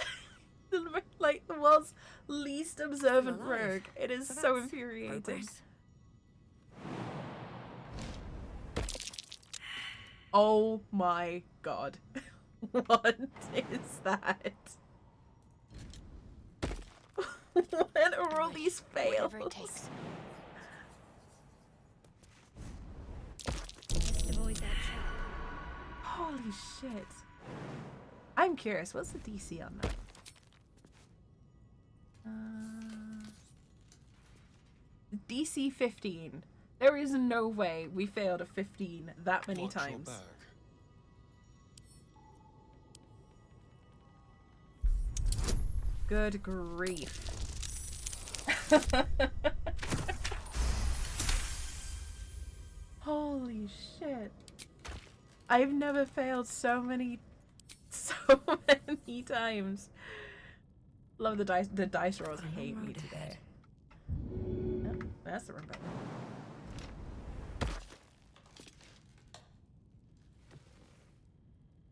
Like the world's least observant rogue. It is so infuriating. Progress. Oh my god. What is that? What are all these fails?
Avoid that trap.
Holy shit. I'm curious, what's the DC on that? DC 15. There is no way we failed a 15 that many times. Good grief. Holy shit. I've never failed so many times. Love the dice rolls hate me today. Oh, that's the wrong button.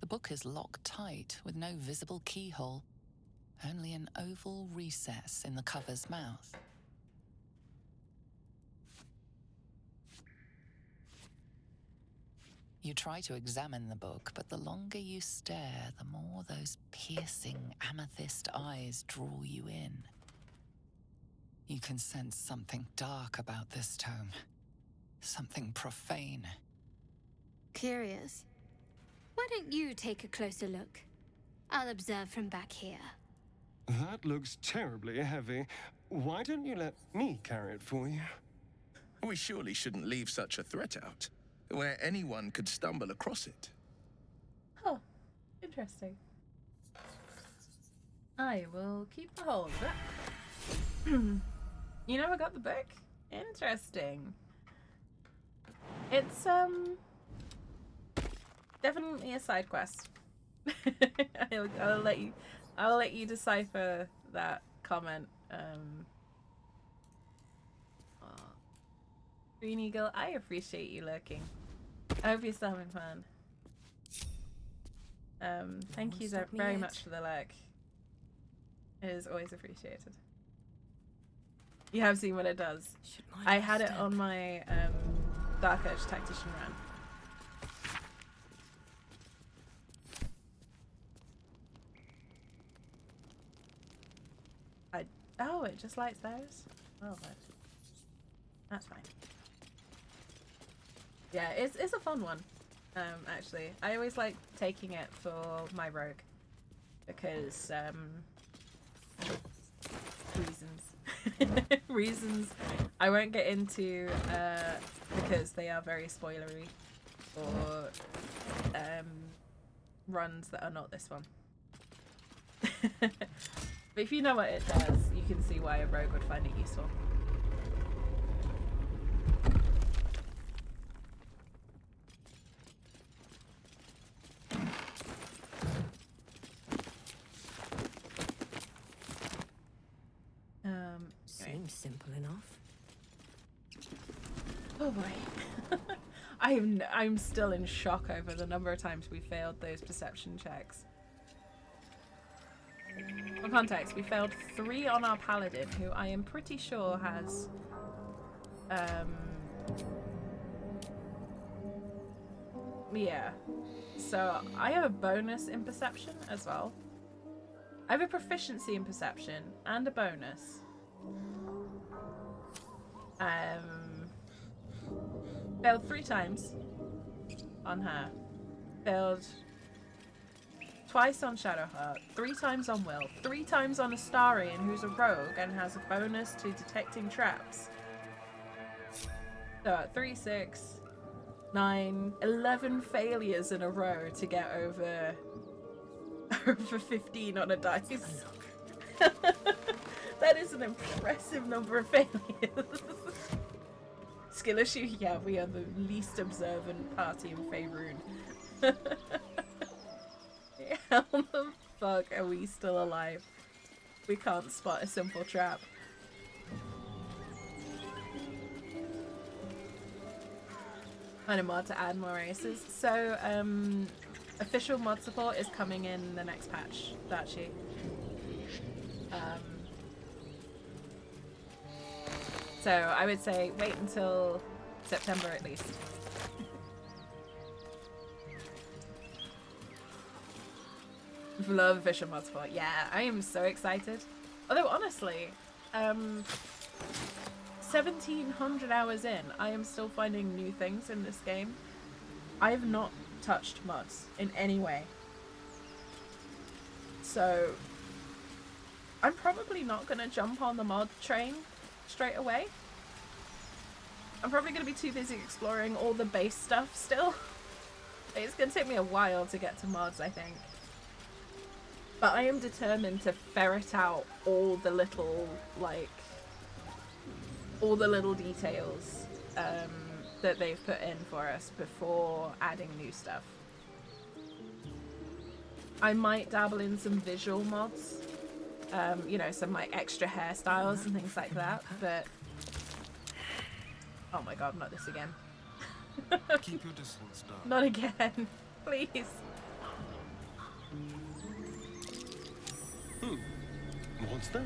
The book is locked tight with no visible keyhole, only an oval recess in the cover's mouth. You try to examine the book, but the longer you stare, the more those piercing amethyst eyes draw you in. You can sense something dark about this tome. Something profane.
Curious. Why don't you take a closer look? I'll observe from back here.
That looks terribly heavy. Why don't you let me carry it for you?
We surely shouldn't leave such a threat out, where anyone could stumble across it.
Huh. Interesting. I will keep the hold of it. You never got the book? Interesting. It's, definitely a side quest. I'll let you decipher that comment. Green Eagle, I appreciate you lurking. I hope you're still having fun. Thank you very much for the lurk. It is always appreciated. You have seen what it does. I had it on my Dark Edge Tactician run. Oh, it just lights those? Oh, that's fine. Yeah, it's a fun one, actually. I always like taking it for my rogue because reasons I won't get into because they are very spoilery or runs that are not this one. But if you know what it does, you can see why a rogue would find it useful.
Seems simple enough.
Oh boy. I'm still in shock over the number of times we failed those perception checks. For context, we failed 3 on our Paladin, who I am pretty sure has yeah. So I have a bonus in perception as well. I have a proficiency in perception and a bonus. Failed 3 times on her. Failed twice on Shadowheart, 3 times on Will, 3 times on Astarion, who's a rogue and has a bonus to detecting traps. So at 3, 6, 9, 11 failures in a row to get over 15 on a dice. That is an impressive number of failures. Skill issue? Yeah, we are the least observant party in Faerun. How the fuck are we still alive? We can't spot a simple trap. And a mod to add more races. So, official mod support is coming in the next patch, Dachi. So I would say wait until September at least. Love official mod support. Yeah, I am so excited. Although honestly, 1700 hours in, I am still finding new things in this game. I have not touched mods in any way. So I'm probably not gonna jump on the mod train straight away. I'm probably gonna be too busy exploring all the base stuff still. It's gonna take me a while to get to mods, I think. But I am determined to ferret out all the little, like, all the little details that they've put in for us before adding new stuff. I might dabble in some visual mods, you know, some like extra hairstyles and things like that, but oh my god, not this again.
Keep your distance, darling.
Not again, please.
What's that?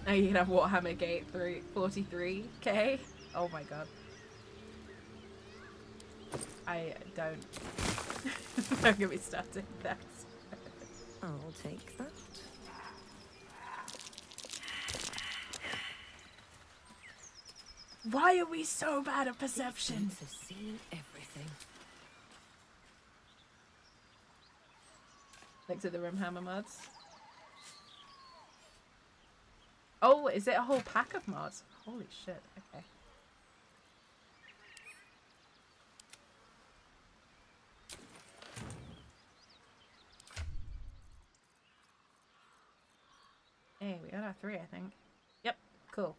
Now you can have Warhammer Gate 43k. Oh my god. I don't. Don't get me started with that.
I'll take that.
Why are we so bad at perception?
These have seen everything.
Look to the Rimhammer mods. Oh, is it a whole pack of mods? Holy shit, okay. Hey, we got our 3, I think. Yep, cool.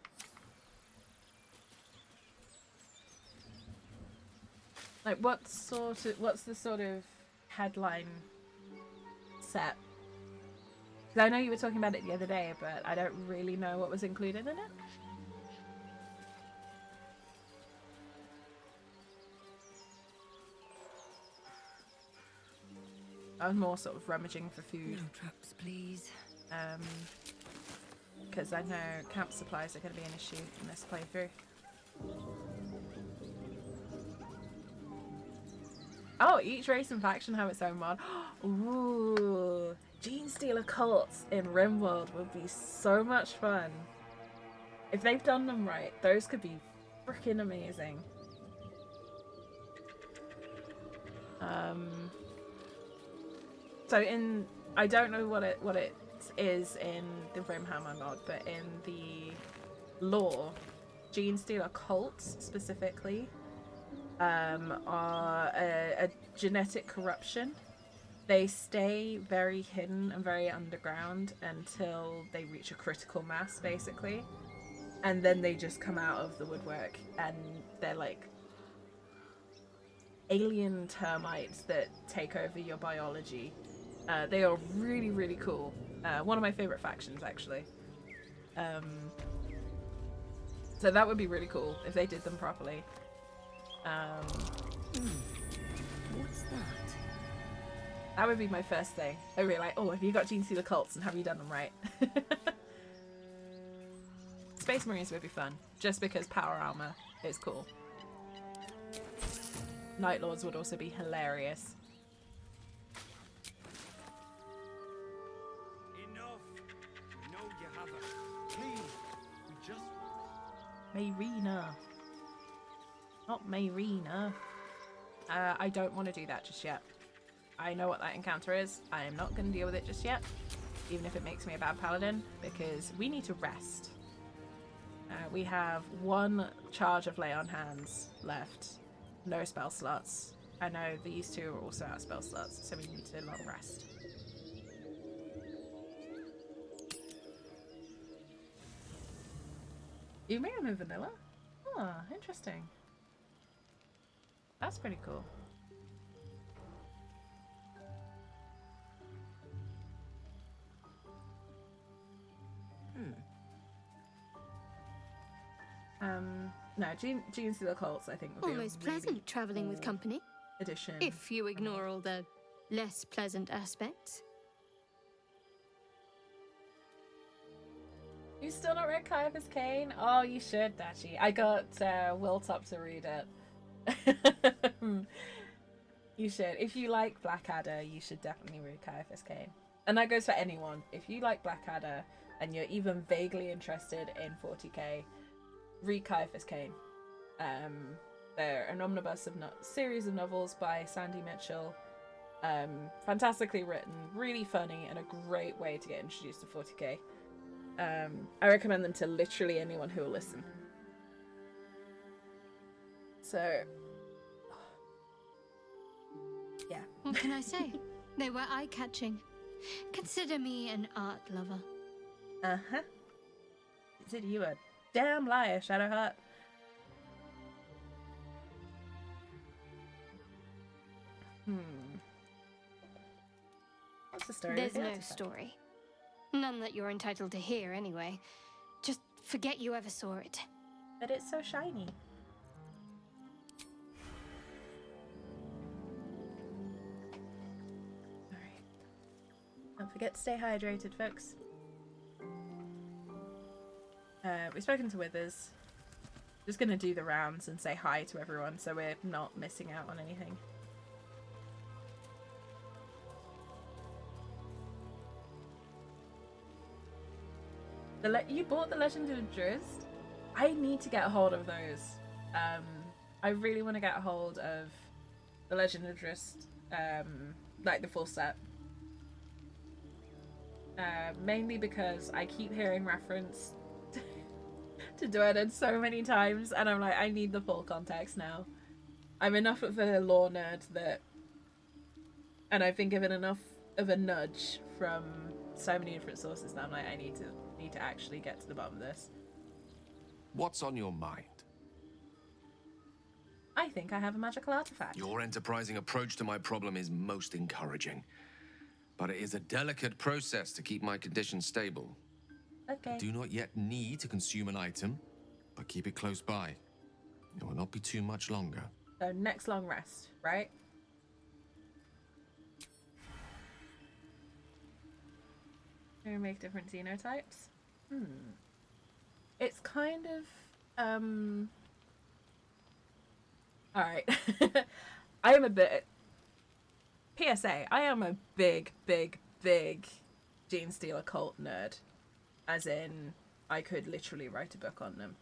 Like, what's the sort of headline set? Because I know you were talking about it the other day, but I don't really know what was included in it. I was more sort of rummaging for food.
No traps, please.
Because I know camp supplies are going to be an issue in this playthrough. Oh, each race and faction have its own mod. Ooh, Gene Stealer cults in RimWorld would be so much fun. If they've done them right, those could be freaking amazing. So I don't know what it is in the Rimhammer mod, but in the lore, Gene Stealer cults specifically are a genetic corruption. They stay very hidden and very underground until they reach a critical mass, basically. And then they just come out of the woodwork, and they're like alien termites that take over your biology. They are really, really cool. One of my favorite factions, actually. So that would be really cool if they did them properly.
What's that?
That would be my first thing. I'd be like, oh, have you got Genestealer cults and have you done them right? Space Marines would be fun, just because power armor is cool. Night Lords would also be hilarious.
Enough. We know you haven't. Please, we just...
Mayrina. Not Mayrina. I don't want to do that just yet. I know what that encounter is. I am not going to deal with it just yet, even if it makes me a bad paladin, because we need to rest. We have one charge of Lay on Hands left. No spell slots. I know these two are also out of spell slots, so we need to long rest. You made them in vanilla? Oh, interesting. That's pretty cool. No, Genestealer cults I think would be
almost
a really
pleasant traveling with company.
Addition.
If you ignore all the less pleasant aspects.
You still not read Caiaphas Cain? Oh, you should, Dachi. I got Wiltop to read it. You should. If you like Blackadder, you should definitely read Caiaphas Cain. And that goes for anyone. If you like Blackadder and you're even vaguely interested in 40k, read Caiaphas Cain. They're an omnibus of series of novels by Sandy Mitchell. Fantastically written, really funny, and a great way to get introduced to 40k. I recommend them to literally anyone who will listen. So, yeah.
What can I say? They were eye-catching. Consider me an art lover.
Uh-huh. Consider you a damn liar, Shadowheart. What's the story?
There's no story. None that you're entitled to hear, anyway. Just forget you ever saw it.
But it's so shiny. Alright. Don't forget to stay hydrated, folks. We've spoken to Withers. Just gonna do the rounds and say hi to everyone so we're not missing out on anything. You bought the Legend of the Druist? I need to get a hold of those. I really want to get a hold of the Legend of the Druist, like the full set. Mainly because I keep hearing reference to Duedded so many times, and I'm like, I need the full context now. I'm enough of a lore nerd that, and I've been given enough of a nudge from so many different sources that I'm like, I need to actually get to the bottom of this.
What's on your mind?
I think I have a magical artifact.
Your enterprising approach to my problem is most encouraging. But it is a delicate process to keep my condition stable.
Okay.
I do not yet need to consume an item, but keep it close by. It will not be too much longer.
So next long rest, right? Can we make different xenotypes? It's kind of alright. I am a bit PSA, I am a big Genestealer cult nerd. As in, I could literally write a book on them.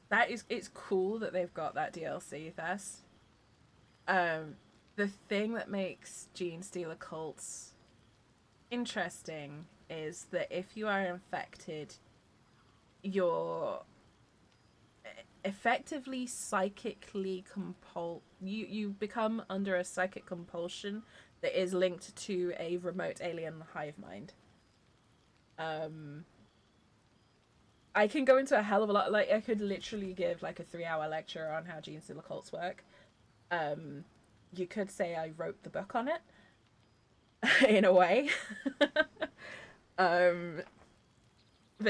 It's cool that they've got that DLC Thess. The thing that makes Genestealer cults interesting is that if you are infected, you're effectively psychically you become under a psychic compulsion that is linked to a remote alien hive mind. I can go into a hell of a lot, like I could literally give like a 3-hour lecture on how Genestealer cults work. You could say I wrote the book on it in a way. But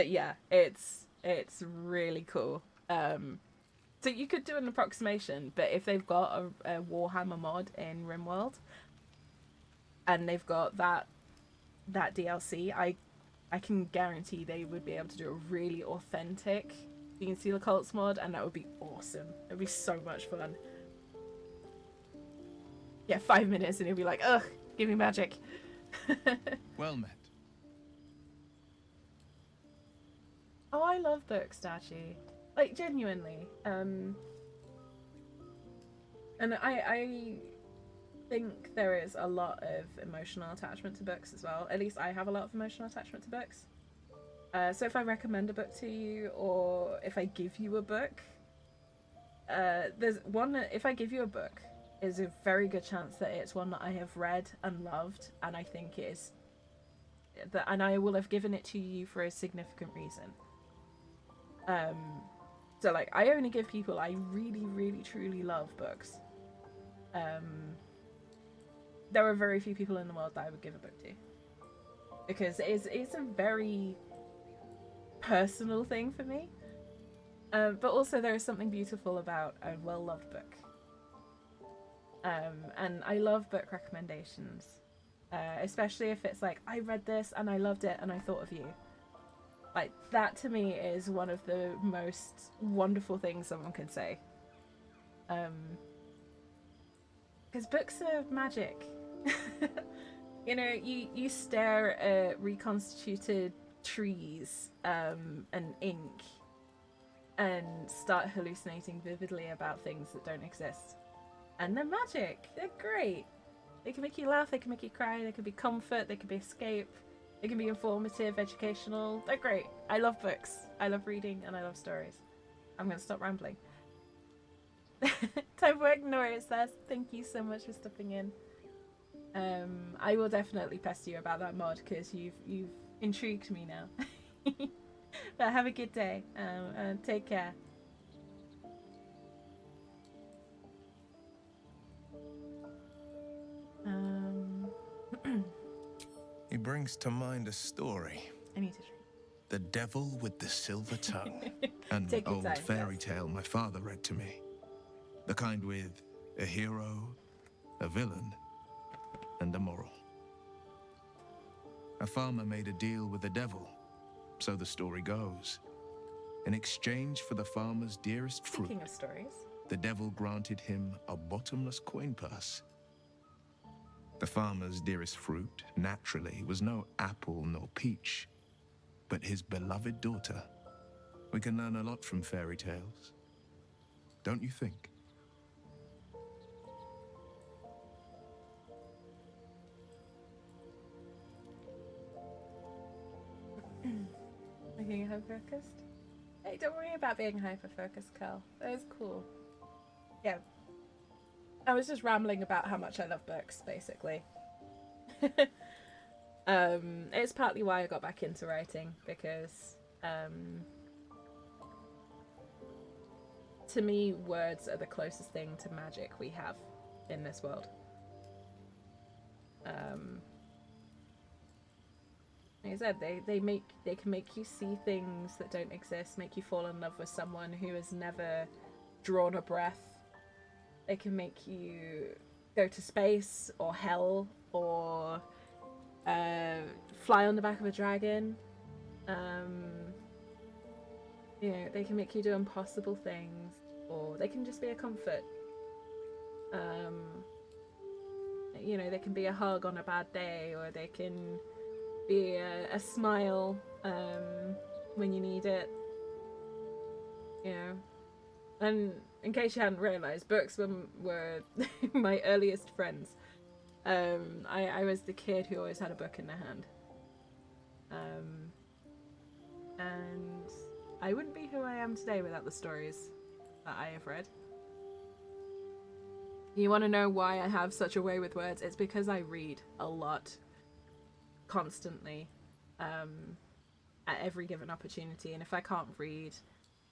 yeah, it's really cool. So you could do an approximation, but if they've got a Warhammer mod in RimWorld, and they've got that DLC, I can guarantee they would be able to do a really authentic Bean Stealer Cults mod, and that would be awesome. It would be so much fun. Yeah, 5 minutes and he'll be like, ugh, give me magic.
Well met.
Oh, I love books, Dachi. Like, genuinely. And I think there is a lot of emotional attachment to books as well. At least I have a lot of emotional attachment to books. So if I recommend a book to you, or if I give you a book, there's one that if I give you a book, is a very good chance that it's one that I have read and loved, and I think it is that, and I will have given it to you for a significant reason. So like, I only give people I really, really, truly love books. There are very few people in the world that I would give a book to, because it's a very personal thing for me. But also there is something beautiful about a well-loved book. And I love book recommendations, especially if it's like, I read this and I loved it and I thought of you. Like, that to me is one of the most wonderful things someone can say. Because books are magic. You know, you stare at reconstituted trees and ink and start hallucinating vividly about things that don't exist. And they're magic. They're great. They can make you laugh, they can make you cry, they can be comfort, they can be escape, they can be informative, educational. They're great. I love books. I love reading and I love stories. I'm going to stop rambling. Time for work, Nora says. Thank you so much for stepping in. I will definitely pester you about that mod, because you've intrigued me now. But have a good day, and take care.
He brings to mind a story.
I need to drink.
The Devil with the Silver Tongue. An
Take your
old
time,
fairy
yes.
tale my father read to me. The kind with a hero, a villain, and a moral. A farmer made a deal with the devil, so the story goes. In exchange for the farmer's dearest fruit,
Speaking of stories,
the devil granted him a bottomless coin purse. The farmer's dearest fruit, naturally, was no apple nor peach, but his beloved daughter. We can learn a lot from fairy tales, don't you think?
looking hyper-focused. Hey, don't worry about being hyper-focused, Cal. That is cool. Yeah. I was just rambling about how much I love books, basically. It's partly why I got back into writing, because to me, words are the closest thing to magic we have in this world. Like I said, they can make you see things that don't exist, make you fall in love with someone who has never drawn a breath. They can make you go to space or hell, or fly on the back of a dragon. You know, they can make you do impossible things, or they can just be a comfort. You know, they can be a hug on a bad day, or they can be a smile when you need it. You know. And in case you hadn't realised, books were my earliest friends. I was the kid who always had a book in their hand. And I wouldn't be who I am today without the stories that I have read. You want to know why I have such a way with words? It's because I read a lot, constantly, at every given opportunity. And if I can't read,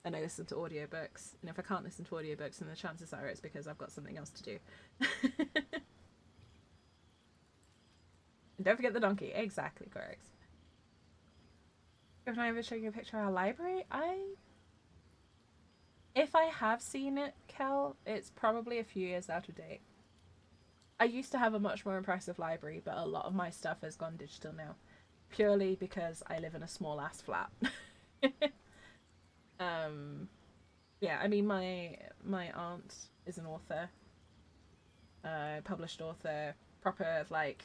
then I listen to audiobooks. And if I can't listen to audiobooks, then the chances are it's because I've got something else to do. And don't forget the donkey. Exactly correct. Can I ever show you a picture of our library? If I have seen it, Kel, it's probably a few years out of date. I used to have a much more impressive library, but a lot of my stuff has gone digital now. Purely because I live in a small ass flat. Yeah, I mean my aunt is an author, published author, proper like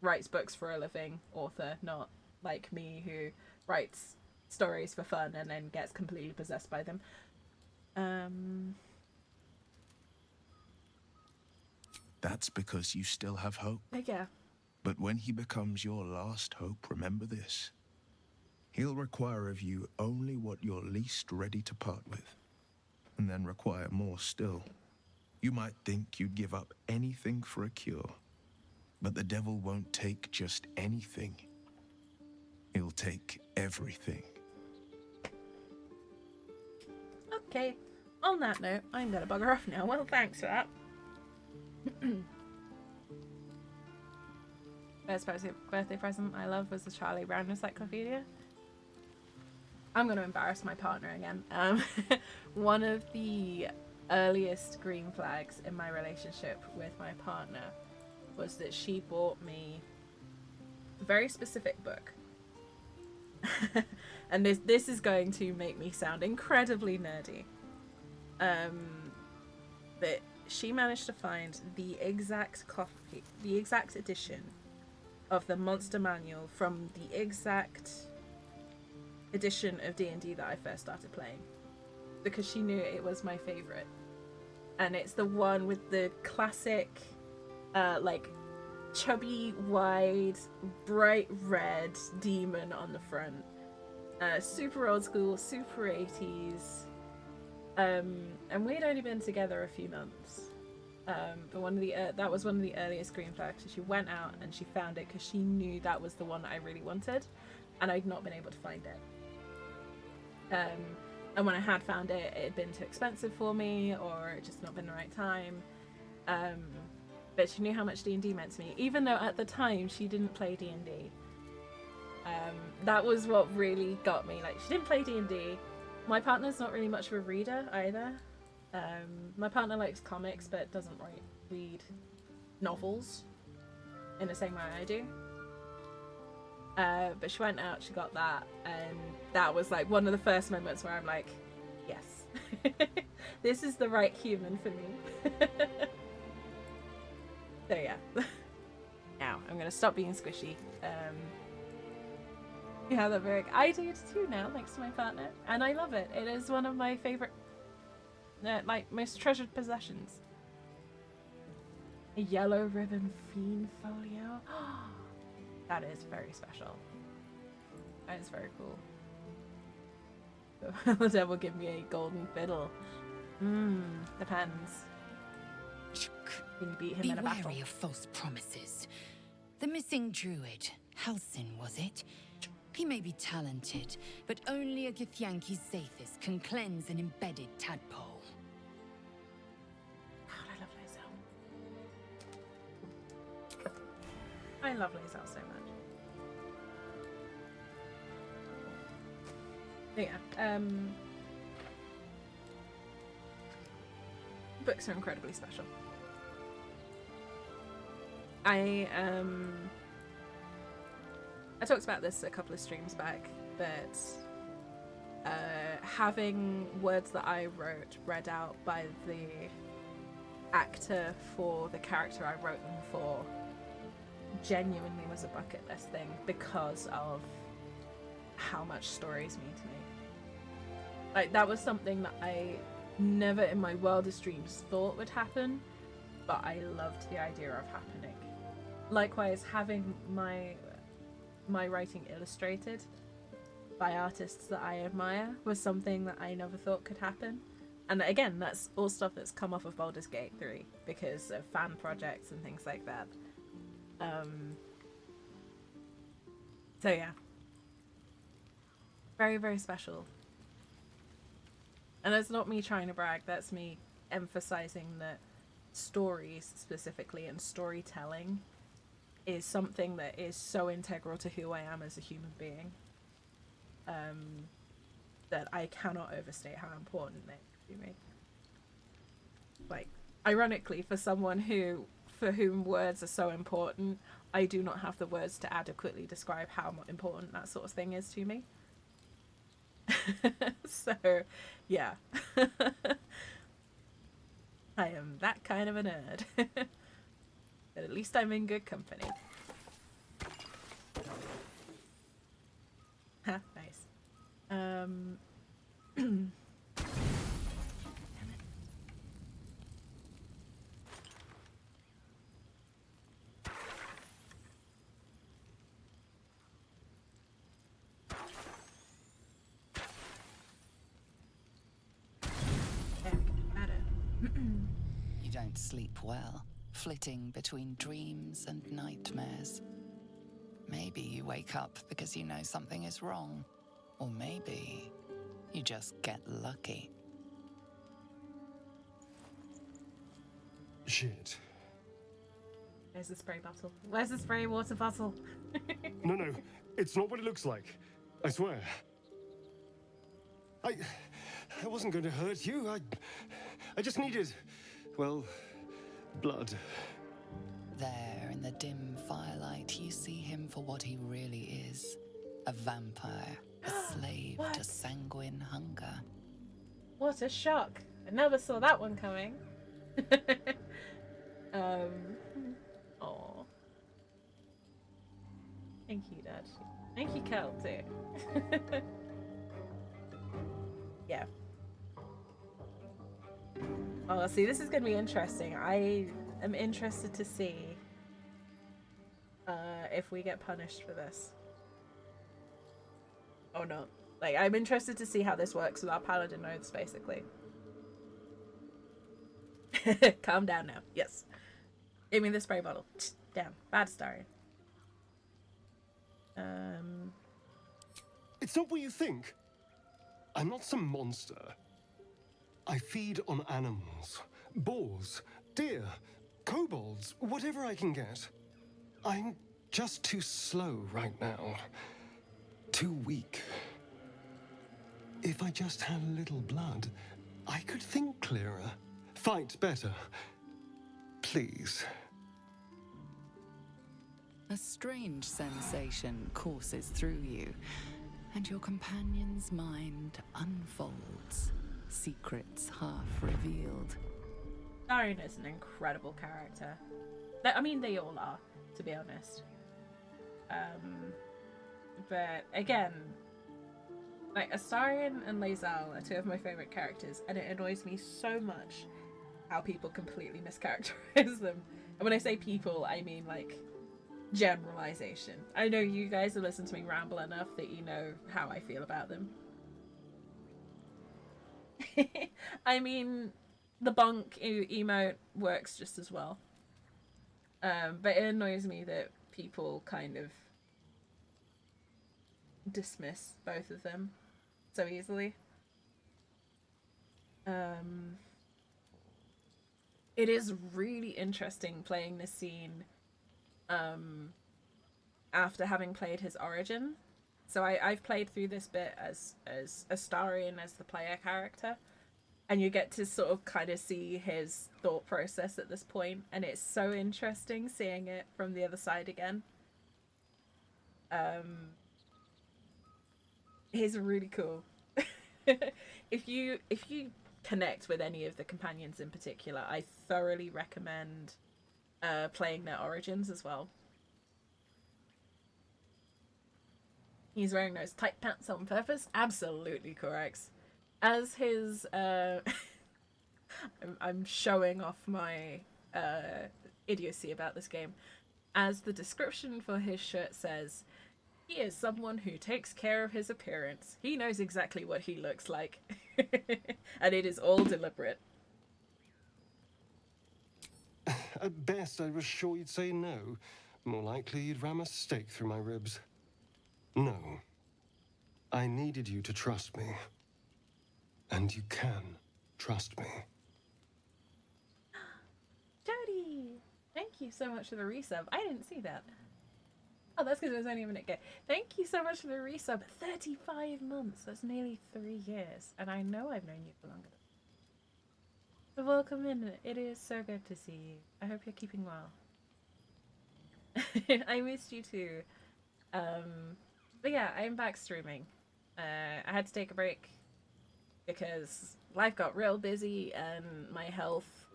writes books for a living author, not like me who writes stories for fun and then gets completely possessed by them.
That's because you still have hope.
Yeah.
But when he becomes your last hope, remember this. He'll require of you only what you're least ready to part with, and then require more still. You might think you'd give up anything for a cure, but the devil won't take just anything. He'll take everything.
Okay. On that note, I'm gonna bugger off now. Well, thanks for that. Best birthday present I love was the Charlie Brown encyclopedia. I'm gonna embarrass my partner again. One of the earliest green flags in my relationship with my partner was that she bought me a very specific book. And this is going to make me sound incredibly nerdy. But she managed to find the exact copy, the exact edition of the Monster Manual from the exact edition of D&D that I first started playing, because she knew it was my favorite. And it's the one with the classic like chubby, wide, bright red demon on the front. Super old school, super 80s. And we'd only been together a few months. But one of the that was one of the earliest green flags. So she went out and she found it because she knew that was the one I really wanted, and I'd not been able to find it. And when I had found it, it had been too expensive for me, or just not been the right time. But she knew how much D&D meant to me, even though at the time she didn't play D&D. That was what really got me. Like, she didn't play D&D. My partner's not really much of a reader either. My partner likes comics but doesn't read novels in the same way I do. But she went out, she got that, and that was like one of the first moments where I'm like, yes, this is the right human for me. So yeah. Now I'm gonna stop being squishy. Yeah, that very. I do it too now, thanks to my partner, and I love it. It is one of my favorite, like most treasured possessions. A yellow ribbon fiend folio. That is very special. That is very cool. The devil give me a golden fiddle. Depends. Can you beat him in a battle?
Be wary of false promises. The missing druid, Halsin, was it? He may be talented, but only a Githyanki Zathis can cleanse an embedded tadpole.
God, I love Lae'zel so much. But yeah, books are incredibly special. I talked about this a couple of streams back, but having words that I wrote read out by the actor for the character I wrote them for genuinely was a bucket list thing because of how much stories mean to me. Like, that was something that I never in my wildest dreams thought would happen, but I loved the idea of happening. Likewise, having my writing illustrated by artists that I admire was something that I never thought could happen. And again, that's all stuff that's come off of Baldur's Gate 3 because of fan projects and things like that. So yeah. Very, very special. And that's not me trying to brag, that's me emphasizing that stories specifically and storytelling is something that is so integral to who I am as a human being, that I cannot overstate how important to me. Like, ironically, for someone for whom words are so important, I do not have the words to adequately describe how important that sort of thing is to me. So, yeah. I am that kind of a nerd. But at least I'm in good company. Ha, nice.
You don't sleep well, flitting between dreams and nightmares. Maybe you wake up because you know something is wrong. Or maybe you just get lucky.
Shit.
Where's the spray bottle? Where's the spray water bottle?
No, it's not what it looks like. I swear. I wasn't going to hurt you. I just needed, well, blood.
There, in the dim firelight, you see him for what he really is. A vampire, a slave to sanguine hunger.
What a shock. I never saw that one coming. Aw. Thank you, Dad. Thank you, Kel, too. Yeah. Oh, see, this is going to be interesting. I am interested to see if we get punished for this. Or not. Like, I'm interested to see how this works with our Paladin Oaths, basically. Calm down now. Yes. Give me the spray bottle. Damn. Bad story.
It's not what you think. I'm not some monster. I feed on animals. Boars, deer, kobolds, whatever I can get. I'm just too slow right now. Too weak. If I just had a little blood, I could think clearer, fight better. Please.
A strange sensation courses through you, and your companion's mind unfolds, secrets half revealed.
Darian is an incredible character. I mean, they all are, to be honest. But again, like Astarion and Lae'zel are two of my favorite characters, and it annoys me so much how people completely mischaracterize them. And when I say people, I mean like generalization. I know you guys have listened to me ramble enough that you know how I feel about them. I mean, the bonk emote works just as well. But it annoys me that people kind of dismiss both of them so easily. It is really interesting playing this scene after having played his origin. So I've played through this bit as Astarion as the player character, and you get to sort of kind of see his thought process at this point, and it's so interesting seeing it from the other side again. He's really cool. If you connect with any of the companions in particular, I thoroughly recommend playing their origins as well. He's wearing those tight pants on purpose. Absolutely correct. As his I'm showing off my idiocy about this game. As the description for his shirt says, he is someone who takes care of his appearance. He knows exactly what he looks like. And it is all deliberate.
At best, I was sure you'd say no. More likely, you'd ram a stake through my ribs. No. I needed you to trust me. And you can trust me.
Jody! Thank you so much for the resub. I didn't see that. Oh, that's because it was only a minute ago. Thank you so much for the resub. 35 months. That's nearly 3 years. And I know I've known you for longer Welcome in. It is so good to see you. I hope you're keeping well. I missed you too. But yeah, I'm back streaming. I had to take a break because life got real busy and my health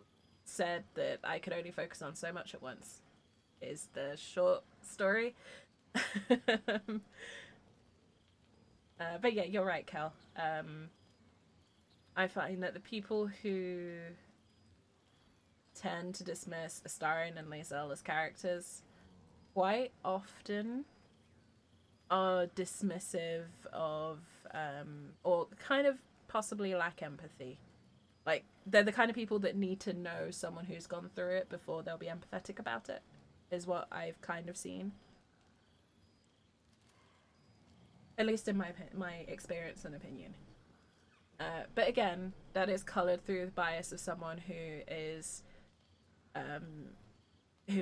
said that I could only focus on so much at once. Is the short story. But yeah, you're right, Kel. I find that the people who tend to dismiss Astarion and Lae'zel as characters quite often are dismissive of, or kind of possibly lack empathy. Like, they're the kind of people that need to know someone who's gone through it before they'll be empathetic about it, is what I've kind of seen. At least in my experience and opinion. But again, that is coloured through the bias of someone who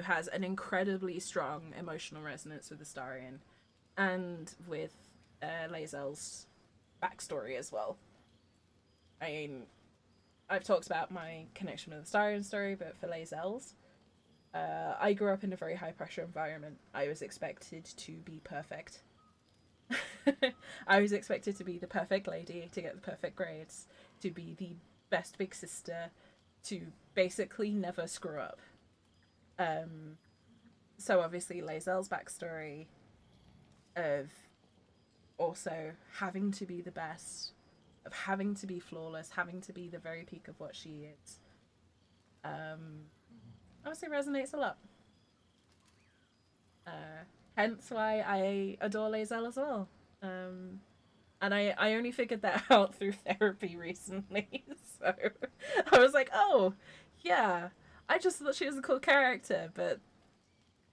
has an incredibly strong emotional resonance with Astarion and with Lae'zel's backstory as well. I mean, I've talked about my connection with the Astarion story, but for Lae'zel's, I grew up in a very high pressure environment. I was expected to be perfect. I was expected to be the perfect lady, to get the perfect grades, to be the best big sister, to basically never screw up. So obviously Lae'zel's backstory of also having to be the best, of having to be flawless, having to be the very peak of what she is, obviously resonates a lot. Hence why I adore Lae'zel as well. And I only figured that out through therapy recently. So I was like, oh, yeah, I just thought she was a cool character, but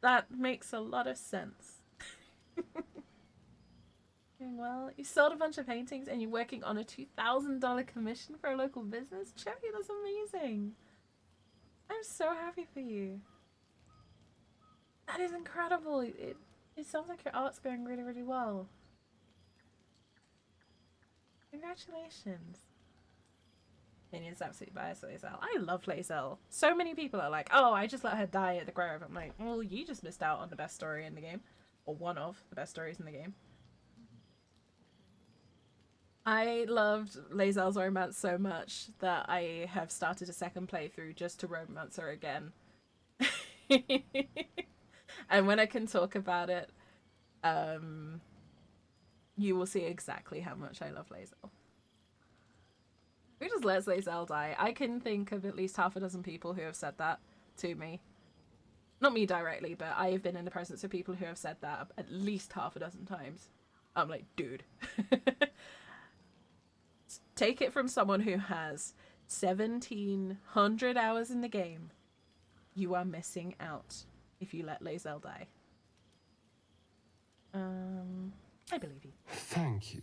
that makes a lot of sense. Well, you sold a bunch of paintings and you're working on a $2,000 commission for a local business? Cherry, that's amazing. I'm so happy for you. That is incredible. It sounds like your art's going really, really well. Congratulations. Opinion's absolutely biased Lae'zel. I love Lae'zel. So many people are like, oh, I just let her die at the Grove. I'm like, well, you just missed out on the best story in the game. Or one of the best stories in the game. I loved Lae'zel's romance so much that I have started a second playthrough just to romance her again. And when I can talk about it, you will see exactly how much I love Lae'zel. Who just lets Lae'zel die? I can think of at least half a dozen people who have said that to me. Not me directly, but I have been in the presence of people who have said that at least half a dozen times. I'm like, dude. Take it from someone who has 1,700 hours in the game. You are missing out if you let Lae'zel die. I believe you.
Thank you.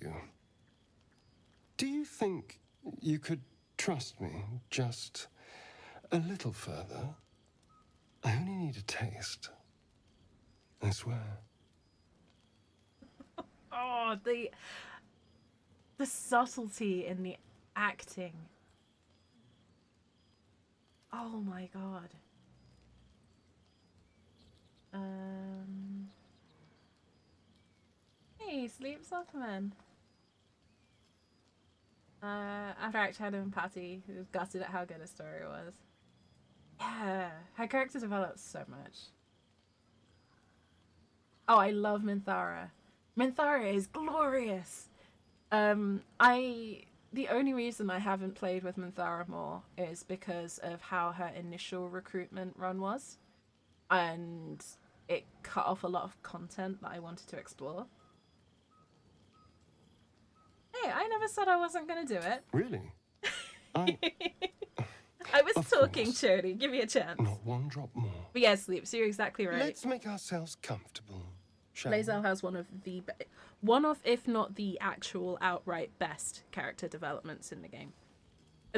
Do you think you could trust me just a little further? I only need a taste. I swear.
Oh, the subtlety in the acting. Oh my god. Hey, Sleep Supplement. After I actually had him Patty, who was gutted at how good his story was. Yeah, her character develops so much. Oh, I love Minthara. Minthara is glorious. The only reason I haven't played with Minthara more is because of how her initial recruitment run was. And it cut off a lot of content that I wanted to explore. Hey, I never said I wasn't going to do it.
Really?
I was talking, Chody. Give me a chance.
Not one drop more.
But yeah, Sleep, so you're exactly right.
Let's make ourselves comfortable.
Lae'zel has one of, if not the actual outright best character developments in the game.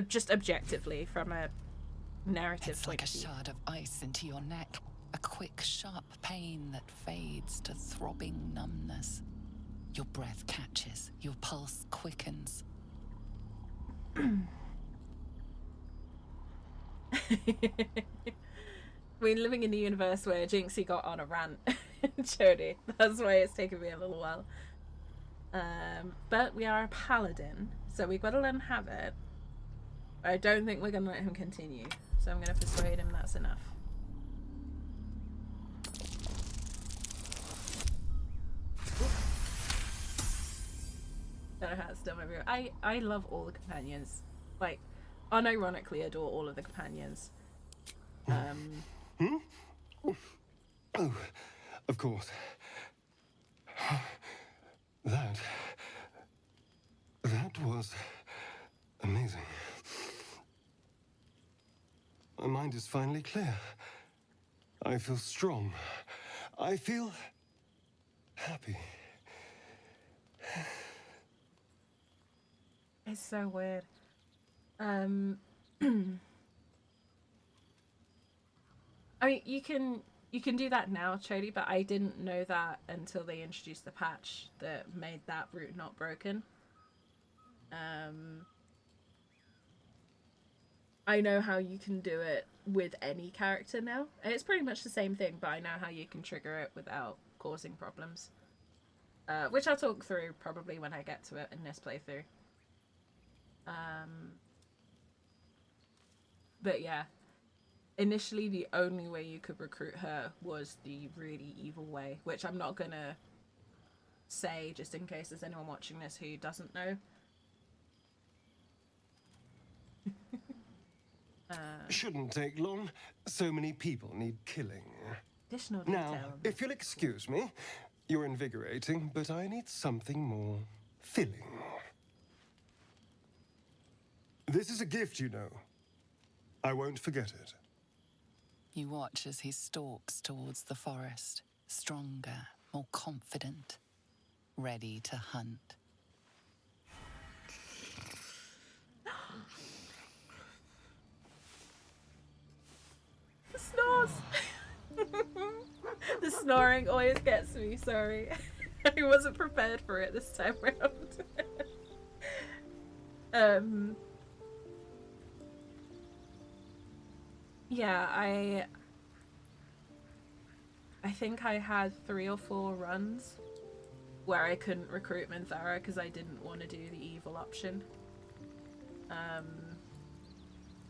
Just objectively, from a narrative
it's
point
like
of view.
a shard of ice into your neck. A quick, sharp pain that fades to throbbing numbness. Your breath catches, your pulse quickens.
We're living in the universe where Jinxie got on a rant. Jody. That's why it's taken me a little while. But we are a paladin, so we've got to let him have it. I don't think we're going to let him continue, so I'm going to persuade him that's enough. Don't know how it's done everywhere. I love all the companions. Like, unironically adore all of the companions.
Oh, of course. That was amazing. My mind is finally clear. I feel strong. I feel happy.
It's so weird. I mean, you can do that now, Chody, but I didn't know that until they introduced the patch that made that route not broken. I know how you can do it with any character now. And it's pretty much the same thing, but I know how you can trigger it without causing problems. Which I'll talk through probably when I get to it in this playthrough. But yeah. Initially, the only way you could recruit her was the really evil way, which I'm not gonna say just in case there's anyone watching this who doesn't know.
Shouldn't take long. So many people need killing.
Additional detail.
Now, if you'll excuse me, you're invigorating, but I need something more filling. This is a gift, you know. I won't forget it.
You watch as he stalks towards the forest, stronger, more confident, ready to hunt.
The snores! The snoring always gets me, sorry. I wasn't prepared for it this time round. Yeah, I think I had 3 or 4 runs where I couldn't recruit Minthara because I didn't want to do the evil option.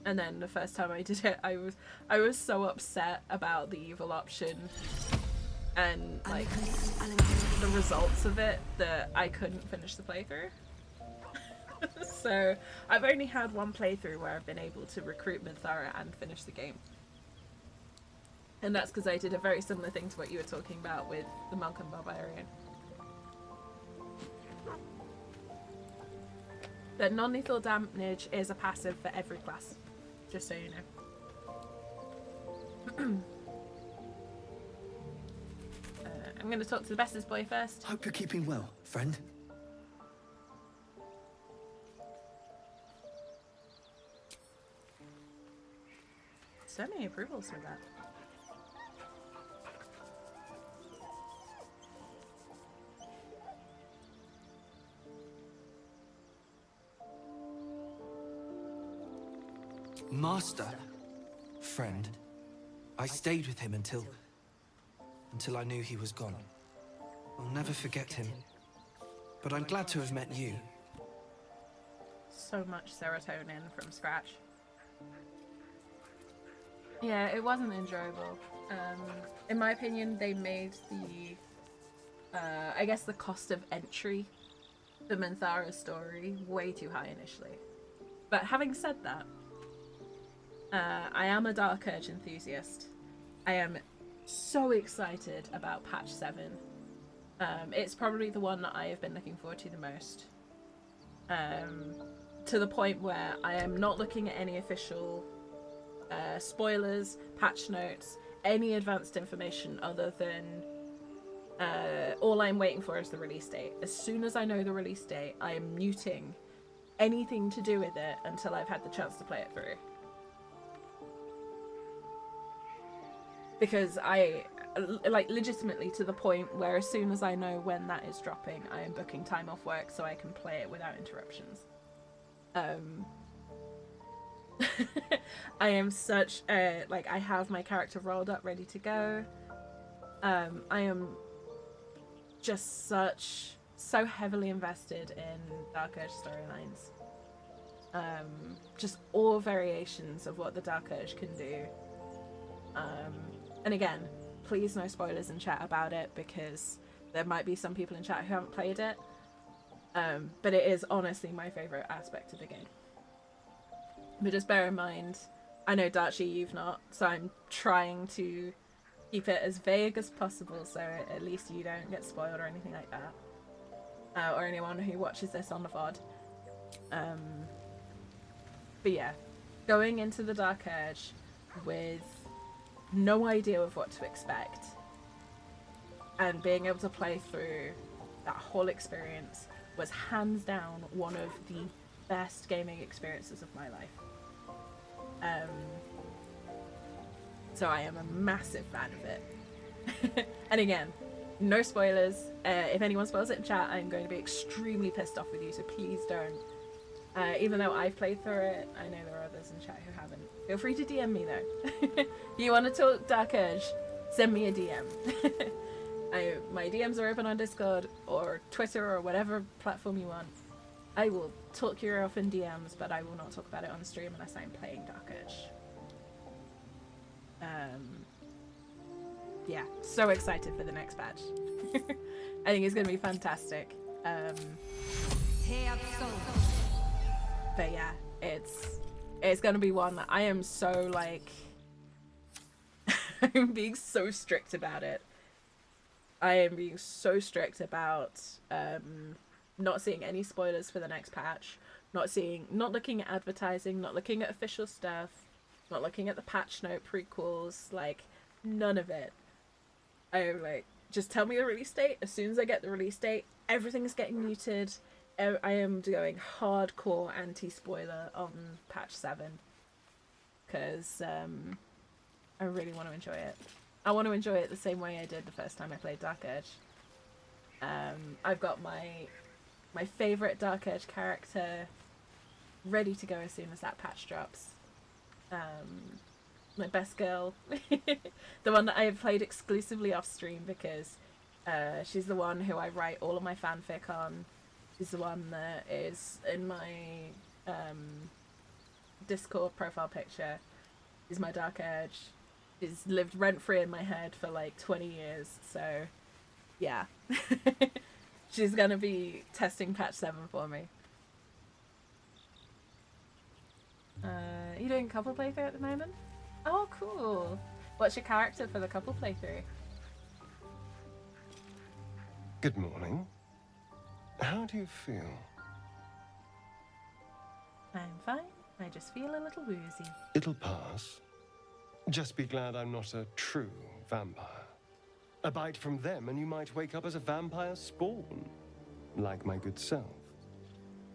And then the first time I did it, I was so upset about the evil option and like the results of it that I couldn't finish the playthrough. So I've only had 1 playthrough where I've been able to recruit Minthara and finish the game. And that's because I did a very similar thing to what you were talking about with the Monk and Barbarian. But non-lethal damage is a passive for every class, just so you know. I'm going to talk to the bestest boy first.
Hope you're keeping well, friend.
So many approvals with that.
Master. Friend. I stayed with him until I knew he was gone. I'll never forget him. But I'm glad to have met you.
So much serotonin from scratch. Yeah, it wasn't enjoyable. In my opinion, they made the, I guess the cost of entry for Minthara's story way too high initially. But having said that, I am a Dark Urge enthusiast. I am so excited about patch 7. It's probably the one that I have been looking forward to the most. To the point where I am not looking at any official spoilers, patch notes, any advanced information other than all I'm waiting for is the release date. As soon as I know the release date, I am muting anything to do with it until I've had the chance to play it through. Because I, like, legitimately to the point where as soon as I know when that is dropping, I am booking time off work so I can play it without interruptions. I am such a, like, I have my character rolled up ready to go. I am just so heavily invested in Dark Urge storylines. Just all variations of what the Dark Urge can do. And again, please no spoilers in chat about it, because there might be some people in chat who haven't played it. But it is honestly my favourite aspect of the game. But just bear in mind, I know Darchi you've not, so I'm trying to keep it as vague as possible so at least you don't get spoiled or anything like that. Or anyone who watches this on the VOD. But yeah, going into the Dark Urge with no idea of what to expect and being able to play through that whole experience was hands down one of the best gaming experiences of my life. So I am a massive fan of it. And again, no spoilers. If anyone spoils it in chat, I'm going to be extremely pissed off with you, so please don't. Even though I've played through it, I know there are others in chat who haven't. Feel free to DM me though. If you want to talk Dark Urge, send me a DM. My DMs are open on Discord or Twitter or whatever platform you want. I will talk your ear off in DMs, but I will not talk about it on stream unless I'm playing Dark Urge. Yeah, so excited for the next patch. I think it's going to be fantastic. But yeah, it's going to be one that I am so, like, I'm being so strict about it. I am being so strict about not seeing any spoilers for the next patch, not looking at advertising, not looking at official stuff, not looking at the patch note prequels, like, none of it. I'm like, just tell me the release date. As soon as I get the release date, everything's getting muted. I am going hardcore anti-spoiler on patch 7 because I really want to enjoy it. I want to enjoy it the same way I did the first time I played Dark Urge. I've got my favourite Dark Urge character ready to go as soon as that patch drops. My best girl, the one that I have played exclusively off stream because she's the one who I write all of my fanfic on. She's the one that is in my Discord profile picture. She's my Dark Urge. She's lived rent-free in my head for like 20 years, so yeah. She's gonna be testing patch 7 for me. You doing couple playthrough at the moment? Oh, cool. What's your character for the couple playthrough?
Good morning. How do you feel?
I'm fine. I just feel a little woozy.
It'll pass. Just be glad I'm not a true vampire. A bite from them and you might wake up as a vampire spawn, like my good self.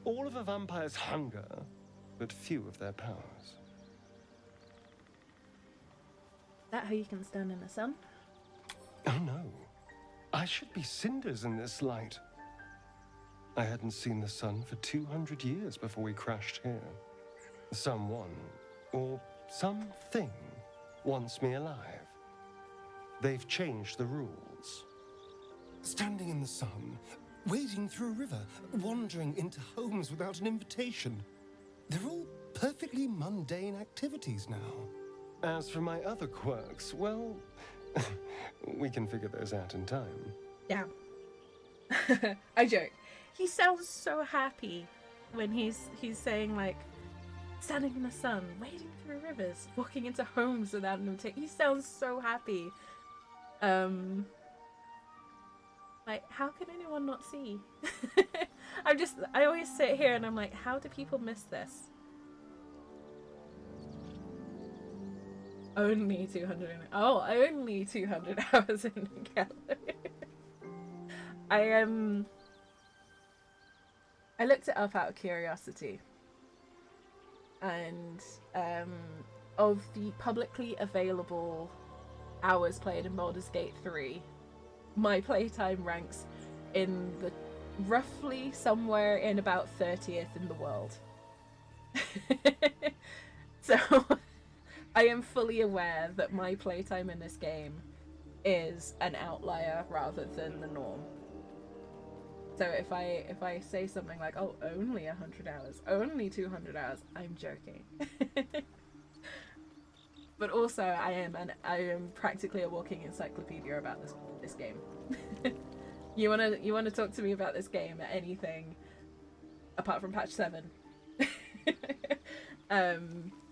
All of a vampire's hunger, but few of their powers.
Is that how you can stand in the sun?
Oh no. I should be cinders in this light. I hadn't seen the sun for 200 years before we crashed here. Someone, or something, wants me alive. They've changed the rules. Standing in the sun, wading through a river, wandering into homes without an invitation. They're all perfectly mundane activities now. As for my other quirks, well, we can figure those out in time.
Yeah. I joke. He sounds so happy when he's saying, like, standing in the sun, wading through rivers, walking into homes without an invitation. He sounds so happy. Like, how can anyone not see? I always sit here and I'm like, how do people miss this? Only 200. Only 200 hours in the gallery. I looked it up out of curiosity, and of the publicly available hours played in Baldur's Gate 3, my playtime ranks in the roughly somewhere in about 30th in the world. So I am fully aware that my playtime in this game is an outlier rather than the norm. So if I say something like, oh, only 100 hours, only 200 hours, I'm joking. But also I am practically a walking encyclopedia about this game. You wanna talk to me about this game, anything apart from patch 7?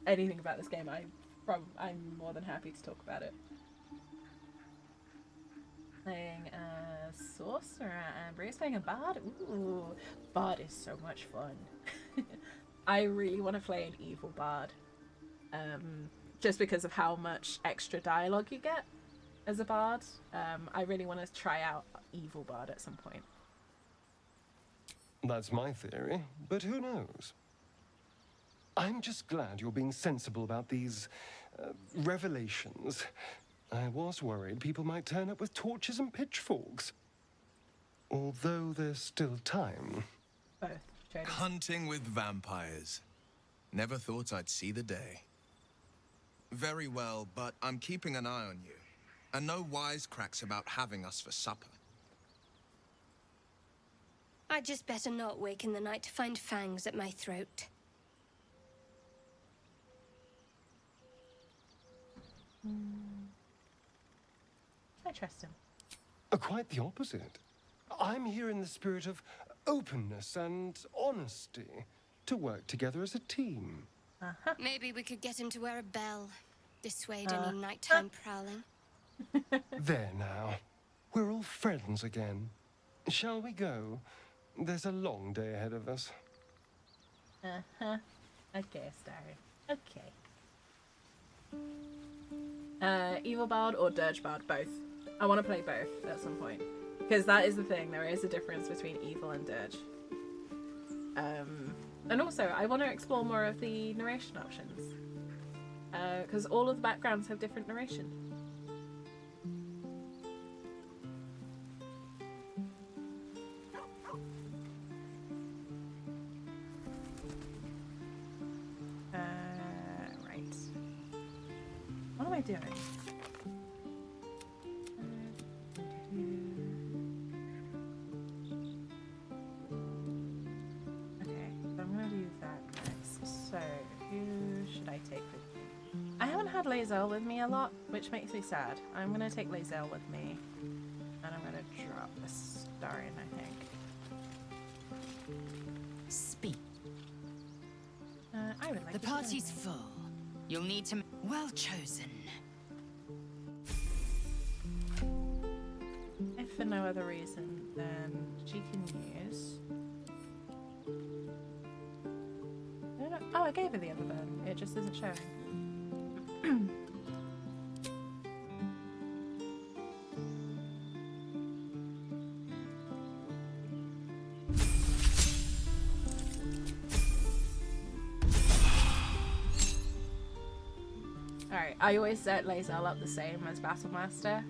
Anything about this game, I'm more than happy to talk about it. Playing a sorcerer and Bruce playing a bard. Ooh, bard is so much fun. I really want to play an evil bard, just because of how much extra dialogue you get as a bard. I really want to try out evil bard at some point.
That's my theory, but who knows? I'm just glad you're being sensible about these revelations. I was worried people might turn up with torches and pitchforks. Although there's still time.
Both.
Hunting with vampires. Never thought I'd see the day. Very well, but I'm keeping an eye on you. And no wisecracks about having us for supper.
I'd just better not wake in the night to find fangs at my throat.
I trust him.
Quite the opposite. I'm here in the spirit of openness and honesty to work together as a team.
Maybe we could get him to wear a bell. Dissuade any nighttime prowling.
There now. We're all friends again. Shall we go? There's a long day ahead of us.
Okay, Starry. Okay. Evil Bard or Dirge Bard? Both. I want to play both at some point. Because that is the thing, there is a difference between Evil and Dirge. And also, I want to explore more of the narration options. Because all of the backgrounds have different narration. Right. What am I doing? Okay, so I'm gonna do that next. So, who should I take with me? I haven't had Lae'zel with me a lot, which makes me sad. I'm gonna take Lae'zel with me, and I'm gonna drop a star in, I think.
Speak.
I would like
the
to
party's full. You'll need to... Well chosen.
If for no other reason, then she can use... Oh, I gave her the other burn. It just isn't showing. Alright, I always set Lae'zel up the same as Battlemaster.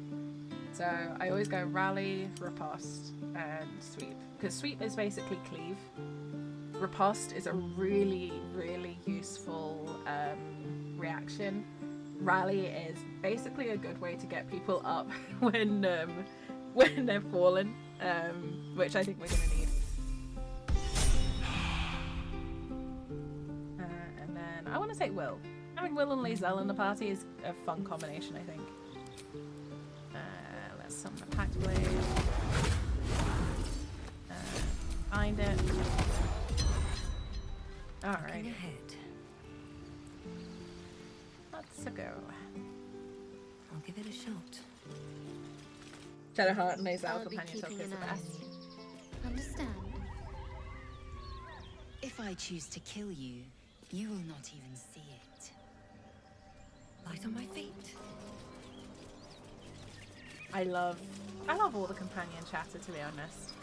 So I always go Rally, Riposte, and Sweep. Because Sweep is basically Cleave. Riposte is a really, really useful reaction. Rally is basically a good way to get people up when they're fallen, which I think we're gonna need. And then I want to take Will. Having Will and Lae'zel in the party is a fun combination, I think. Let's summon a Pact Blade. Find it. Alright. Let's go.
I'll give it a shot.
Shadowheart and Lae'zel companion talk is the best.
Understand?
If I choose to kill you, you will not even see it.
Light on my feet.
I love all the companion chatter, to be honest.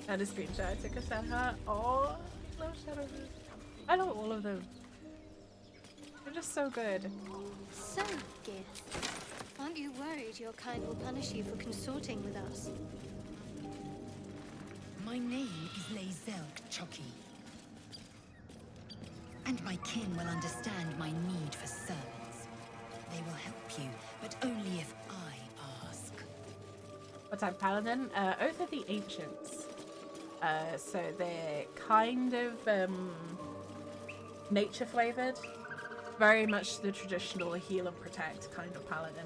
And a screenshot I took of Shadowheart. Oh, I love Shadowheart. I love all of them. They're just so good.
So, Gith, aren't you worried your kind will punish you for consorting with us?
My name is Lae'zel Chucky. And my kin will understand my need for servants. They will help you, but only if I ask.
What type of paladin? Oath of the Ancients. So they're kind of nature flavored. Very much the traditional heal and protect kind of paladin.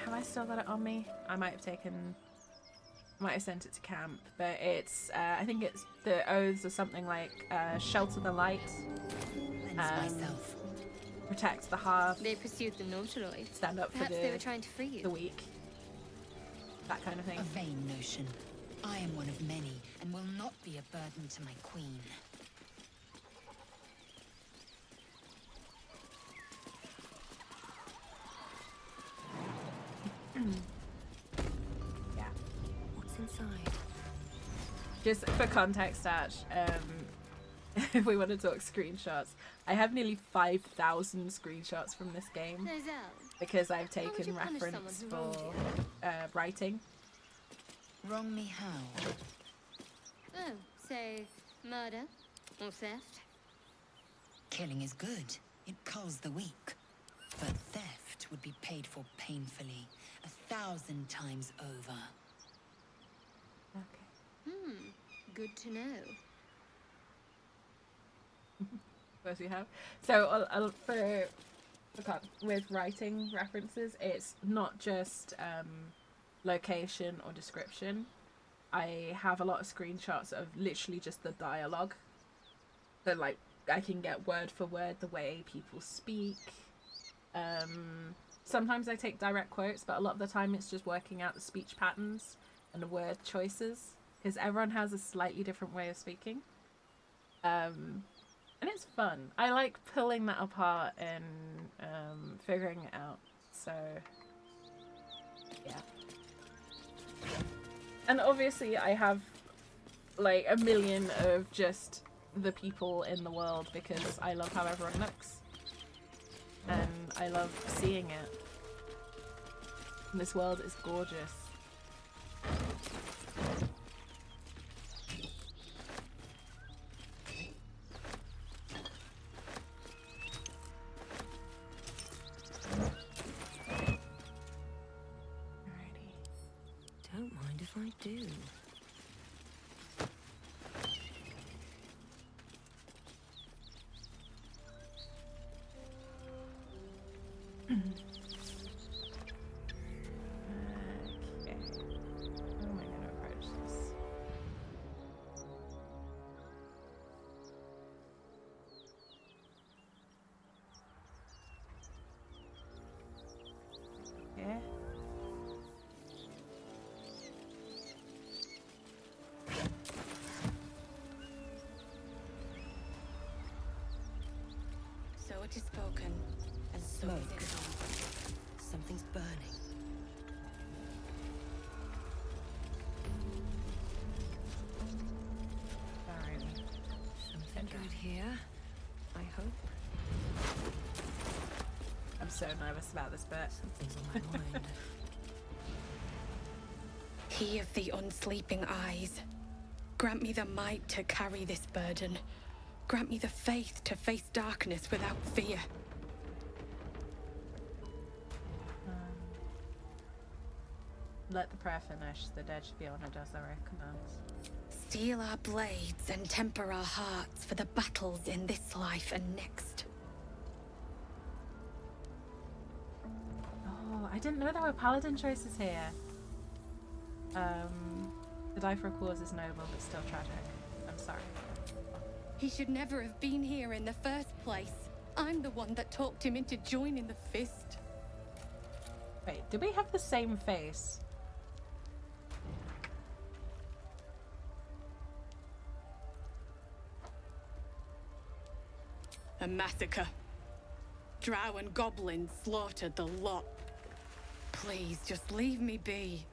Have I still got it on me? I might have sent it to camp, but it's I think it's the oaths or something like shelter the light, protect the hearth.
They pursued the Nautiloid.
Stand up for
Perhaps they were trying to free you.
the weak. That kind of thing.
A vain notion. I am one of many, and will not be a burden to my queen.
Yeah.
What's inside?
Just for context, Ash, if we want to talk screenshots, I have nearly 5,000 screenshots from this game because I've taken reference for writing.
Wrong me how?
Oh, so murder or theft?
Killing is good. It culls the weak. But theft would be paid for painfully, 1,000 times over.
Okay.
Good to know.
What do you have? So with writing references, it's not just location or description. I have a lot of screenshots of literally just the dialogue. So like I can get word for word the way people speak. Sometimes I take direct quotes, but a lot of the time it's just working out the speech patterns and the word choices, because everyone has a slightly different way of speaking. And it's fun. I like pulling that apart and figuring it out. So yeah. And obviously I have like a million of just the people in the world because I love how everyone looks. And I love seeing it. And this world is gorgeous.
Don't mind if I do.
Okay. How am I going to approach this? Yeah.
So it is spoken, and so
Smoke.
it is done.
Something's burning.
Alright.
Something good here, I hope.
I'm so nervous about this bit.
Something's on my mind.
He of the unsleeping eyes, grant me the might to carry this burden. Grant me the faith to face darkness without fear.
Let the prayer finish. The dead should be honored as our commands.
Steel our blades and temper our hearts for the battles in this life and next.
Oh, I didn't know there were paladin choices here. To die for a cause is noble, but still tragic. I'm sorry.
He should never have been here in the first place. I'm the one that talked him into joining the fist.
Wait, did we have the same face?
A massacre. Drow and goblins slaughtered the lot. Please, just leave me be.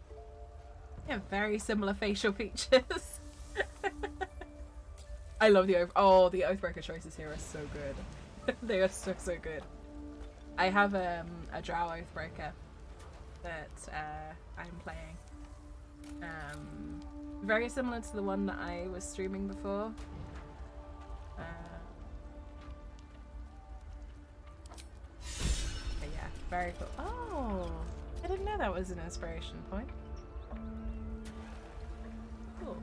Yeah, very similar facial features. I love the Oath. Oh, the Oathbreaker choices here are so good. They are so good. I have a Drow Oathbreaker that I'm playing. Very similar to the one that I was streaming before. But yeah, very cool. Oh, I didn't know that was an inspiration point. Cool.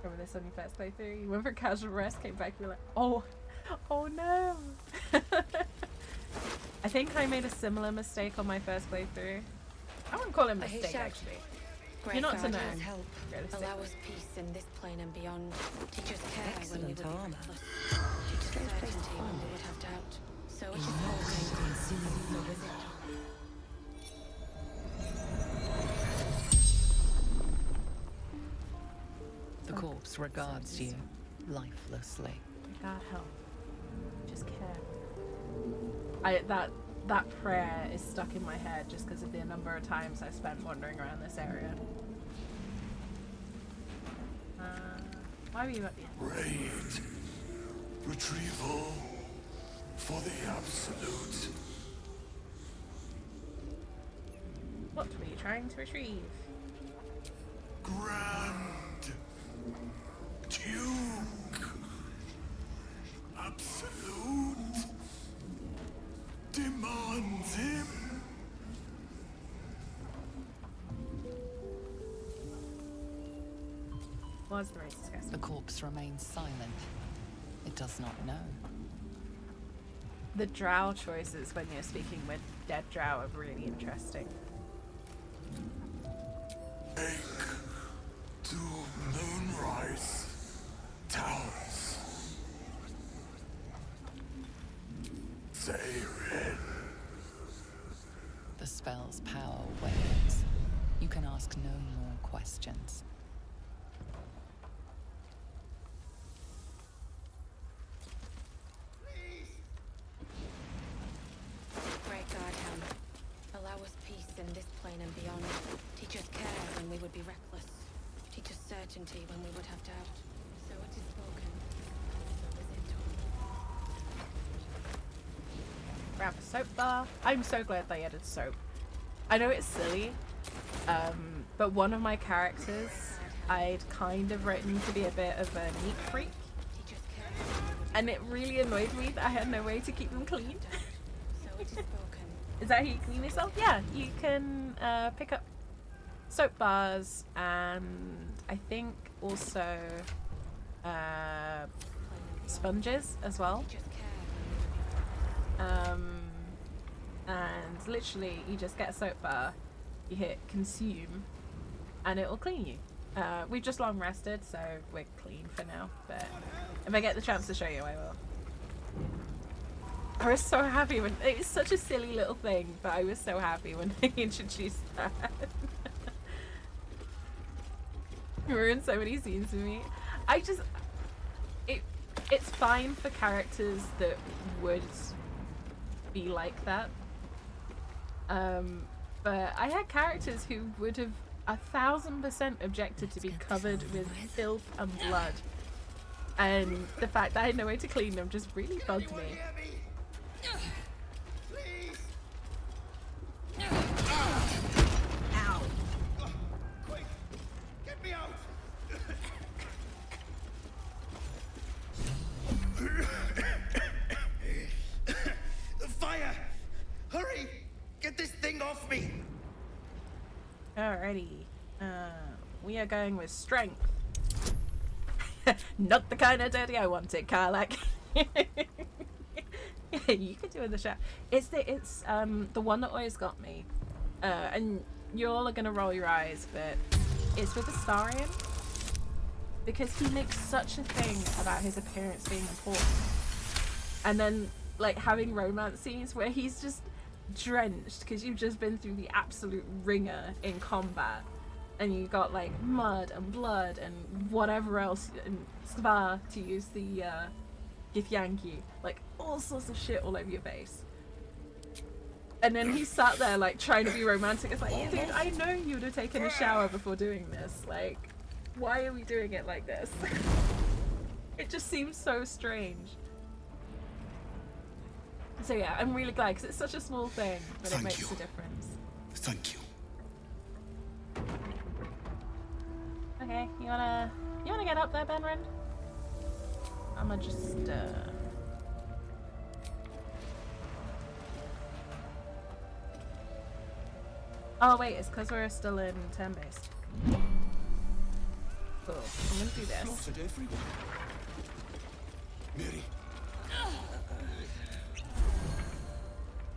Remember this on your first playthrough? You went for casual rest, came back, you were like, oh no. I think I made a similar mistake on my first playthrough. I wouldn't call it a mistake, actually. You're not to know.
Help. Allow us peace in this plane and beyond. Teach us care when we would be
armor.
reckless. Teach us certainty when we would have doubt. So it is
The corpse regards you lifelessly.
God help. Just care. That prayer is stuck in my head just because of the number of times I spent wandering around this area. Why were you at the end?
Raid. Retrieval. For the absolute.
What were you trying to retrieve?
Grand. Duke. Absolute. Demands him.
Was the race disgusting?
The corpse remains silent. It does not know.
The drow choices when you're speaking with dead drow are really interesting.
Take to Moonrise Towers. Zarin.
The spell's power wanes. You can ask no more questions.
Great God, Helm. Allow us peace in this plane and beyond. Teach us care when we would be reckless. Teach us certainty when we would have doubt. So it is spoken. So is it done.
Grab a soap bar. I'm so glad they added soap. I know it's silly, but one of my characters I'd kind of written to be a bit of a neat freak. And it really annoyed me that I had no way to keep them clean. Is that how you clean yourself? Yeah, you can pick up soap bars and I think also sponges as well. And literally you just get a soap bar, you hit consume, and it will clean you. We've just long rested, so we're clean for now, but if I get the chance to show you, I will. I was so happy when it was such a silly little thing, but I was so happy when they introduced that. We were in so many scenes with me. It's fine for characters that would be like that. But I had characters who would have 1000% objected to be covered with filth and blood. And the fact that I had no way to clean them just really bugged me.
Ow! Quick! Get me out! Fire! Hurry! Get this thing off me!
Alrighty. We are going with strength. Not the kind of dirty I wanted, Karlak. You could do it in the shower. It's the one that always got me. And you all are gonna roll your eyes, but it's with the Astarion. Because he makes such a thing about his appearance being important. And then like having romance scenes where he's just drenched because you've just been through the absolute ringer in combat. And you got like mud and blood and whatever else, and sva to use the Githyanki, like all sorts of shit all over your face. And then he sat there like trying to be romantic. It's like, yeah, dude, I know you would have taken a shower before doing this. Like, why are we doing it like this? It just seems so strange. So yeah, I'm really glad because it's such a small thing, but it makes a difference.
Thank you.
You wanna get up there, Benren? I'ma just Oh wait, it's because we're still in turn-based. Cool. I'm gonna do this.
Slaughtered everyone. Mary.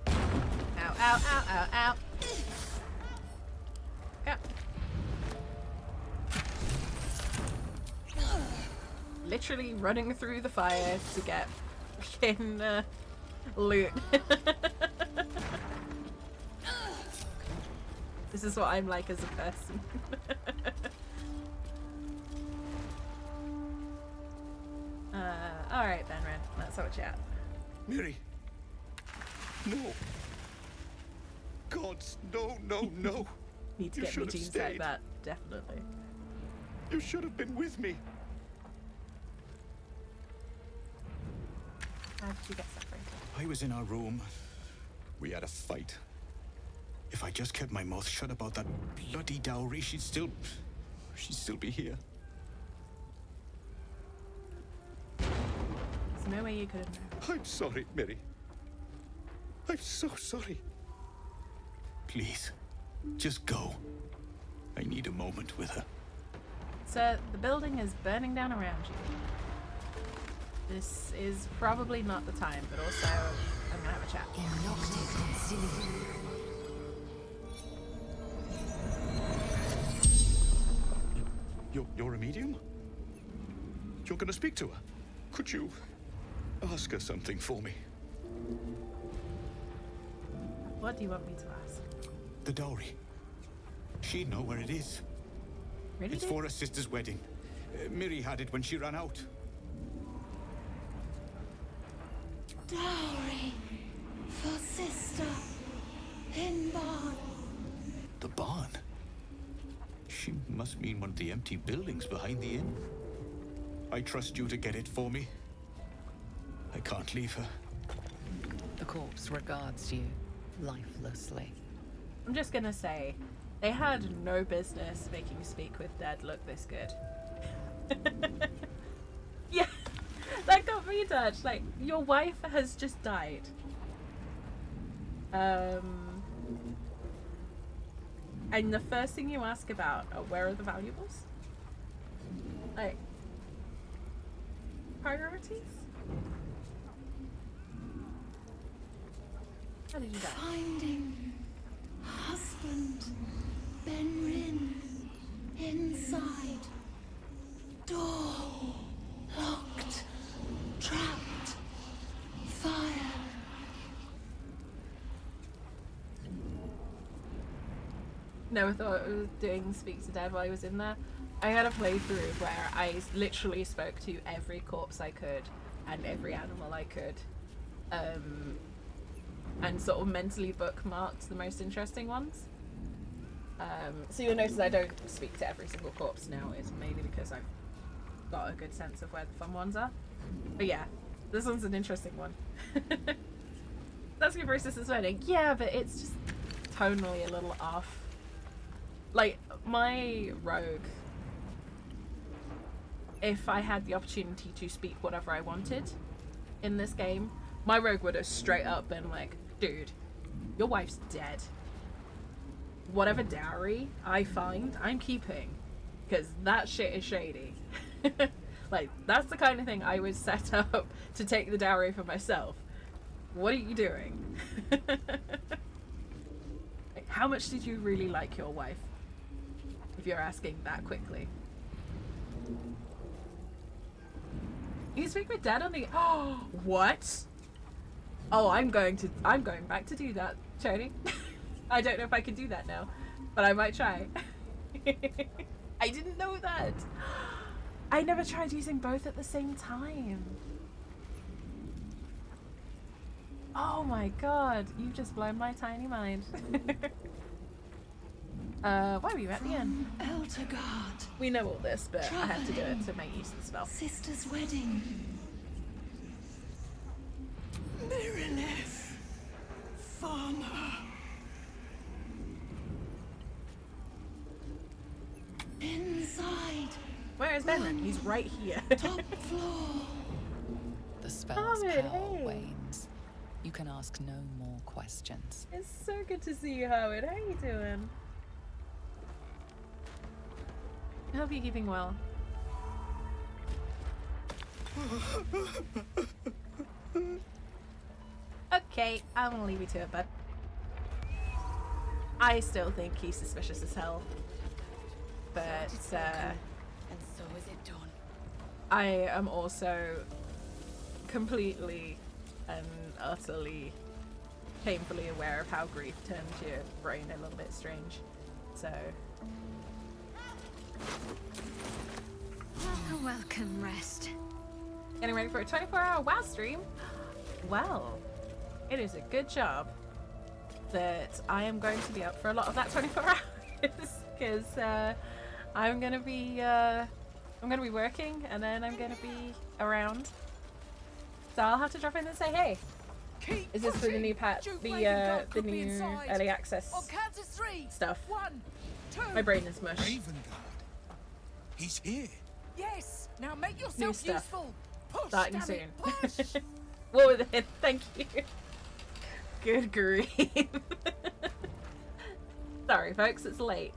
Ow, ow, ow, ow, ow. Yeah. Literally running through the fire to get freaking loot. This is what I'm like as a person. Alright, Benren, let's have a chat.
Mary. No. Gods, no, no, no.
Need to
You
get
should
me
have
jeans
stayed.
like that, definitely.
You should have been with me.
How did you get separated?
I was in our room. We had a fight. If I just kept my mouth shut about that bloody dowry, she'd still be here.
There's no way you could have known.
I'm sorry, Mary. I'm so sorry.
Please, just go. I need a moment with her.
Sir, the building is burning down around you. This is probably not the time, but also I'm gonna have a chat.
You're a medium? You're gonna speak to her? Could you ask her something for me?
What do you want me to ask?
The dowry. She'd know where it is.
Really?
It's for her sister's wedding. Miri had it when she ran out.
Dowry for sister in barn.
The barn? She must mean one of the empty buildings behind the inn. I trust you to get it for me. I can't leave her.
The corpse regards you lifelessly.
I'm just gonna say, they had no business making Speak with Dead look this good. Yeah, that got me touched. Like, your wife has just died. And the first thing you ask about are where are the valuables? Like, priorities? How did you die?
Finding husband Benrin inside. Door locked. Trapped. Fire.
Never thought I was doing Speak to Dead while I was in there. I had a playthrough where I literally spoke to every corpse I could and every animal I could, and sort of mentally bookmarked the most interesting ones. So you'll notice I don't speak to every single corpse now. It's mainly because I've got a good sense of where the fun ones are. But yeah, this one's an interesting one. That's your sister's wedding. Yeah, but it's just tonally a little off. Like, my rogue, if I had the opportunity to speak whatever I wanted in this game, my rogue would have straight up been like, dude, your wife's dead. Whatever dowry I find, I'm keeping. Because that shit is shady. Like, that's the kind of thing I would set up to take the dowry for myself. What are you doing? Like, how much did you really like your wife? If you're asking that quickly. You can speak with Dad on the— oh, what? Oh, I'm going back to do that, Tony. I don't know if I can do that now, but I might try. I didn't know that. I never tried using both at the same time. Oh my god, you've just blown my tiny mind. Why were you at the end?
Eltergard.
We know all this, but I have to do it to make use of the spell.
Sister's wedding. Mirilith. Farmer. Inside
Where is Benren? He's right here.
Top floor. The spell's power wanes. You can ask no more questions.
It's so good to see you, Howard. How are you doing? I hope you're keeping well. Okay, I'm gonna leave you to it, bud. I still think he's suspicious as hell. But,
and so is it done.
I am also completely and utterly painfully aware of how grief turns your brain a little bit strange. So...
A welcome rest.
Getting ready for a 24-hour WoW stream? Well, it is a good job that I am going to be up for a lot of that 24 hours because I'm gonna be working and then I'm gonna be around. So I'll have to drop in and say, hey, is this for the new patch, the new early access stuff?
1, 2.
My brain is mush.
He's here.
Yes. Now make yourself
stuff.
useful. Push,
Starting
damn
soon.
it, push.
What with it? Thank you. Good grief. Sorry, folks, it's late.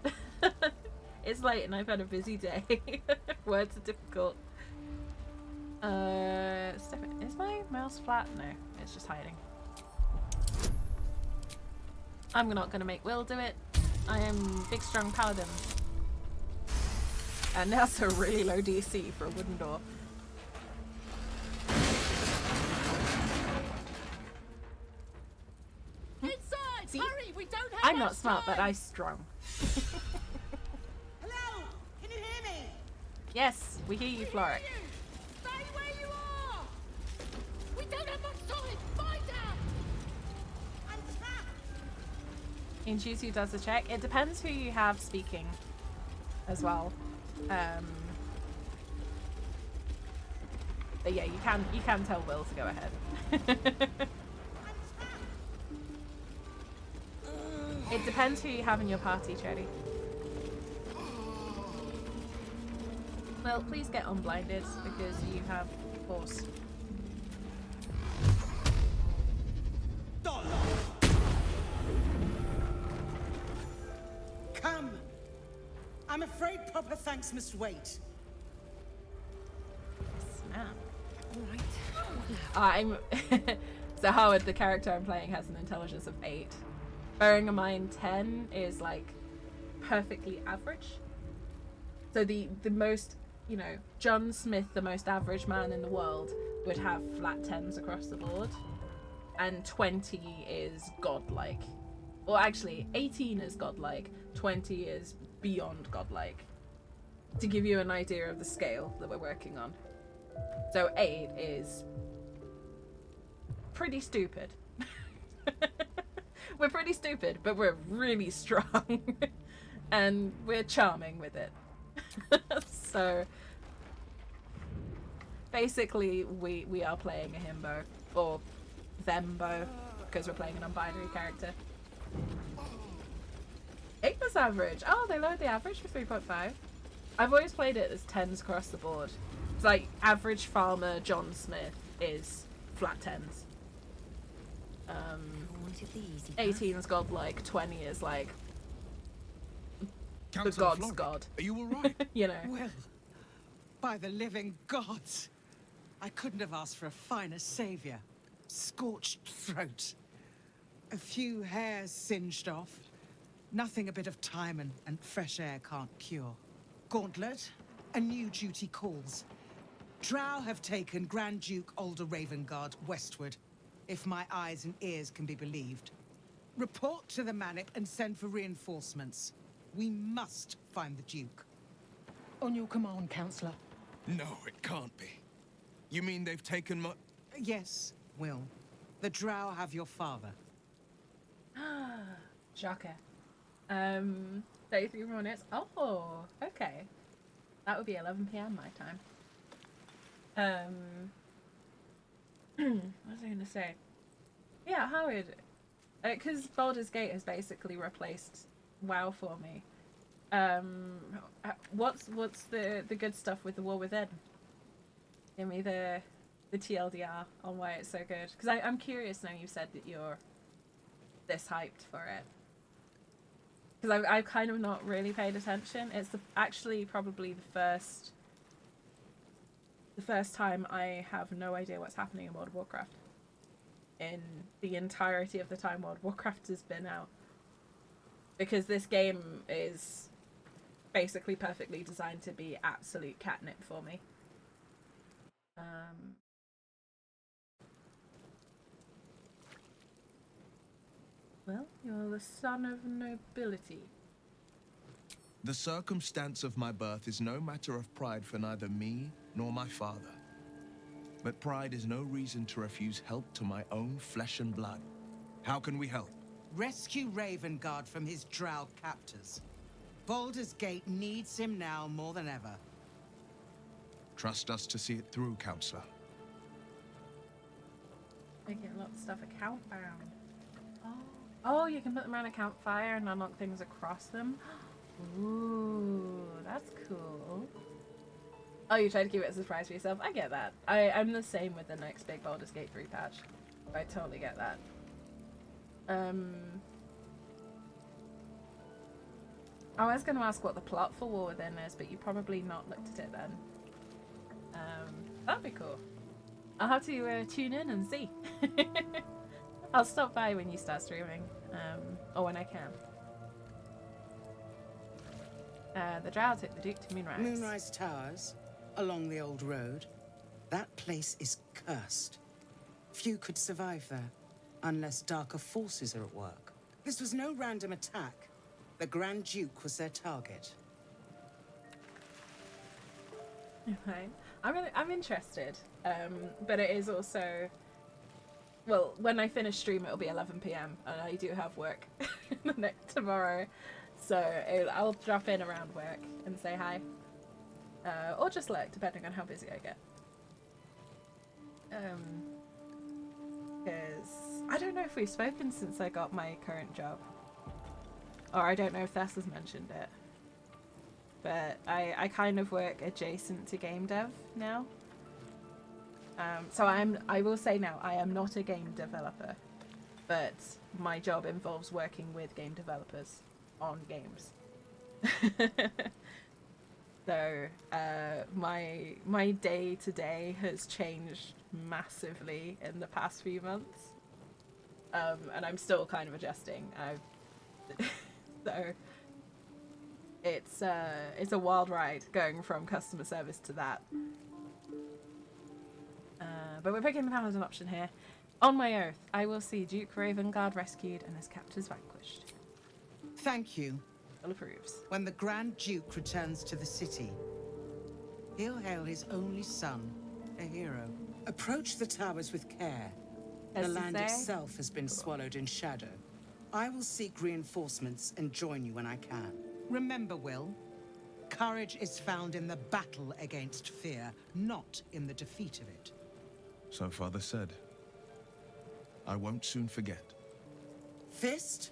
It's late and I've had a busy day. Words are difficult. Stefan, is my mouse flat? No, it's just hiding. I'm not gonna make Will do it. I am big, strong paladin. And that's a really low DC for a wooden door.
Inside!
See?
Hurry! We don't have
I'm not smart, but I'm strong.
Hello! Can you hear me?
Yes, we hear you, Floric.
Stay where you are! We don't have much time! Find out! I'm trapped!
You can choose who does the check. It depends who you have speaking as well. But yeah, you can tell Will to go ahead. It depends who you have in your party, Chetty. Well, please get unblinded because you have force.
Come! I'm afraid proper thanks must wait.
Snap. I'm so Howard, the character I'm playing, has an intelligence of 8. Bearing in mind 10 is like perfectly average. So the most, you know, John Smith, the most average man in the world, would have flat 10s across the board. And 20 is godlike. Well, actually, 18 is godlike, 20 is beyond godlike. To give you an idea of the scale that we're working on. So 8 is pretty stupid. We're pretty stupid, but we're really strong. And we're charming with it. So basically we are playing a himbo, or thembo, because we're playing a non-binary character. 8 was average. Oh, they lowered the average for 3.5. I've always played it as 10s across the board. It's like average farmer John Smith is flat 10s. 18's godlike, 20 is like the god's
Floric,
god.
Are you alright?
You know.
Well, by the living gods, I couldn't have asked for a finer savior. Scorched throat. A few hairs singed off. Nothing a bit of time and fresh air can't cure. Gauntlet, a new duty calls. Drow have taken Grand Duke Alder Ravengard westward, if my eyes and ears can be believed. Report to the Manip and send for reinforcements. We must find the Duke. On your command, Counselor.
No, it can't be. You mean they've taken my...
Yes, Will. The Drow have your father.
Shocker. 33 more minutes. Oh, okay. That would be 11 PM my time. What was I gonna say? Yeah, Howard. Because Baldur's Gate has basically replaced WoW for me. What's the good stuff with the War Within? Give me the TLDR on why it's so good. Because I'm curious now. You said that you're this hyped for it. Because I've kind of not really paid attention. It's actually probably the first time I have no idea what's happening in World of Warcraft. In the entirety of the time World of Warcraft has been out. Because this game is basically perfectly designed to be absolute catnip for me. Well, you're the son of nobility.
The circumstance of my birth is no matter of pride for neither me nor my father. But pride is no reason to refuse help to my own flesh and blood. How can we help?
Rescue Ravengard from his drow captors. Baldur's Gate needs him now more than ever.
Trust us to see it through, Counselor.
Making a lot of stuff account bound. Oh, you can put them around a campfire and unlock things across them. Ooh, that's cool. Oh, you try to keep it a surprise for yourself. I get that. I'm the same with the next big Baldur's Gate 3 patch. I totally get that. I was going to ask what the plot for War Within is, but you probably not looked at it then. That'd be cool. I'll have to tune in and see. I'll stop by when you start streaming, or when I can. The Drow took the Duke to Moonrise.
Moonrise Towers, along the old road. That place is cursed. Few could survive there, unless darker forces are at work. This was no random attack. The Grand Duke was their target.
Okay. I'm interested, but it is also... Well, when I finish stream, it'll be 11 PM, and I do have work tomorrow. So I'll drop in around work and say hi. Or just lurk, depending on how busy I get. Because I don't know if we've spoken since I got my current job. Or I don't know if Thess has mentioned it. But I kind of work adjacent to game dev now. So I will say now, I am not a game developer. But my job involves working with game developers on games. So my day to day has changed massively in the past few months, and I'm still kind of adjusting. So it's a wild ride going from customer service to that. But we're picking the Paladin option here. On my oath, I will see Duke Ravengard rescued and his captors vanquished.
Thank you.
Will approves.
When the Grand Duke returns to the city, he'll hail his only son, a hero. Approach the towers with care. The land itself has been swallowed in shadow. I will seek reinforcements and join you when I can. Remember, Will, courage is found in the battle against fear, not in the defeat of it.
So Father said. I won't soon forget.
Fist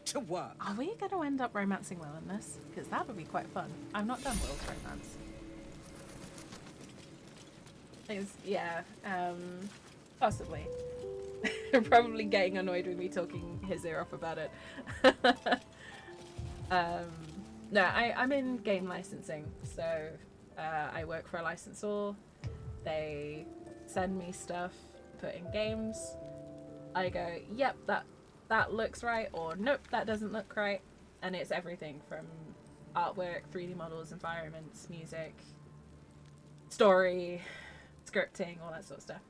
to work.
Are we going to end up romancing Will in this? Because that would be quite fun. I've not done Will's romance. Yeah, possibly. Probably getting annoyed with me talking his ear off about it. No, I'm in game licensing, so I work for a licensor. They send me stuff, put in games. I go, yep, that looks right, or nope, that doesn't look right. And it's everything from artwork, 3D models, environments, music, story, scripting, all that sort of stuff.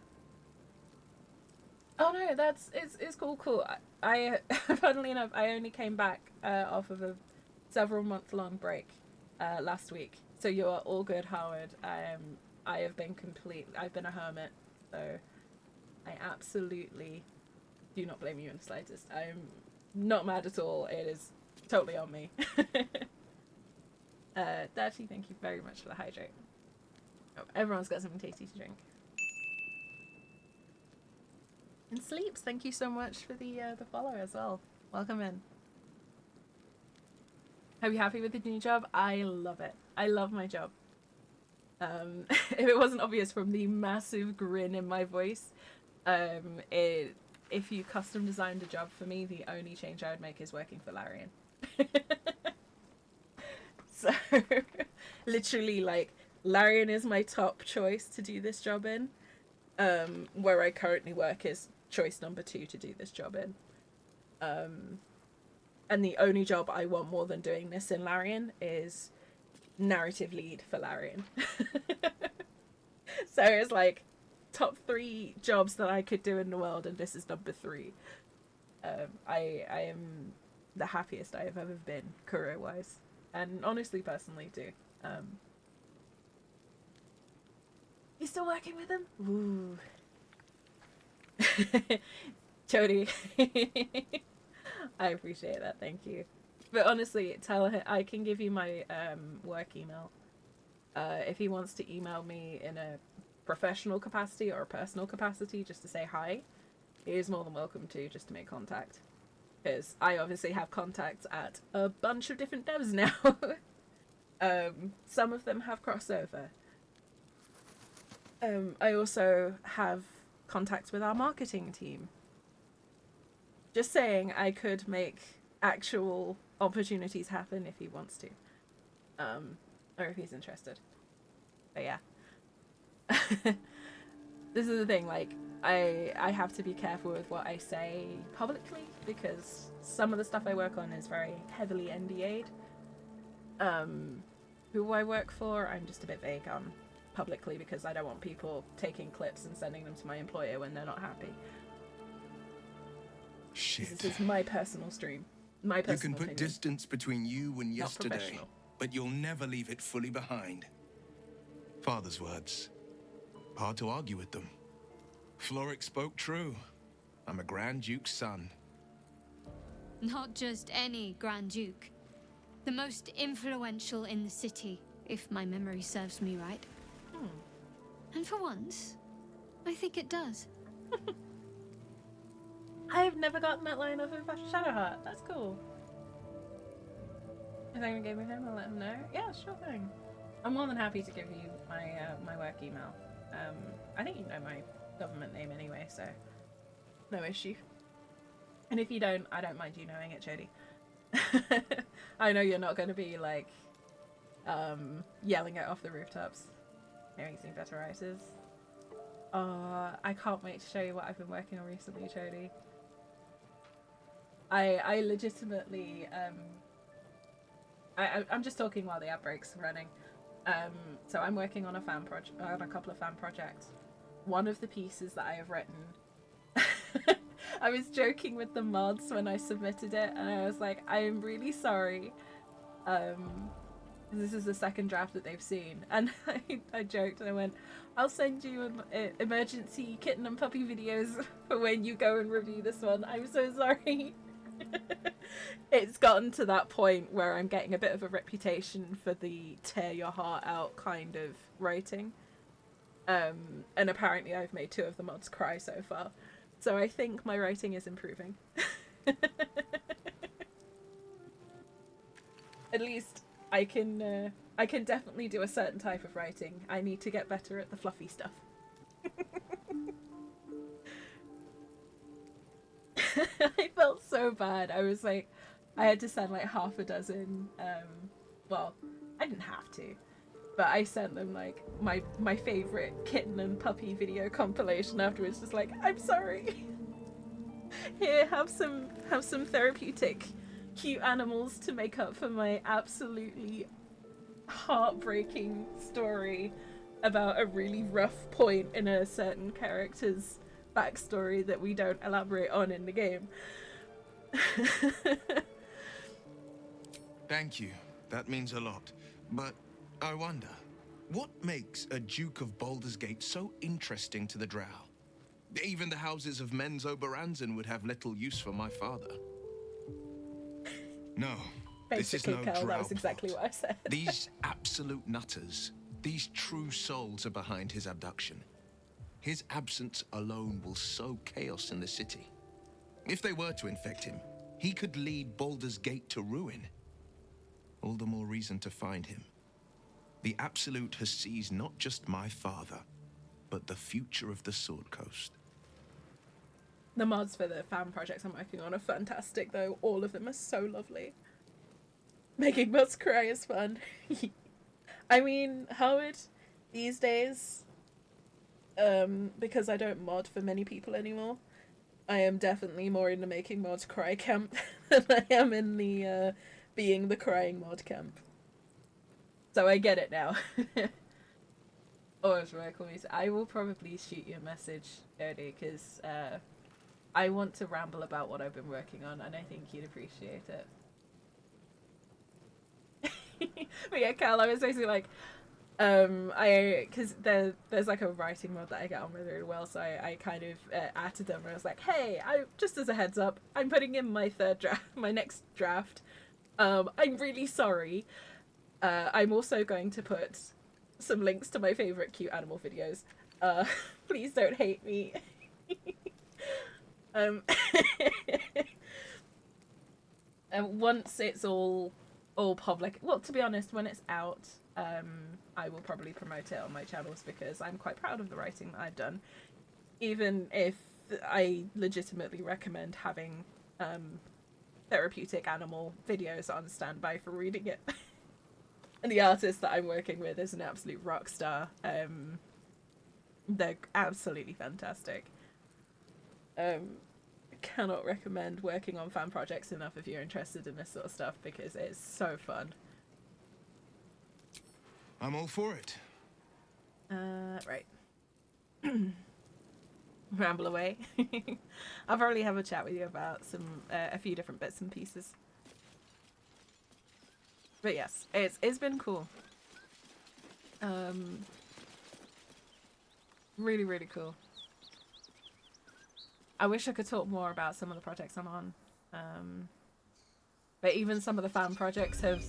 Oh no, it's cool. I funnily enough, I only came back off of a several month long break last week. So you are all good, Howard. I've been a hermit, so I absolutely do not blame you in the slightest. I'm not mad at all. It is totally on me. Dirty, thank you very much for the hydrate. Oh, everyone's got something tasty to drink. And Sleeps, thank you so much for the follow as well. Welcome in. Are you happy with the new job? I love it. I love my job. If it wasn't obvious from the massive grin in my voice, if you custom designed a job for me, the only change I would make is working for Larian. So, literally, like, Larian is my top choice to do this job in. Where I currently work is choice number 2 to do this job in. And the only job I want more than doing this in Larian is narrative lead for Larian. So it's like top 3 jobs that I could do in the world, and this is number 3. I am the happiest I have ever been career wise, and honestly personally too. You still working with him? Ooh. Jody. I appreciate that, thank you. But honestly, tell him I can give you my work email. If he wants to email me in a professional capacity or a personal capacity just to say hi, he is more than welcome to, just to make contact. Because I obviously have contacts at a bunch of different devs now. Some of them have crossover. I also have contacts with our marketing team. Just saying, I could make actual opportunities happen if he wants to. Or if he's interested. But yeah. This is the thing, like, I have to be careful with what I say publicly, because some of the stuff I work on is very heavily NDA'd. Who I work for, I'm just a bit vague on publicly, because I don't want people taking clips and sending them to my employer when they're not happy.
Shit.
This is my personal stream. My personal
You can put
opinion.
distance between you and
Not
yesterday,
professional.
but you'll never leave it fully behind. Father's words. Hard to argue with them. Floric spoke true. I'm a Grand Duke's son.
Not just any Grand Duke. The most influential in the city, if my memory serves me right. And for once, I think it does.
I've never gotten that line off of Shadowheart. That's cool. If anyone gave me him, I'll let him know. Yeah, sure thing. I'm more than happy to give you my my work email. I think you know my government name anyway, so no issue. And if you don't, I don't mind you knowing it, Jodie. I know you're not going to be like yelling it off the rooftops. Amazing better writers. I can't wait to show you what I've been working on recently, Jodie. I legitimately I'm just talking while the outbreak's running. So I'm working on a couple of fan projects. One of the pieces that I have written, I was joking with the mods when I submitted it, and I was like, I am really sorry. This is the second draft that they've seen, and I joked and I went, I'll send you emergency kitten and puppy videos for when you go and review this one. I'm so sorry. It's gotten to that point where I'm getting a bit of a reputation for the tear your heart out kind of writing. And apparently I've made 2 of the mods cry so far. So I think my writing is improving. At least I can definitely do a certain type of writing. I need to get better at the fluffy stuff. I felt so bad. I was like, I had to send like half a dozen, well, I didn't have to, but I sent them like my favorite kitten and puppy video compilation afterwards, just like, I'm sorry. Here, have some therapeutic cute animals to make up for my absolutely heartbreaking story about a really rough point in a certain character's backstory that we don't elaborate on in the game.
Thank you. That means a lot. But I wonder, what makes a Duke of Baldur's Gate so interesting to the Drow? Even the houses of Men's Oberanzen would have little use for my father. No, this is no
Kel,
Drow
that was exactly
plot.
what I said.
These absolute nutters, these true souls are behind his abduction. His absence alone will sow chaos in the city. If they were to infect him, he could lead Baldur's Gate to ruin. all the more reason to find him. The Absolute has seized not just my father, but the future of the Sword Coast.
The mods for the fan projects I'm working on are fantastic, though. All of them are so lovely. Making mods cry is fun. I mean, Howard, these days, because I don't mod for many people anymore, I am definitely more in the making mods cry camp than I am in the being the crying mod camp. So I get it now. I will probably shoot you a message, Odie, because I want to ramble about what I've been working on, and I think you'd appreciate it. But yeah, Cal, I was basically like, because there's like a writing mode that I get on with really well, so I kind of added them, and I was like, hey, just as a heads up, I'm putting in my my next draft. I'm really sorry. I'm also going to put some links to my favorite cute animal videos. Please don't hate me. And once it's all public, well, to be honest, when it's out, I will probably promote it on my channels because I'm quite proud of the writing that I've done, even if I legitimately recommend having therapeutic animal videos on standby for reading it. And the artist that I'm working with is an absolute rock star. They're absolutely fantastic. Cannot recommend working on fan projects enough if you're interested in this sort of stuff, because it's so fun.
I'm all for it.
Right. Ramble away. I'll probably have a chat with you about a few different bits and pieces. But yes, it's been cool. Really, really cool. I wish I could talk more about some of the projects I'm on. But even some of the fan projects have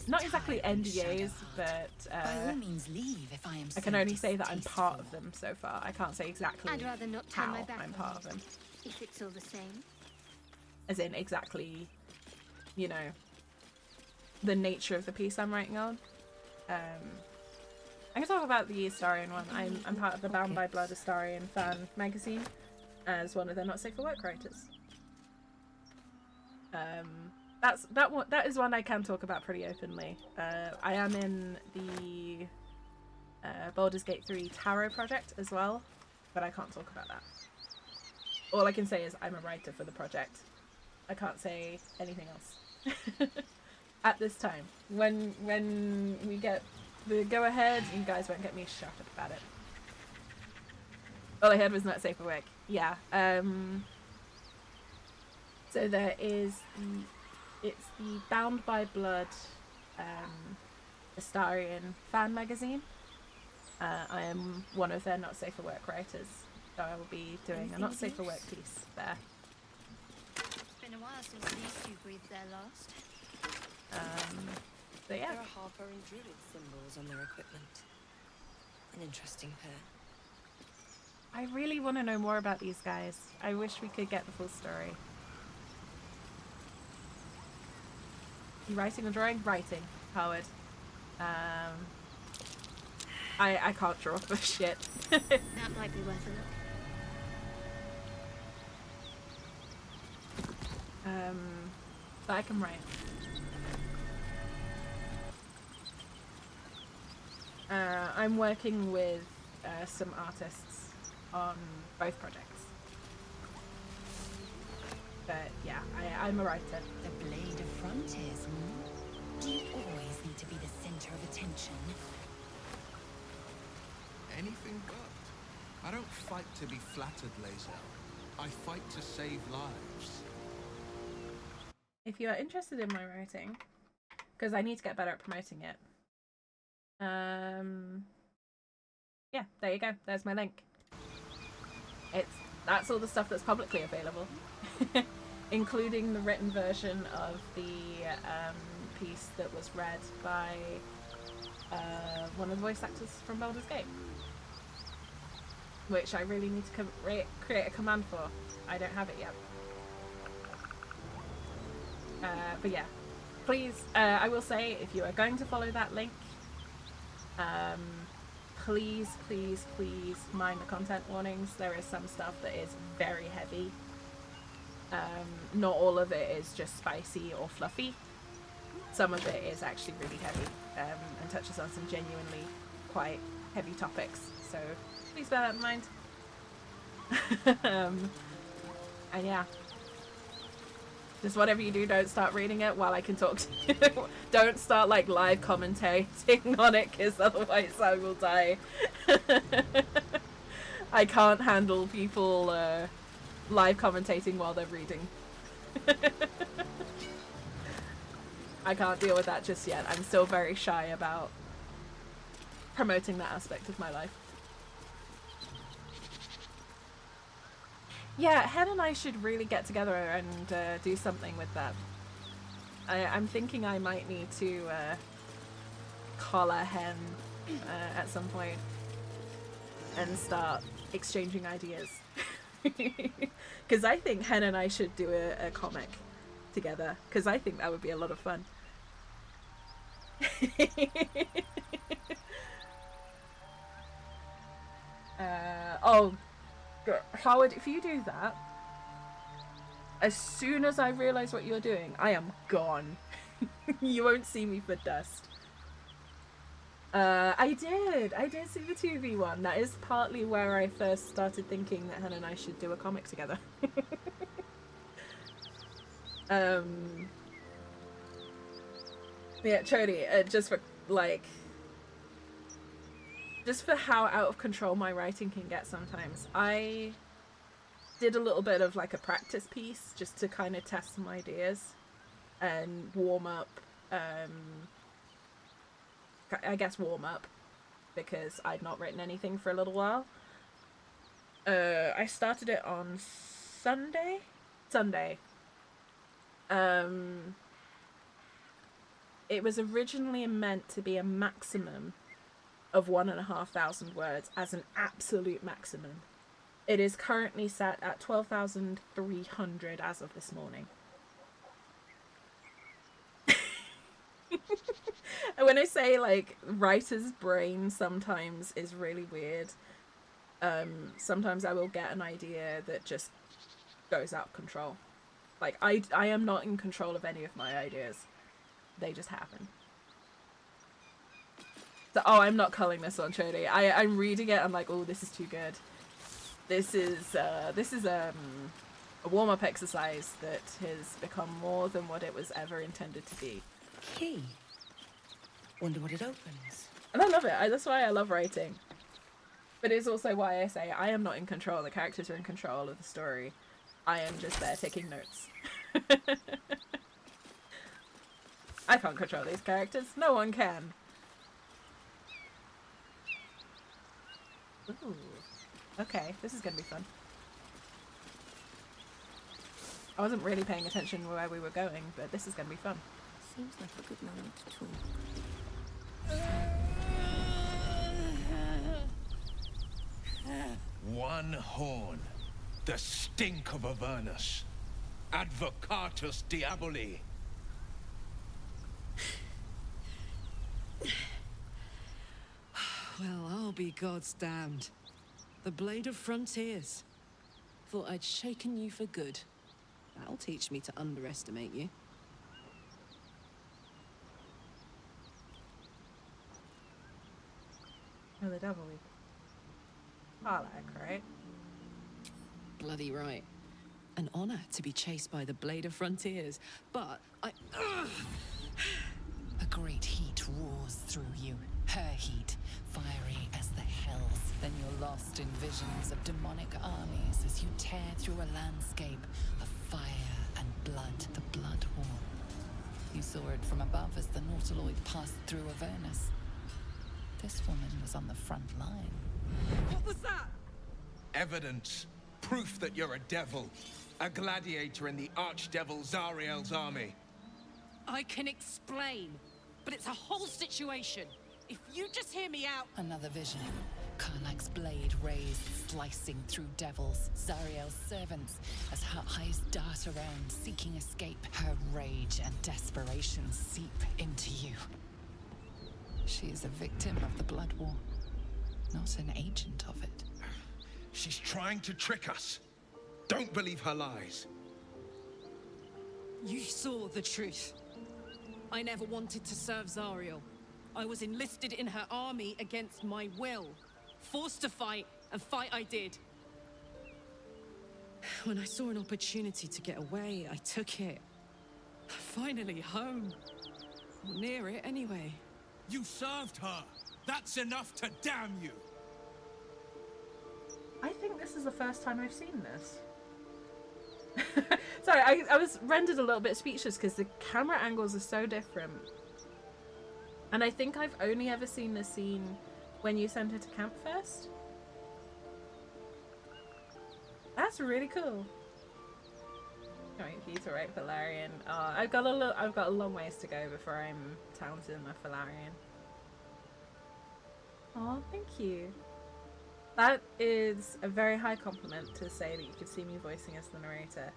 not exactly NDAs, but
by all means leave if I am
I can only say that I'm part of them so far. I can't say exactly
I'd rather not turn
how
my back
I'm
on
part
you,
of them.
if it's all the same.
As in exactly, you know, the nature of the piece I'm writing on. I can talk about the Astarion one. I'm part of the Bound by Blood Astarion fan magazine as one of their not safe for work writers. That is one I can talk about pretty openly. I am in the Baldur's Gate 3 Tarot project as well, but I can't talk about that. All I can say is I'm a writer for the project. I can't say anything else. At this time. When we get the go-ahead, you guys won't get me shut up about it. All I heard was not safe for work. Yeah. So there is it's the Bound by Blood Astarion fan magazine. I am one of their not safe for work writers, so I will be doing a not safe for work piece there.
It's been a while since these two breathed their last.
So yeah.
There are Harper and Druid symbols on their equipment. An interesting pair.
I really want to know more about these guys. I wish we could get the full story. You writing or drawing? Writing, Howard. I can't draw for shit.
That might be worth a look.
But I can write. I'm working with some artists on both projects. But yeah, I'm a writer.
The blade of frontiers, Do you always need to be the center of attention?
Anything but. I don't fight to be flattered, Lae'zel. I fight to save lives.
If you are interested in my writing, because I need to get better at promoting it. Yeah, there you go. There's my link. That's all the stuff that's publicly available, including the written version of the piece that was read by one of the voice actors from Baldur's Gate, which I really need to create a command for. I don't have it yet. But yeah, please, I will say, if you are going to follow that link, please, please, please mind the content warnings. There is some stuff that is very heavy. Not all of it is just spicy or fluffy. Some of it is actually really heavy, and touches on some genuinely quite heavy topics. So please bear that in mind. And yeah. Just whatever you do, don't start reading it while I can talk to you. Don't start like live commentating on it, because otherwise I will die. I can't handle people live commentating while they're reading. I can't deal with that just yet. I'm still very shy about promoting that aspect of my life. Yeah, Hen and I should really get together and do something with that. I'm thinking I might need to collar Hen at some point and start exchanging ideas. Because I think Hen and I should do a comic together, because I think that would be a lot of fun. Oh, Howard, if you do that, as soon as I realise what you're doing, I am gone. You won't see me for dust. I did see the 2v1. That is partly where I first started thinking that Hen and I should do a comic together. Yeah, Chody, just for like, just for how out of control my writing can get sometimes, I did a little bit of like a practice piece just to kind of test some ideas and warm up, I guess warm up, because I'd not written anything for a little while. I started it on Sunday. It was originally meant to be a maximum of 1,500 words, as an absolute maximum. It is currently set at 12,300 as of this morning. And when I say like writer's brain sometimes is really weird, sometimes I will get an idea that just goes out of control. Like I am not in control of any of my ideas. They just happen. So, oh, I'm not culling this one, Chody. I'm reading it, I'm like, oh, this is too good. This is a warm-up exercise that has become more than what it was ever intended to be.
Key. Wonder what it opens.
And I love it. That's why I love writing. But it's also why I say I am not in control. The characters are in control of the story. I am just there taking notes. I can't control these characters. No one can. Ooh. Okay, this is gonna be fun. I wasn't really paying attention where we were going, but this is gonna be fun.
Seems like a good moment to talk.
One horn, the stink of Avernus, advocatus diaboli.
Well, I'll be God's damned. The Blade of Frontiers. Thought I'd shaken you for good. That'll teach me to underestimate you.
Oh, the devil we Harlech, right?
Bloody right. An honor to be chased by the Blade of Frontiers, but I...
A great heat roars through you. Her heat, fiery as the hells. Then you're lost in visions of demonic armies as you tear through a landscape of fire and blood, the Blood War. You saw it from above as the Nautiloid passed through Avernus. This woman was on the front line.
What was that?
Evidence. Proof that you're a devil. A gladiator in the archdevil Zariel's army.
I can explain, but it's a whole situation. If you just hear me out...
Another vision. Karlach's blade raised, slicing through devils, Zariel's servants, as her eyes dart around, seeking escape. Her rage and desperation seep into you. She is a victim of the Blood War, not an agent of it.
She's trying to trick us. Don't believe her lies.
You saw the truth. I never wanted to serve Zariel. I was enlisted in her army against my will. Forced to fight, and fight I did. When I saw an opportunity to get away, I took it. Finally home. Or near it, anyway.
You served her. That's enough to damn you.
I think this is the first time I've seen this. Sorry, I was rendered a little bit speechless because the camera angles are so different. And I think I've only ever seen this scene when you sent her to camp first. That's really cool. Going for you to write Valerian. I've got a long ways to go before I'm Townsend or Valerian. Oh, thank you. That is a very high compliment to say that you could see me voicing as the narrator.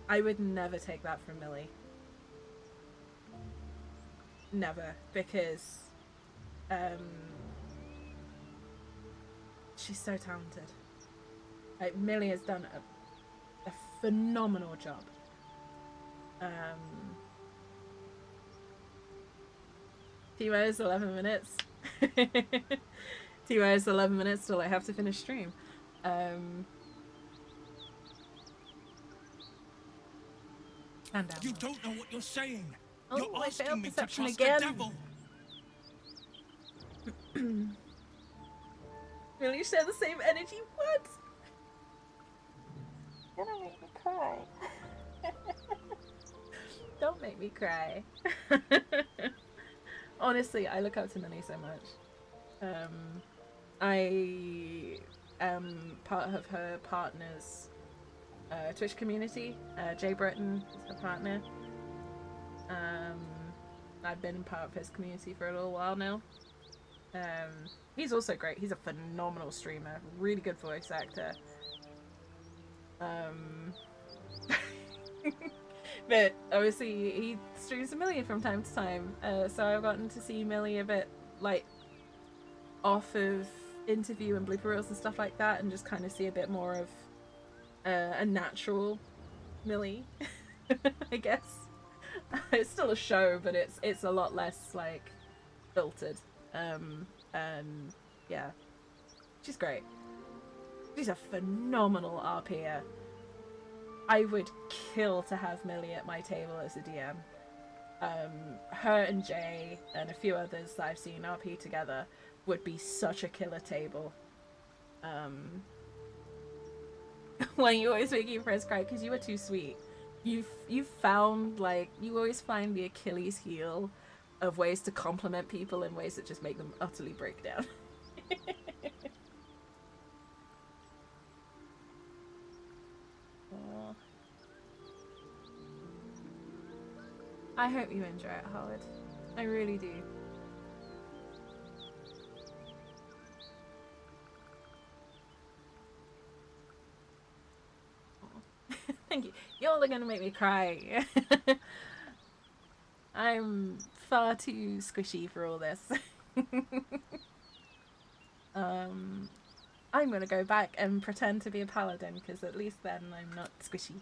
I would never take that from Millie. Never, because she's so talented. Like, Millie has done a phenomenal job. T-minus 11 minutes. T-minus 11 minutes till I have to finish stream. And down.
You don't know what you're saying.
Oh,
You're asking me to trust
again.
the devil.
Will you share the same energy? What? You're gonna make me cry. Don't make me cry. Honestly, I look up to Millie so much. I am part of her partner's Twitch community. Jay Breton is her partner. I've been part of his community for a little while now. He's also great. He's a phenomenal streamer. Really good voice actor. But obviously he streams Millie from time to time. So I've gotten to see Millie a bit like off of interview and blooper reels and stuff like that, and just kind of see a bit more of a natural Millie, I guess. It's still a show, but it's a lot less like filtered. And yeah, she's great. She's a phenomenal RPer. I would kill to have Millie at my table as a DM. Her and Jay and a few others that I've seen RP together would be such a killer table. Why you always make your friends cry? Because you were too sweet. You've found, like, you always find the Achilles heel of ways to compliment people in ways that just make them utterly break down. Aww. I hope you enjoy it, Howard. I really do. Thank you. Y'all are gonna make me cry. I'm far too squishy for all this. I'm gonna go back and pretend to be a paladin, because at least then I'm not squishy.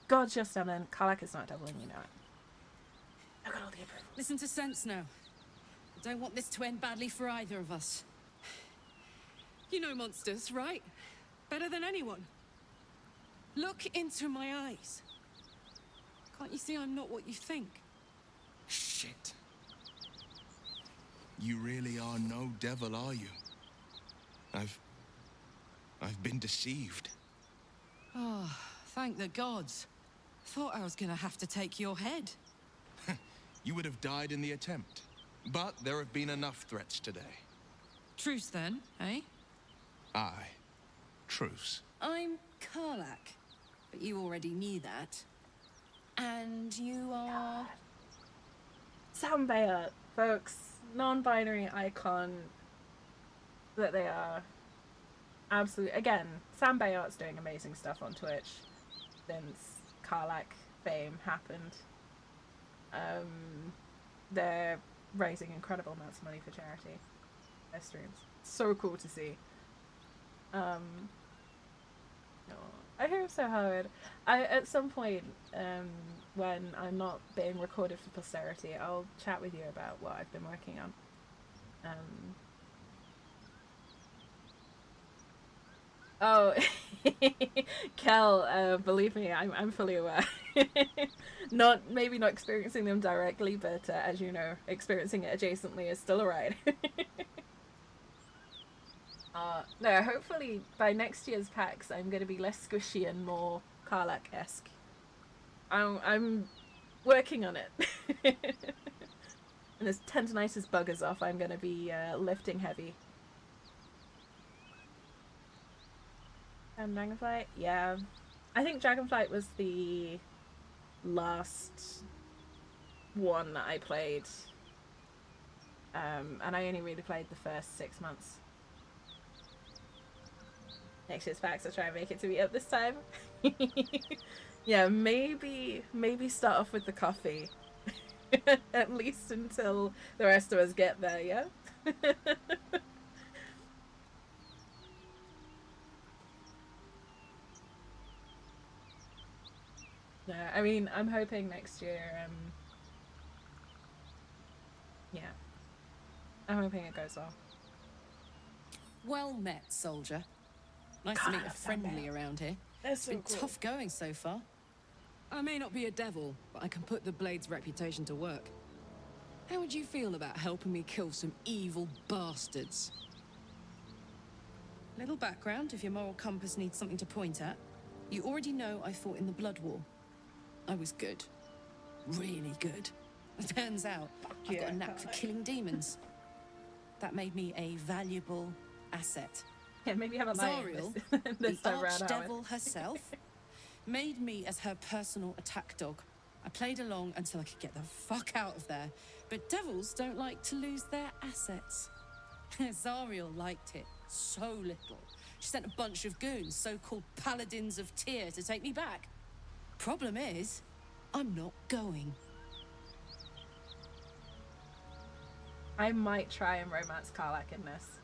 God, you're stunning. Karlach is not doubling, you know it. I got all the approval.
Listen to sense now. I don't want this to end badly for either of us. You know monsters, right? Better than anyone. Look into my eyes. Can't you see I'm not what you think?
Shit. You really are no devil, are you? I've been deceived.
Oh, thank the gods. Thought I was gonna have to take your head.
You would have died in the attempt. But there have been enough threats today.
Truce then, eh?
Aye. Truce.
I'm Karlach, but you already knew that. And you are...
Sam Bayard, folks, non-binary icon that they are. Absolutely. Again, Sam Bayard's doing amazing stuff on Twitch since Karlak fame happened. They're raising incredible amounts of money for charity. Their streams. So cool to see. Oh, I hear so hard. At some point, when I'm not being recorded for posterity, I'll chat with you about what I've been working on. Oh, Kel, believe me, I'm fully aware. Maybe not experiencing them directly, but as you know, experiencing it adjacently is still a ride. No, hopefully by next year's PAX, I'm going to be less squishy and more Karlak-esque. I'm working on it. And as tendonitis buggers off, I'm going to be lifting heavy. Dragonflight? Yeah. I think Dragonflight was the last one that I played. And I only really played the first 6 months. Next year's PAX, I'll try and make it to meet up this time. Yeah, maybe start off with the coffee. At least until the rest of us get there, yeah? No, I mean, I'm hoping next year, yeah. I'm hoping it goes well.
Well met, soldier. Nice to meet a friendly around here.
That's so
been
cool.
tough going so far. I may not be a devil, but I can put the Blade's reputation to work. How would you feel about helping me kill some evil bastards? Little background if your moral compass needs something to point at. You already know I fought in the Blood War. I was good. Really good. It turns out I've got a knack for killing demons. That made me a valuable asset.
Yeah, maybe have a
Zariel,
this
the
time around,
archdevil herself, made me as her personal attack dog. I played along until I could get the fuck out of there. But devils don't like to lose their assets. Zariel liked it so little. She sent a bunch of goons, so-called Paladins of Tyr, to take me back. Problem is, I'm not going.
I might try and romance Karlak in this.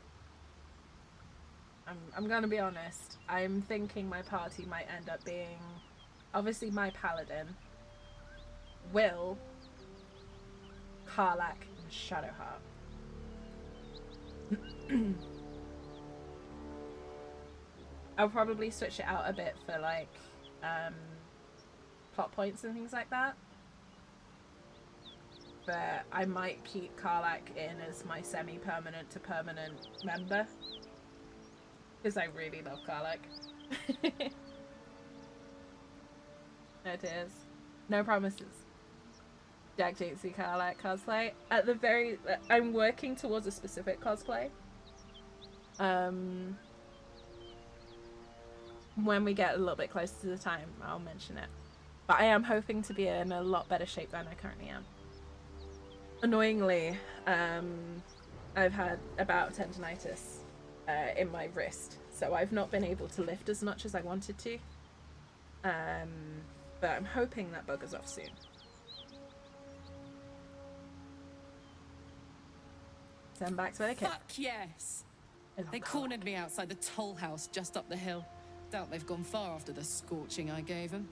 I'm gonna be honest. I'm thinking my party might end up being obviously my Paladin, Will, Karlak, and Shadowheart. I'll probably switch it out a bit for like plot points and things like that. But I might keep Karlak in as my semi-permanent to permanent member. Because I really love Karlak. It is. No promises. Jack Jinxie Karlak cosplay. At the very... I'm working towards a specific cosplay. When we get a little bit closer to the time, I'll mention it. But I am hoping to be in a lot better shape than I currently am. Annoyingly, I've had a bout of tendonitis in my wrist, so I've not been able to lift as much as I wanted to. But I'm hoping that buggers off soon. Send back to etiquette.
Fuck yes! They cornered me outside the toll house just up the hill. Doubt they've gone far after the scorching I gave them.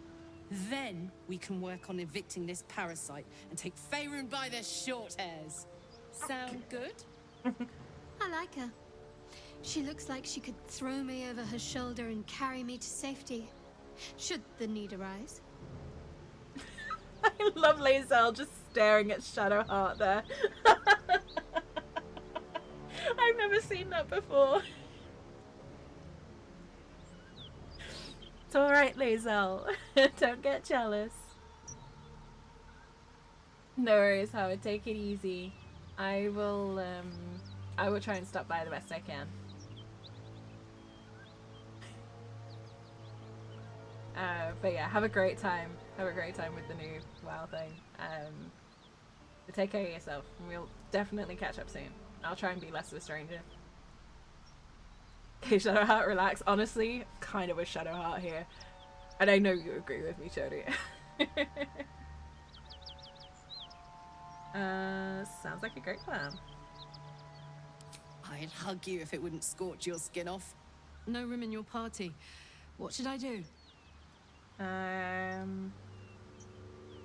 Then we can work on evicting this parasite and take Faerun by the short hairs. Sound good?
I like her. She looks like she could throw me over her shoulder and carry me to safety, should the need arise.
I love Lae'zel just staring at Shadowheart there. I've never seen that before. It's alright, Lae'zel. Don't get jealous. No worries, Howard. Take it easy. I will try and stop by the best I can. But yeah, have a great time. Have a great time with the new WoW thing. But take care of yourself, and we'll definitely catch up soon. I'll try and be less of a stranger. Okay, Shadowheart, relax. Honestly, kind of a Shadowheart here. And I know you agree with me, Jody. Sounds like a great plan.
I'd hug you if it wouldn't scorch your skin off. No room in your party. What should I do?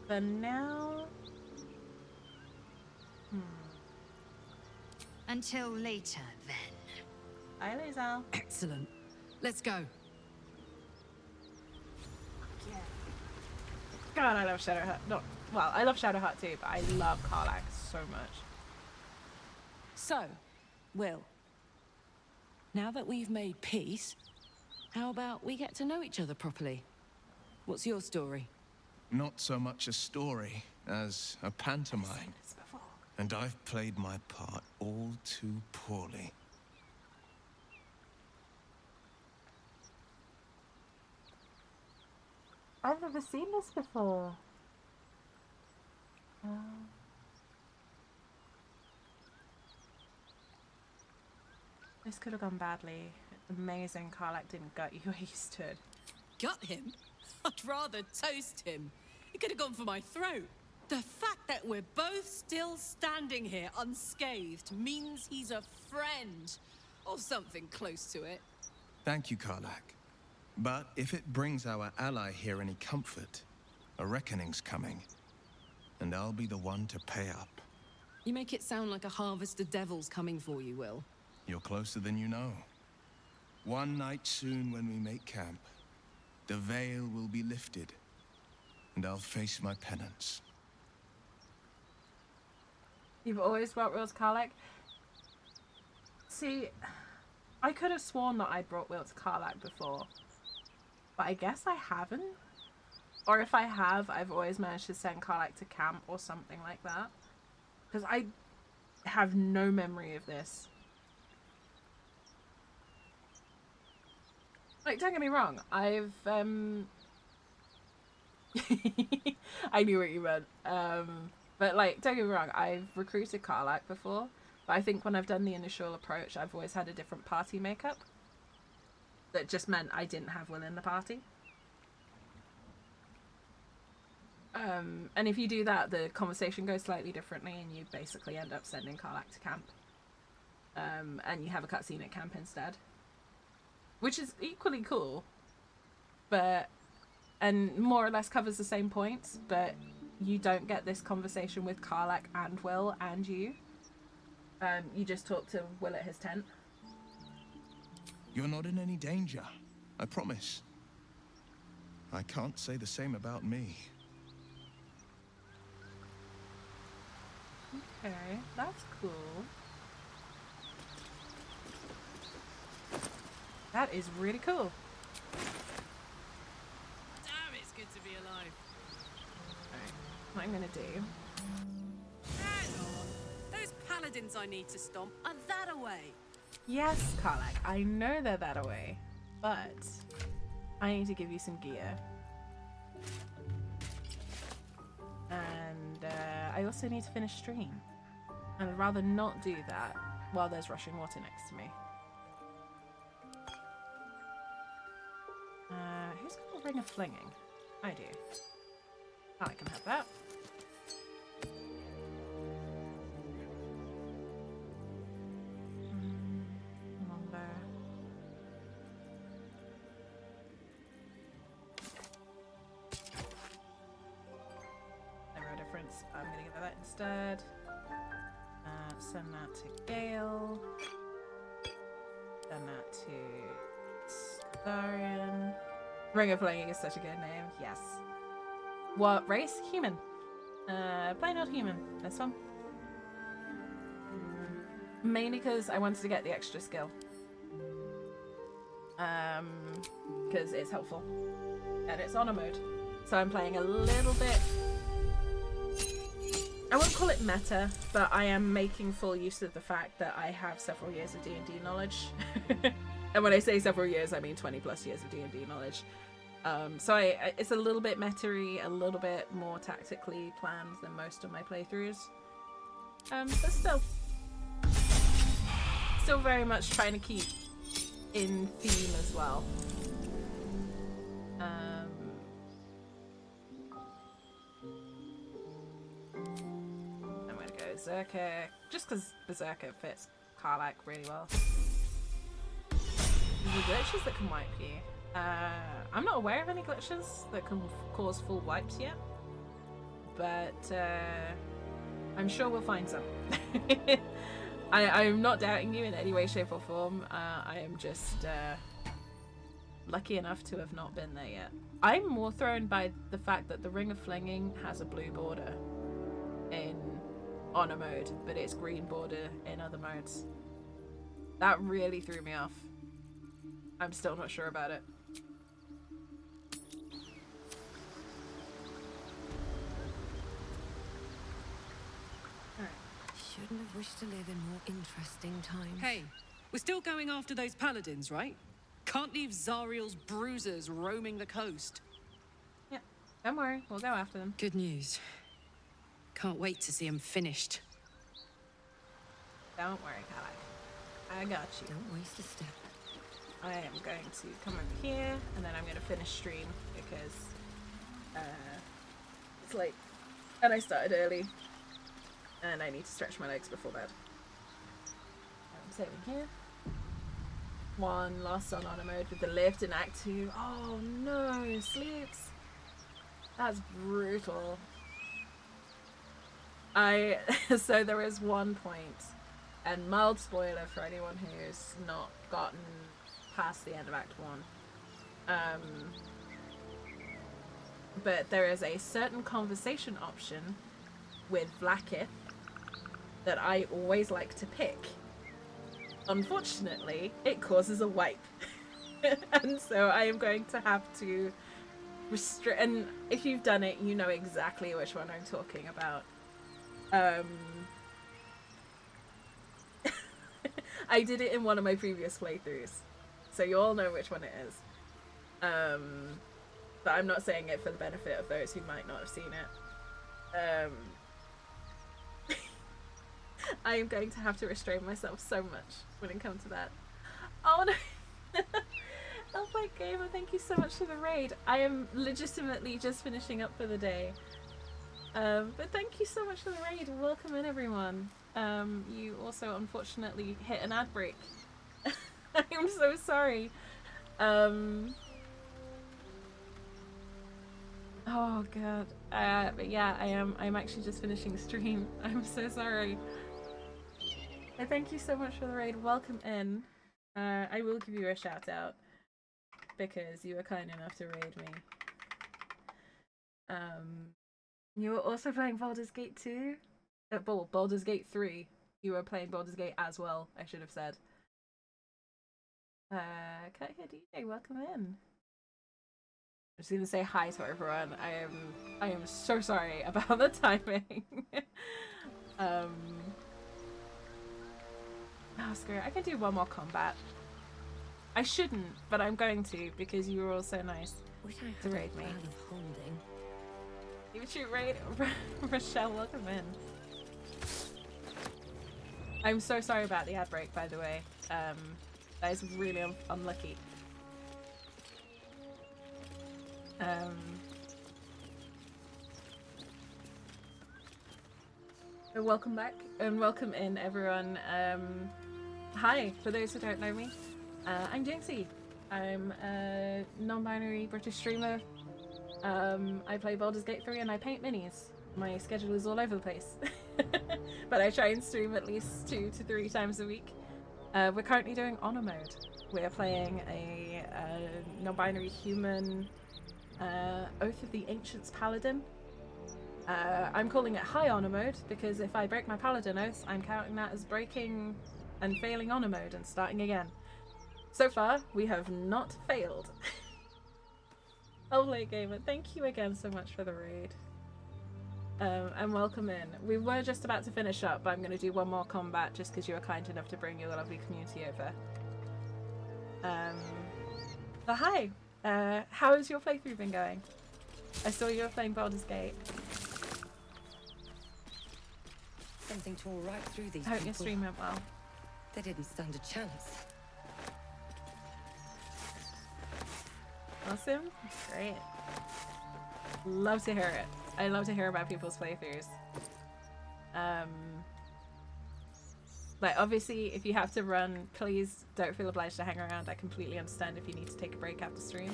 For now...
Until later, then.
Bye, Lae'zel.
Excellent. Let's go.
Yeah. God, I love Shadowheart. No, well, I love Shadowheart too, but I love Karlach so much.
So, Will, now that we've made peace, how about we get to know each other properly? What's your story?
Not so much a story as a pantomime. And I've played my part all too poorly.
I've never seen this before. This could have gone badly. It's amazing Karlach didn't gut you where you stood.
Gut him? I'd rather toast him. He could have gone for my throat. The fact that we're both still standing here unscathed means he's a friend. Or something close to it.
Thank you, Karlach. But if it brings our ally here any comfort, a reckoning's coming. And I'll be the one to pay up.
You make it sound like a harvest of devils coming for you, Will.
You're closer than you know. One night soon when we make camp, the veil will be lifted, and I'll face my penance.
You've always brought Will to Karlach? See, I could have sworn that I'd brought Will to Karlach before. But I guess I haven't. Or if I have, I've always managed to send Karlach to camp or something like that. Because I have no memory of this. Like, don't get me wrong, I've, I knew what you meant. But, like, don't get me wrong, I've recruited Karlach before, but I think when I've done the initial approach, I've always had a different party makeup. That just meant I didn't have Will in the party. And if you do that, the conversation goes slightly differently, and you basically end up sending Karlach to camp. And you have a cutscene at camp instead. Which is equally cool, but, and more or less covers the same points, but you don't get this conversation with Karlach and Will and you. You just talk to Will at his tent.
You're not in any danger, I promise. I can't say the same about me.
Okay, that's cool. That is really cool.
Damn, it's good to be alive.
Alright, what I'm gonna do...
Hang on. Those paladins I need to stomp are that away.
Yes, Karlach, I know they're that away, but I need to give you some gear. And I also need to finish stream. And I'd rather not do that while there's rushing water next to me. Who's got a ring of flinging? I do. Oh, I can have that. Longbow. No difference. I'm gonna give her that instead. Send that to Gale. Send that to Starion. Ring of Flinging is such a good name. Yes. What race? Human. Plain old human. This one. Mainly because I wanted to get the extra skill. Because it's helpful. And it's honor mode. So I'm playing a little bit... I won't call it meta, but I am making full use of the fact that I have several years of D&D knowledge. And when I say several years, I mean 20 plus years of D&D knowledge. So it's a little bit meta-y, a little bit more tactically planned than most of my playthroughs. But still very much trying to keep in theme as well. I'm gonna go Berserker, just because Berserker fits Karlach really well. The glitches that can wipe you. I'm not aware of any glitches that can cause full wipes yet, but I'm sure we'll find some. I'm not doubting you in any way, shape or form. I am just lucky enough to have not been there yet. I'm more thrown by the fact that the Ring of Flinging has a blue border in honor mode, but it's green border in other modes. That really threw me off. I'm still not sure about it.
Shouldn't have wished to live in more interesting times.
Hey, we're still going after those paladins, right? Can't leave Zariel's bruisers roaming the coast.
Yeah, don't worry, we'll go after them.
Good news. Can't wait to see them finished.
Don't worry, Karlach. I got you.
Don't waste a step.
I am going to come over here, and then I'm going to finish stream because it's late, and I started early, and I need to stretch my legs before bed. I'm saving here. One lost on honor mode with the lift in Act 2. Oh no, sleeps. That's brutal. So there is one point, and mild spoiler for anyone who's not gotten past the end of Act 1. But there is a certain conversation option with Vlaakith that I always like to pick. Unfortunately, it causes a wipe. And so I am going to have to restrict, and if you've done it, you know exactly which one I'm talking about. I did it in one of my previous playthroughs, so you all know which one it is. But I'm not saying it for the benefit of those who might not have seen it. I am going to have to restrain myself so much when it comes to that. Oh no! Elflight Gamer, thank you so much for the raid. I am legitimately just finishing up for the day. But thank you so much for the raid. Welcome in, everyone. You also unfortunately hit an ad break. I'm so sorry. Oh god. But yeah, I'm actually just finishing the stream. I'm so sorry. Thank you so much for the raid. Welcome in. I will give you a shout out because you were kind enough to raid me. You were also playing Baldur's Gate 2? Baldur's Gate 3. You were playing Baldur's Gate as well, I should have said. Cut here DJ, welcome in. I'm just gonna say hi to everyone. I am so sorry about the timing. Oh, screw it. I can do one more combat. I shouldn't, but I'm going to because you were all so nice to raid me. You should raid Rochelle, welcome in. I'm so sorry about the ad break, by the way. That is really unlucky. Welcome back and welcome in, everyone. Hi, for those who don't know me, I'm Jinxie. I'm a non-binary British streamer. I play Baldur's Gate 3 and I paint minis. My schedule is all over the place. But I try and stream at least 2 to 3 times a week. We're currently doing honor mode. We're playing a non-binary human Oath of the Ancients Paladin. I'm calling it high honor mode because if I break my Paladin Oaths, I'm counting that as breaking and failing honor mode and starting again. So far, we have not failed. Elflight Gamer, thank you again so much for the raid. And welcome in. We were just about to finish up, but I'm going to do one more combat just because you were kind enough to bring your lovely community over. But hi! How has your playthrough been going? I saw you were playing Baldur's Gate.
something tore right through these
I hope
people.
your stream went well.
They didn't stand a chance.
Awesome. Great. Love to hear it. I love to hear about people's playthroughs. Like, obviously, if you have to run, please don't feel obliged to hang around. I completely understand if you need to take a break after stream.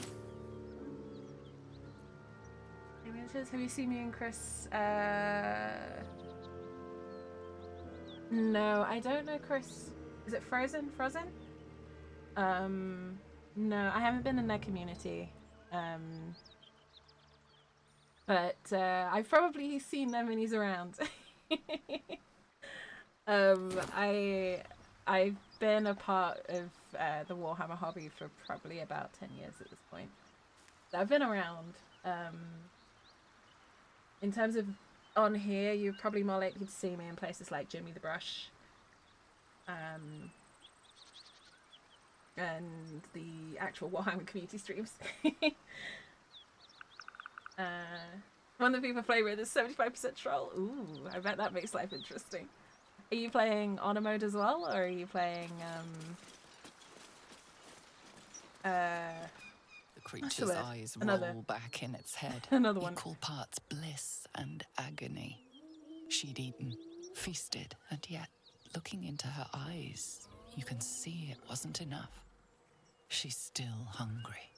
Images, have you seen me and Chris? No, I don't know Chris. Is it Frozen? Frozen? No, I haven't been in their community. But I've probably seen them when he's around. I've been a part of the Warhammer hobby for probably about 10 years at this point. So I've been around. In terms of on here, you're probably more likely to see me in places like Jimmy the Brush. And the actual Warhammer community streams. One of the people I play with is 75% troll. Ooh, I bet that makes life interesting. Are you playing honor mode as well, or are you playing
The creature's eyes roll back in its head.
Another one.
Equal parts bliss and agony. She'd eaten, feasted, and yet, looking into her eyes, you can see it wasn't enough. She's still hungry.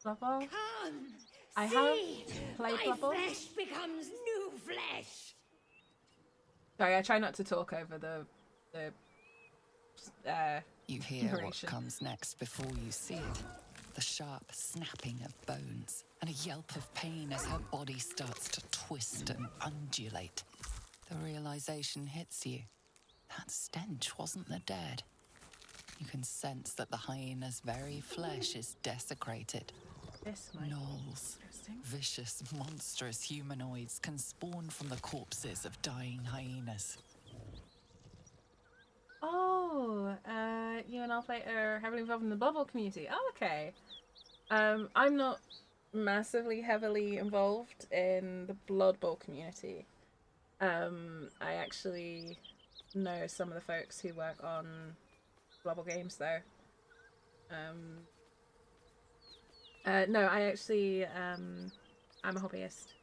Blubbo?
Come,
I
see,
have played
my
Blubbo.
flesh becomes new flesh.
Sorry, I try not to talk over the
You hear what
narration.
comes next before you see it. The sharp snapping of bones and a yelp of pain as her body starts to twist and undulate. The realization hits you. That stench wasn't the dead. You can sense that the hyena's very flesh is desecrated.
This might be
Gnolls, vicious, monstrous humanoids can spawn from the corpses of dying hyenas.
Oh, you and Alflight are heavily involved in the Blood Bowl community. Oh, okay. I'm not massively heavily involved in the Blood Bowl community. I actually know some of the folks who work on Blood Bowl games, though. No, I actually, I'm a hobbyist.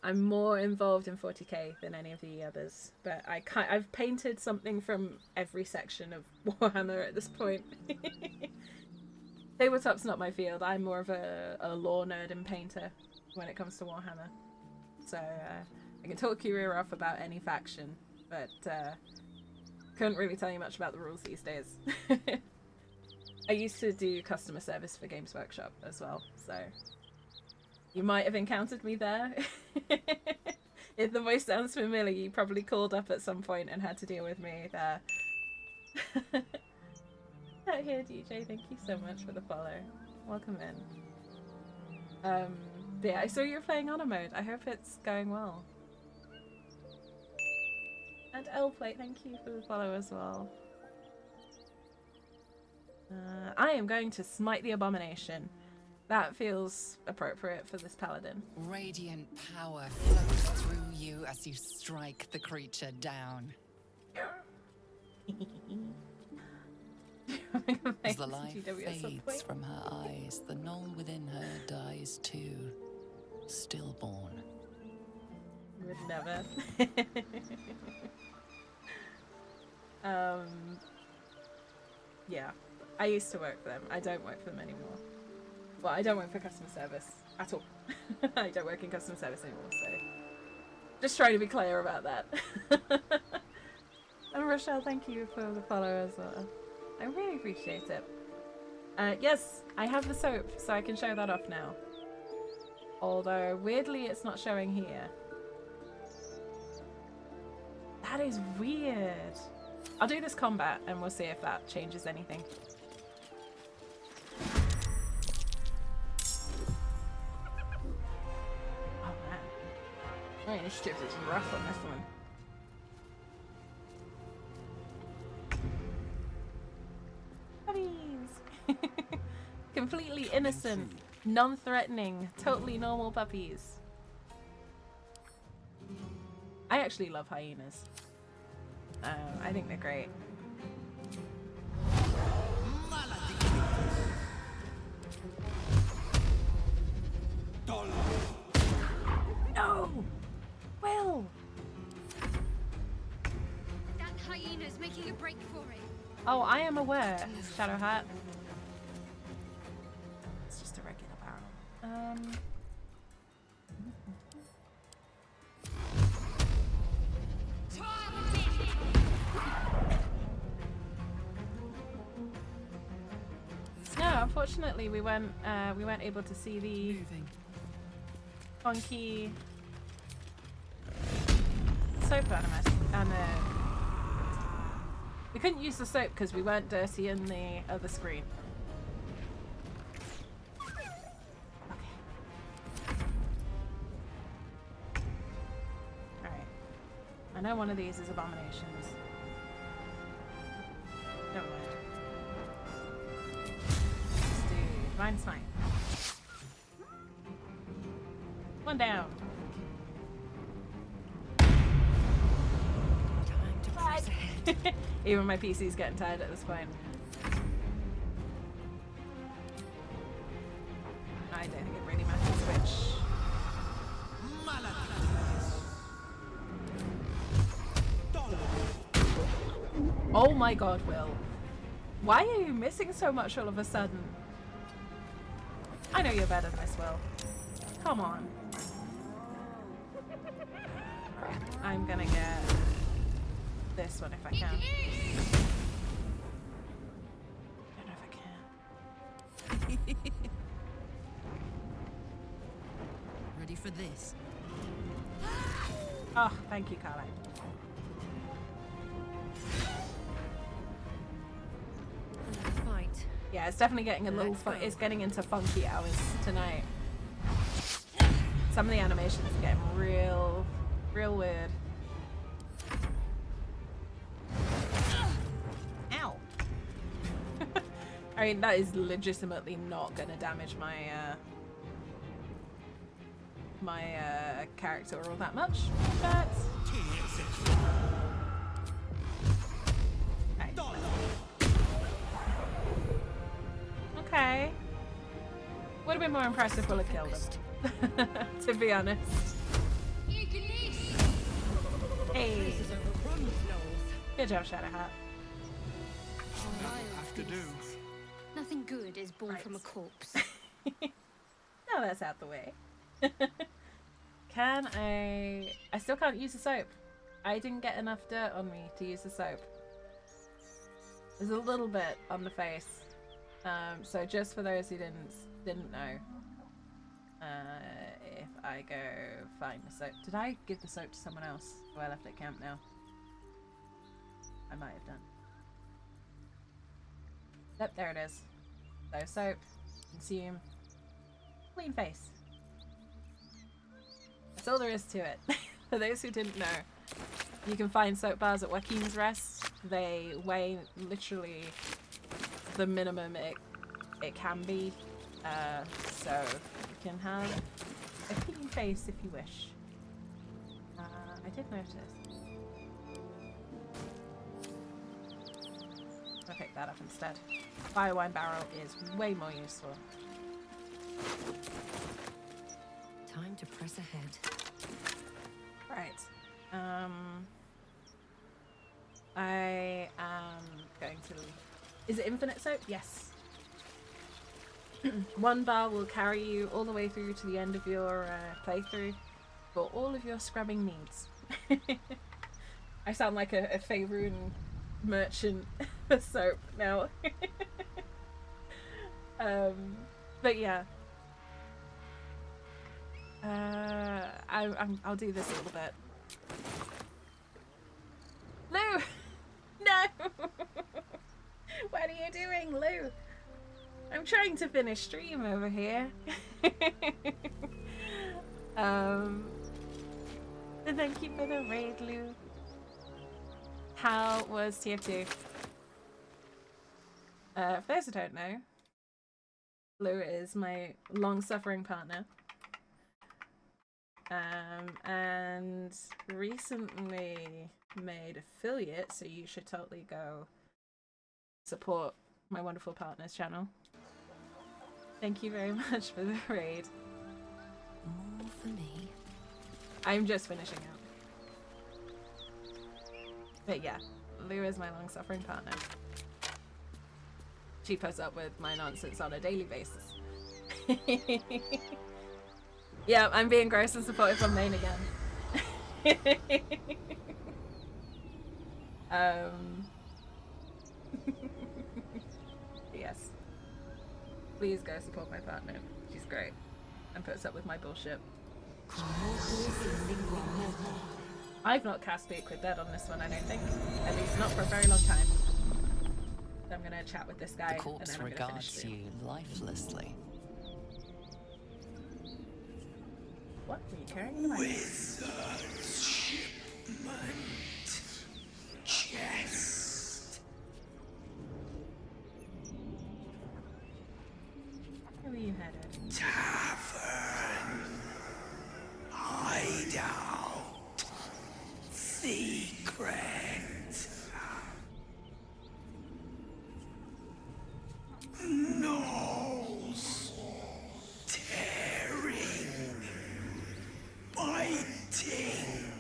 I'm more involved in 40k than any of the others, but I've painted something from every section of Warhammer at this point. Tabletop's not my field. I'm more of a lore nerd and painter when it comes to Warhammer. So I can talk your ear off about any faction, but couldn't really tell you much about the rules these days. I used to do customer service for Games Workshop as well, so you might have encountered me there. If the voice sounds familiar, you probably called up at some point and had to deal with me there. Out here, DJ, thank you so much for the follow. Welcome in. But yeah, I saw you were playing honor mode. I hope it's going well. And Lplate, thank you for the follow as well. I am going to smite the abomination. That feels appropriate for this paladin.
Radiant power flows through you as you strike the creature down. As the life fades from her eyes, the gnoll within her dies too, stillborn.
Would never. Yeah, I used to work for them. I don't work for them anymore. Well, I don't work for customer service at all. I don't work in customer service anymore, so just trying to be clear about that. And Rochelle, thank you for the follow as well. I really appreciate it. Yes, I have the soap, so I can show that off now. Although, weirdly, it's not showing here. That is weird. I'll do this combat, and we'll see if that changes anything. Oh, man. My initiative is rough on this one. Puppies! Completely innocent, non-threatening, totally normal puppies. actually love hyenas. I think they're great. No! Will!
That hyena's making a break for it.
Oh, I am aware, Shadowheart. It's just a regular barrel. No, unfortunately, we weren't able to see the funky soap animus, and we couldn't use the soap because we weren't dirty in the other screen. Alright. I know one of these is abominations. Never mind. Let's do Divine Smite. One down. Even my PC's getting tired at this point. I don't think it really matters which. Oh my god, Will. Why are you missing so much all of a sudden? I know you're better than this, Will. Come on. I'm gonna get this one if I can. I don't know if I can.
Ready for this?
Oh, thank you, Carly.
Fight.
Yeah, it's definitely getting a little fun. It's getting into funky hours tonight. Some of the animations are getting real weird. Ow. I mean, that is legitimately not going to damage my character all that much, but okay. Would have been more impressive if Will had killed him, to be honest. Hey. Good job, Shadowheart.
Have to do. Nothing good is born from a corpse.
Now that's out the way. Can I still can't use the soap. I didn't get enough dirt on me to use the soap. There's a little bit on the face. So just for those who didn't know, if I go find the soap. Did I give the soap to someone else? Oh, I left at camp now. I might have done. Yep, there it is. So soap, consume, clean face. That's all there is to it. For those who didn't know, you can find soap bars at Joaquin's Rest. They weigh literally the minimum it can be. So you can have a clean face if you wish. I did notice. I'll pick that up instead. Fire wine barrel is way more useful.
Time to press ahead.
Right. I am going to... Is it infinite soap? Yes. One bar will carry you all the way through to the end of your playthrough for all of your scrubbing needs. I sound like a Faerun merchant for soap now. But yeah. I'll do this a little bit. Lou! No! What are you doing, Lou? I'm trying to finish stream over here. Thank you for the raid, Lou. How was TF2? For those who don't know, Lou is my long-suffering partner. and recently made affiliate, so you should totally go support my wonderful partner's channel. Thank you very much for the raid.
More for me.
I'm just finishing up. But yeah, Lou is my long-suffering partner. She puts up with my nonsense on a daily basis. Yeah, I'm being gross and supportive on main again. Yes. Please go support my partner. She's great. And puts up with my bullshit. I've not cast Speak with Dead on this one, I don't think. At least not for a very long time. So I'm gonna chat with this guy
The corpse
and then I'm gonna finish
regards
soon.
you lifelessly.
What are you carrying in my
Wizard's shipment chest.
Where are you headed?
Tavern. Hideout. Secret. Nose. Tearing. Biting.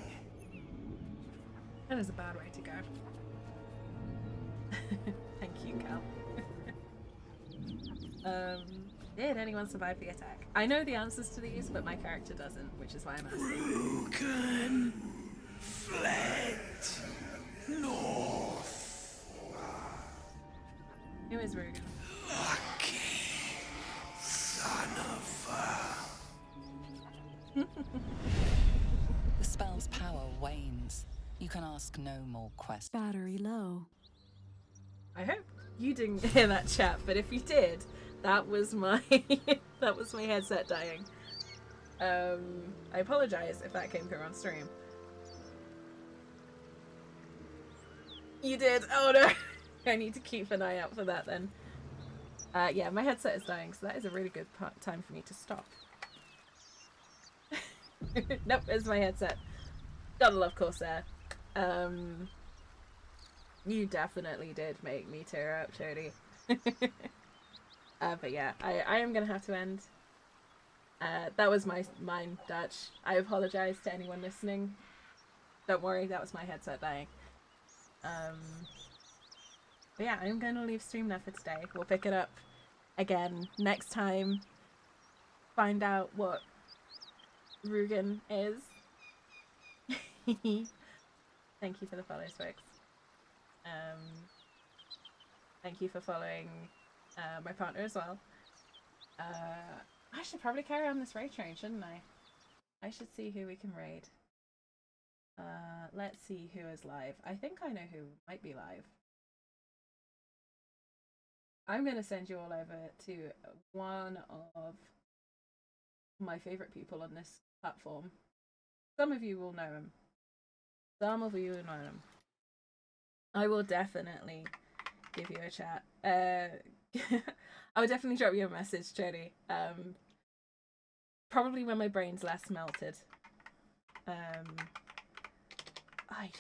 That is a bad way to go. Thank you, Cal. Did anyone survive the attack? I know the answers to these, but my character doesn't, which is why I'm asking.
Rugen fled north.
Who is Rugen?
Lucky son of
The spell's power wanes. You can ask no more questions.
Battery low.
I hope you didn't hear that chat, but if you did, that was my that was my headset dying. I apologize if that came through on stream. You did. Oh no. I need to keep an eye out for that then. Yeah, my headset is dying, so that is a really good time for me to stop. Nope, it's my headset. Gotta love Corsair. You definitely did make me tear up, Jody. But yeah, I am gonna have to end. That was mine, Dutch. I apologize to anyone listening. Don't worry, that was my headset dying. But yeah, I'm gonna leave stream now for today. We'll pick it up again next time. Find out what Rugen is. Thank you for the follows, folks. Thank you for following my partner as well. I should probably carry on this raid train, shouldn't I? I should see who we can raid. Let's see who is live. I think I know who might be live. I'm going to send you all over to one of my favourite people on this platform. Some of you will know him. Some of you will know him. I will definitely give you a chat. I would definitely drop you a message, Jody. Probably when my brain's less melted. I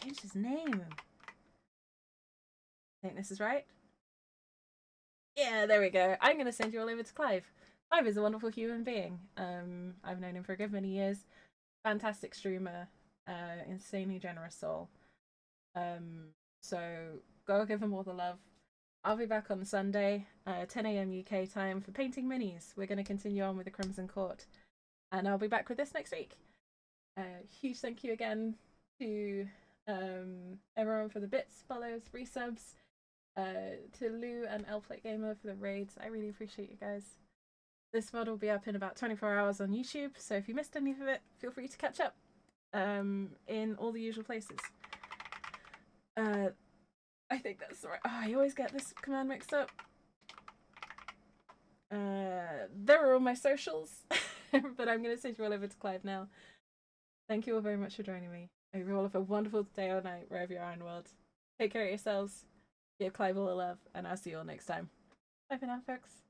changed his name. I think this is right. Yeah, there we go. I'm going to send you all over to Clive. Clive is a wonderful human being. I've known him for a good many years. Fantastic streamer. Insanely generous soul. So go give him all the love. I'll be back on Sunday, 10 AM UK time for painting minis. We're going to continue on with the Crimson Court. And I'll be back with this next week. Huge thank you again to everyone for the bits, follows, resubs. To Lou and Elflight Gamer for the raids. I really appreciate you guys. This VOD will be up in about 24 hours on YouTube, so if you missed any of it, feel free to catch up in all the usual places. I think that's right. Oh, I always get this command mixed up. There are all my socials, but I'm going to send you all over to Clive now. Thank you all very much for joining me. I hope you all have a wonderful day or night wherever you are in the world. Take care of yourselves. Give Clive all the love, and I'll see you all next time. Bye for now, folks.